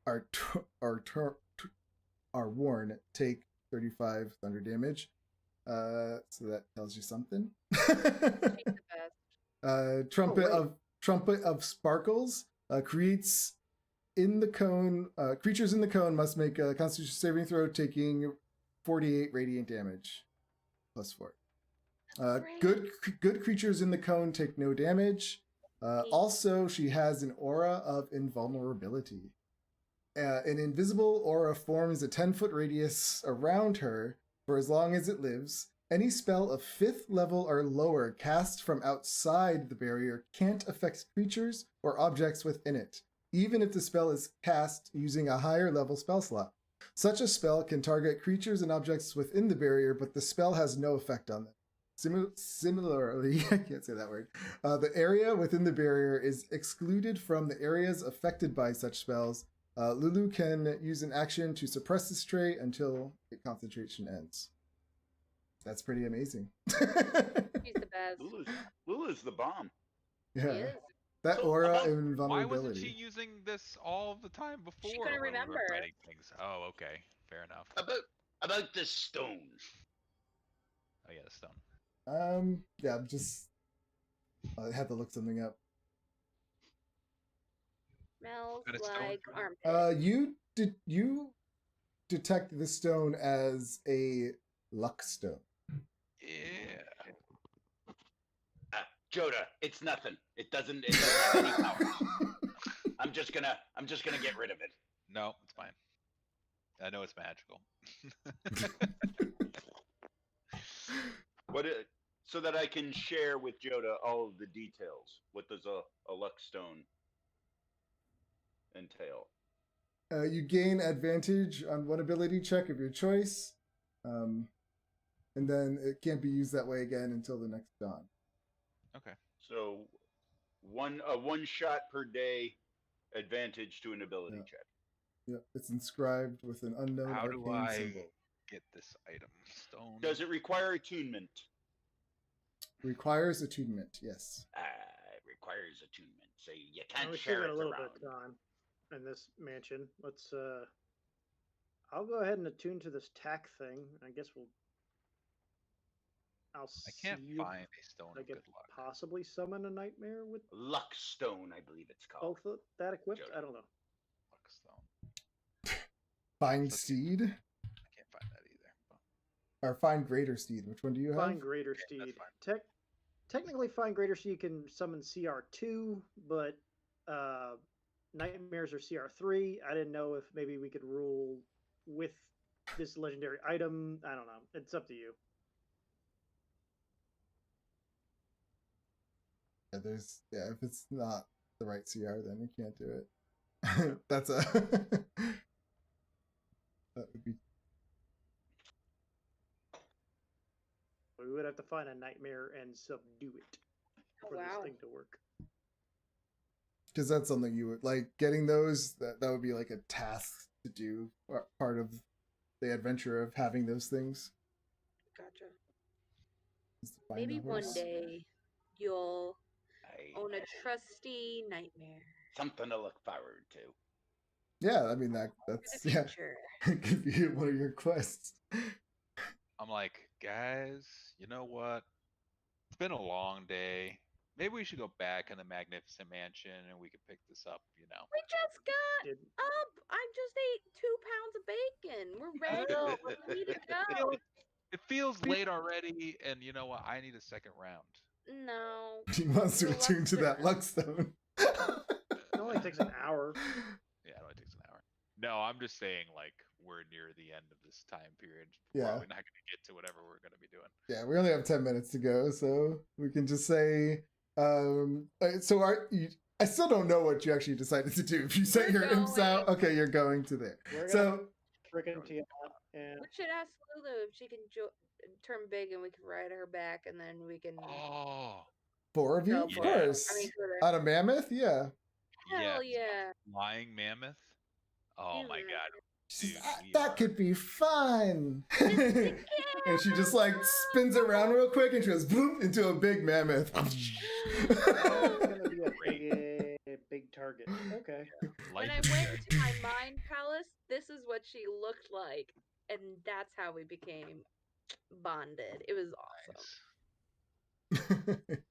are worn take 35 thunder damage. So that tells you something. She's the best. Trumpet of sparkles creates in the cone. Creatures in the cone must make a Constitution saving throw, taking 48 radiant damage, +4. Good creatures in the cone take no damage. Also, she has an aura of invulnerability. An invisible aura forms a 10-foot radius around her for as long as it lives. Any spell of 5th level or lower cast from outside the barrier can't affect creatures or objects within it, even if the spell is cast using a higher level spell slot. Such a spell can target creatures and objects within the barrier, but the spell has no effect on them. Similarly, I can't say that word. The area within the barrier is excluded from the areas affected by such spells. Lulu can use an action to suppress this trait until its concentration ends. That's pretty amazing. She's the best. Lulu's the bomb. She Yeah. is. That So aura about- and Why wasn't she vulnerability. using this all the time before? She couldn't when we were remember. writing things? Oh, okay, fair enough. About the stone. Oh yeah, the stone. Yeah, I'm just. I had to look something up. Smells Got a stone like for you? armpit. You detect the stone as a luck stone. Yeah. Joda, it's nothing. It doesn't have any powers. I'm just gonna get rid of it. No, it's fine. I know it's magical. So that I can share with Joda all of the details. What does a luck stone entail? You gain advantage on one ability check of your choice, and then it can't be used that way again until the next dawn. Okay. So one shot per day advantage to an ability Yeah. check. Yep, it's inscribed with an unknown How do arcane I symbol. get this item? Stone. Does it require attunement? Requires attunement. Yes. It requires attunement, so you Well, can't we still share got it a little around. bit of time in this mansion. Let's I'll go ahead and attune to this tack thing. I guess I'll I can't see find a stone if I of can good luck. possibly summon a nightmare with Luck stone, I believe it's called. both of that equipped. Joda. I don't know. Luck stone. Find So- seed I can't find that either. or find greater seed. Which one do you have? Find Greater that's Steed. fine. Technically, Find Greater Steed can summon CR2, but Nightmares are CR3. I didn't know if maybe we could rule with this legendary item. I don't know. It's up to you. Yeah, if it's not the right CR, then you can't do it. That's a that would be We would have to find a nightmare and subdue it Oh, for wow. this thing to work. because that's something you would like getting those. That would be like a task to do, part of the adventure of having those things. Gotcha. is to find Maybe the one horse. day you'll I, own a trusty nightmare something to look forward to. Yeah, I mean for that's the yeah. future. It could be one of your quests. I'm like, guys, you know what? It's been a long day. Maybe we should go back in the Magnificent Mansion and we could pick this up, you know. We just got Did, up. I just ate 2 pounds of bacon. We're ready. We're ready to go. It feels late already, and you know what? I need a second round. No. He wants to The attune to that luck luck stone. it only takes an hour. Yeah, it only takes an hour. No, I'm just saying, like, we're near the end of this time period. Yeah. Probably not going to get to whatever we're going to be doing. Yeah, we only have 10 minutes to go, so we can just say. So I still don't know what you actually decided to do. If you set We're your imps out, going. okay, you're going to there. We're So Freaking Tiana and We should ask Lulu if she can turn big and we can ride her back and then we can. Oh, 4 of you, go of for yeah. it. course. I mean, for the- On a mammoth, yeah. Hell yeah. yeah. Flying mammoth. Oh my Yeah. god. She's, Dude, "Ah, we that are- could be fun. Mr. And she just like spins around real quick and she goes bloop into a big mammoth. it's gonna be a big target. Okay. When Life I is went good. to my mind palace, this is what she looked like, and that's how we became bonded. It was awesome.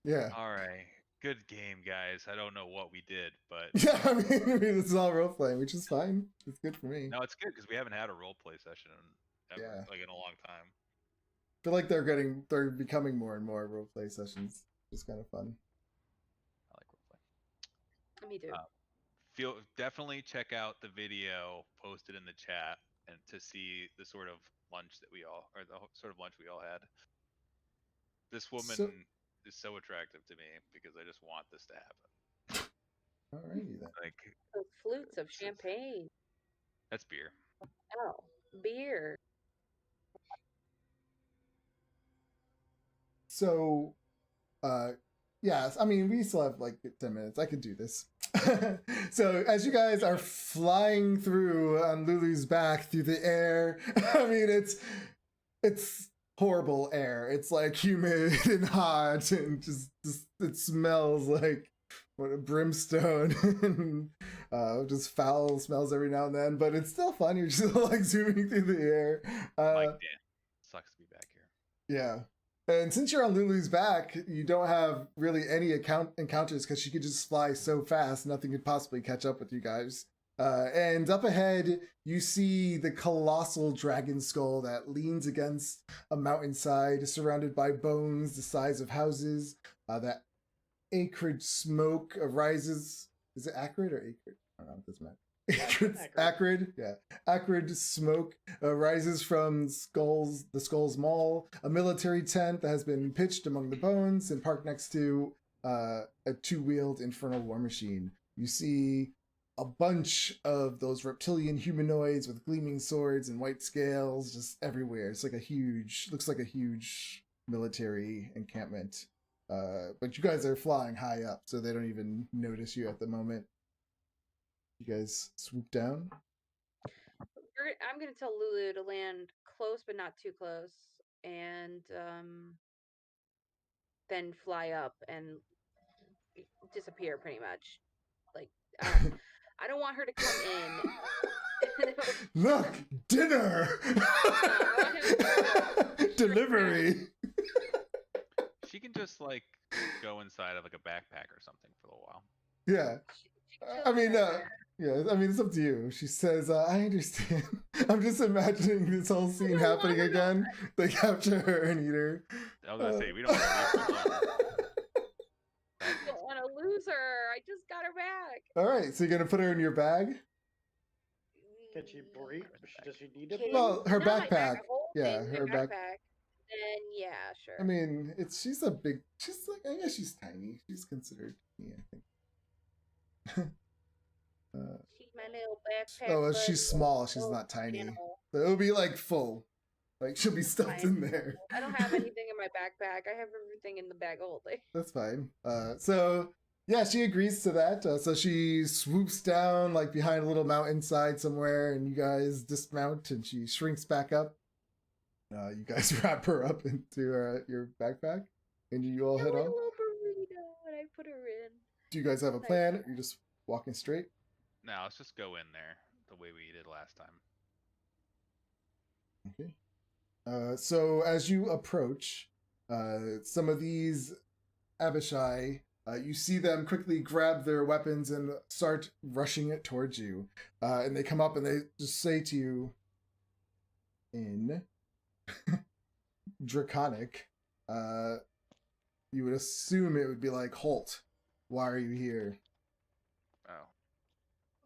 Yeah. All right. Good game, guys. I don't know what we did, but Yeah, I mean, this is all role playing, which is fine. It's good for me. no, it's good because we haven't had a role play session in ever, Yeah. like in a long time. I feel like they're becoming more and more role play sessions. It's kind of fun. I like role play. Me too. definitely check out the video posted in the chat and to see the sort of lunch that sort of lunch we all had. This woman So- is so attractive to me because I just want this to happen. Alrighty then. Those flutes of champagne. That's beer. Oh, beer. So, yes, I mean, we still have like 10 minutes. I could do this. So, as you guys are flying through on Lulu's back through the air, I mean, it's horrible air. It's like humid and hot, and just it smells like brimstone and just foul smells every now and then. But it's still fun. You're just like zooming through the air. Like, damn, sucks to be back here. Yeah. And since you're on Lulu's back, you don't have really any encounters because she could just fly so fast, nothing could possibly catch up with you guys. And up ahead, you see the colossal dragon skull that leans against a mountainside, surrounded by bones the size of houses. That acrid smoke arises. Is it acrid or acrid? I don't know. It doesn't matter. Acrid, yeah. Acrid smoke rises from the Skull's Mall, a military tent that has been pitched among the bones and parked next to a two-wheeled infernal war machine. You see a bunch of those reptilian humanoids with gleaming swords and white scales just everywhere. It's like looks like a huge military encampment. But you guys are flying high up, so they don't even notice you at the moment. You guys swoop down. I'm gonna tell Lulu to land close but not too close, and then fly up and disappear pretty much. Like I don't want her to come in. Look, dinner! Delivery! She can just like go inside of like a backpack or something for a while. Yeah. I mean, yeah, I mean, it's up to you. She says, I understand. I'm just imagining this whole scene happening again. They capture her and eat her. I was gonna say, we don't want to leave her alone. I don't want to lose her. I just got her back. All right, so you're going to put her in your bag? Can she breathe? Does she need to? Well, her Not my backpack. bag, whole Yeah, thing, her my back. backpack. Then yeah, sure. I mean, she's like, I guess she's tiny. She's considered, yeah, I think. She's my little backpack. Oh, buddy. she's small. She's Little not tiny. animal. So it'll be like full. Like she'll be stuffed in there. I don't have anything in my backpack. I have everything in the bag holding. That's fine. So yeah, she agrees to that. So she swoops down like behind a little mountainside somewhere, and you guys dismount, and she shrinks back up. You guys wrap her up into your backpack, and you all head Like on. a little burrito, and I put her in. Do you guys have a plan? Or you're just walking straight? No, let's just go in there the way we did last time. Okay. So as you approach, some of these Abishai, you see them quickly grab their weapons and start rushing it towards you. And they come up and they just say to you in Draconic, you would assume it would be like, Halt, why are you here? Oh.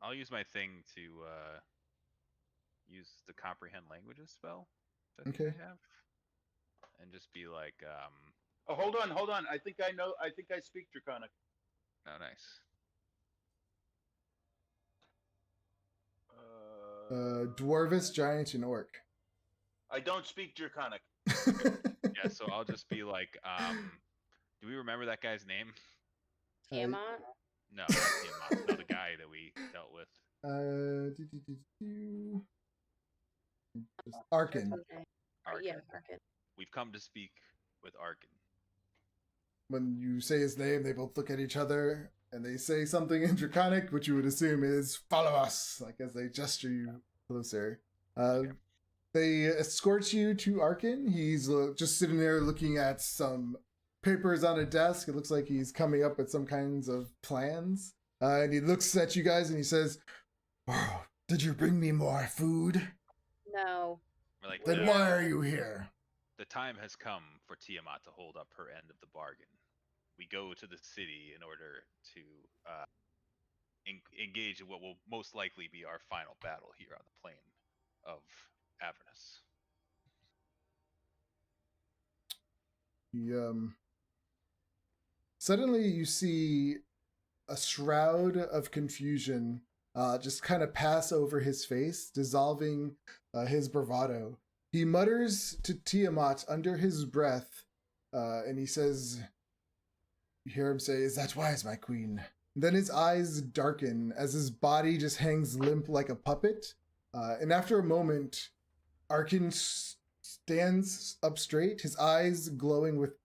I'll use my thing to use the comprehend languages spell that I think Okay. I have. And just be like, Oh, hold on. I think I know. I think I speak Draconic. oh, nice. Dwarvis, Giant, and Orc. I don't speak Draconic. Yeah, so I'll just be like, do we remember that guy's name? Tiamat. No, not Tiamat. No, the guy that we dealt with. Arkin. Arkin. Yeah, Arkin. We've come to speak with Arkin. When you say his name, they both look at each other and they say something in Draconic, which you would assume is "follow us," like as they gesture you closer. Okay. They escort you to Arkin. He's just sitting there looking at some papers on a desk. It looks like he's coming up with some kinds of plans. And he looks at you guys and he says, "Oh, did you bring me more food? No. We're like, Then why are you here?" the time has come for Tiamat to hold up her end of the bargain. We go to the city in order to engage in what will most likely be our final battle here on the plane of Avernus. Suddenly you see a shroud of confusion just kind of pass over his face, dissolving his bravado. He mutters to Tiamat under his breath, and he says, you hear him say, "Is that wise, my queen?" Then his eyes darken as his body just hangs limp like a puppet. And after a moment, Arkin stands up straight, his eyes glowing with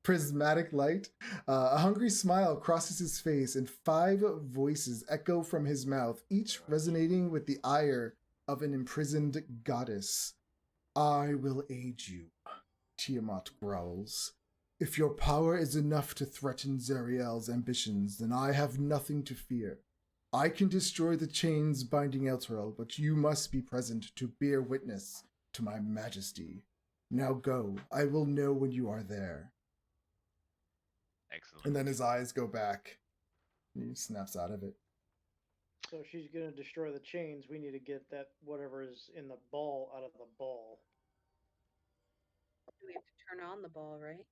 prismatic light. A hungry smile crosses his face, and 5 voices echo from his mouth, each resonating with the ire of an imprisoned goddess. "I will aid you," Tiamat growls. "If your power is enough to threaten Zariel's ambitions, then I have nothing to fear. I can destroy the chains binding Elturel, but you must be present to bear witness to my majesty. Now go. I will know when you are there." Excellent. And then his eyes go back. He snaps out of it. So she's gonna destroy the chains. We need to get that whatever is in the ball out of the ball. We have to turn on the ball, right?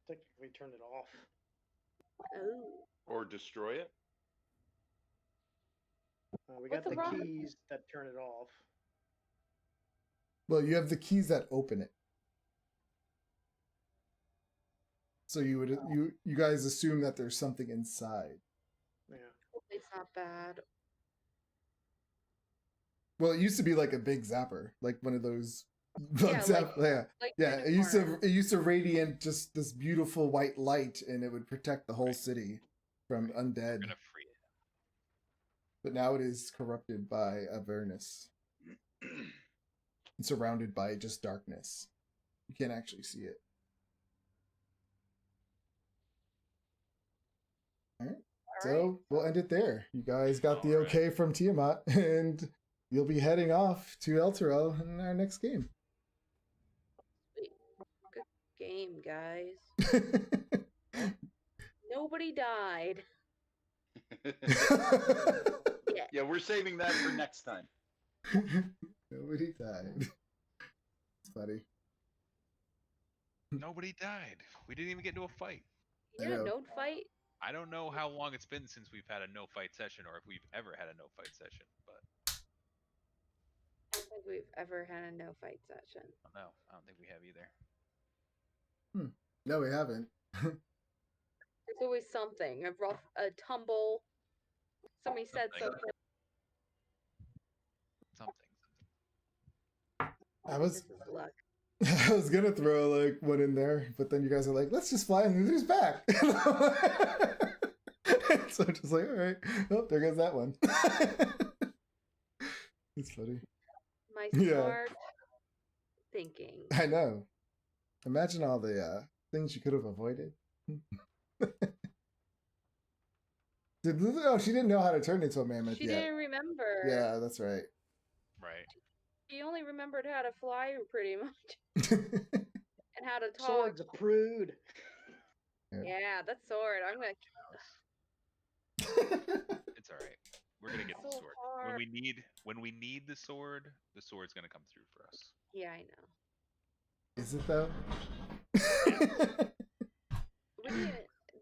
Technically, turn it off. Oh. Or destroy it. We What's got the the problem? keys that turn it off. Well, you have the keys that open it. So you guys assume that there's something inside. Yeah. It's not bad. Well, it used to be like a big zapper, like one of those. Yeah, Like it used to radiate just this beautiful white light, and it would protect the whole Right. city from We're undead. gonna free it. But now it is corrupted by Avernus and surrounded by just darkness. You can't actually see it. All right. So we'll end it there. You guys got the All right. okay from Tiamat, and you'll be heading off to Elturel in our next game. Sweet. Good game, guys. Nobody died. Yeah. Yeah, we're saving that for next time. Nobody died. It's funny. Nobody died. We didn't even get into a fight. I Yeah, know. no fight. I don't know how long it's been since we've had a no fight session, or if we've ever had a no fight session, but I don't think we've ever had a no fight session. I don't know. I don't think we have either. No, we haven't. There's always something. A tumble. Somebody said Something. something. I was This is luck. I was gonna throw like one in there, but then you guys are like, "Let's just fly and lose back." So I'm just like, all right, oh, there goes that one. It's funny. My Yeah. smart thinking. I know. Imagine all the things you could have avoided. She didn't know how to turn into a mammoth She yet. didn't remember. Yeah, that's right. Right. She only remembered how to fly pretty much. And how to talk. Sword's a prude. Yeah, that sword. I'm gonna. It's all right. We're gonna get the So sword hard. when we need the sword's gonna come through for us. Yeah, I know. Is it though?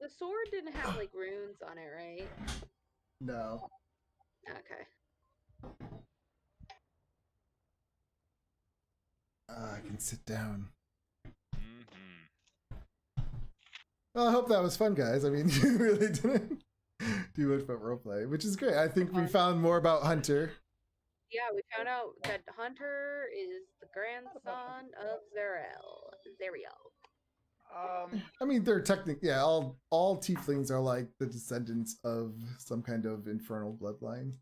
The sword didn't have like runes on it, right? No. Okay. I can sit down. Mm-hmm. Well, I hope that was fun, guys. I mean, you really didn't do much but roleplay, which is great. I think we found more about Hunter. Yeah, we found out that Hunter is the grandson of Zariel. I mean, they're technically, yeah, all tieflings are like the descendants of some kind of infernal bloodline.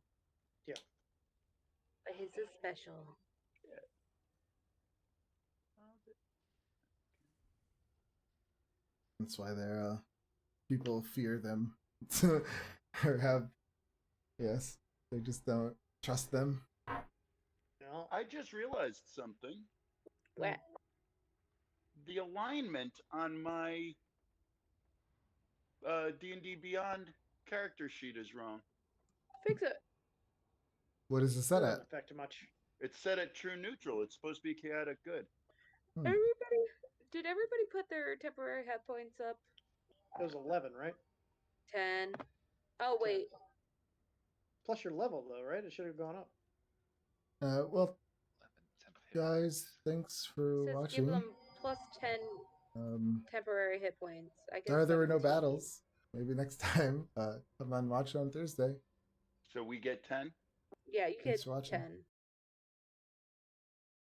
But his is special. That's why they're people fear them or have, yes, they just don't trust them. No. I just realized something. What? The alignment on my D&D Beyond character sheet is wrong. Fix it. What is the set Doesn't at? affect much. It's set at true neutral. It's supposed to be chaotic good. Did everybody put their temporary hit points up? It was 11, right? 10. Oh 10. wait. Plus your level, though, right? It should have gone up. Well, 11 temp hit guys, thanks for It says watching. give them plus 10 temporary hit points. I guess Sorry there were no 17. battles. Maybe next time. Come on, watch on Thursday. So we get 10. Yeah, you Thanks get for watching. 10.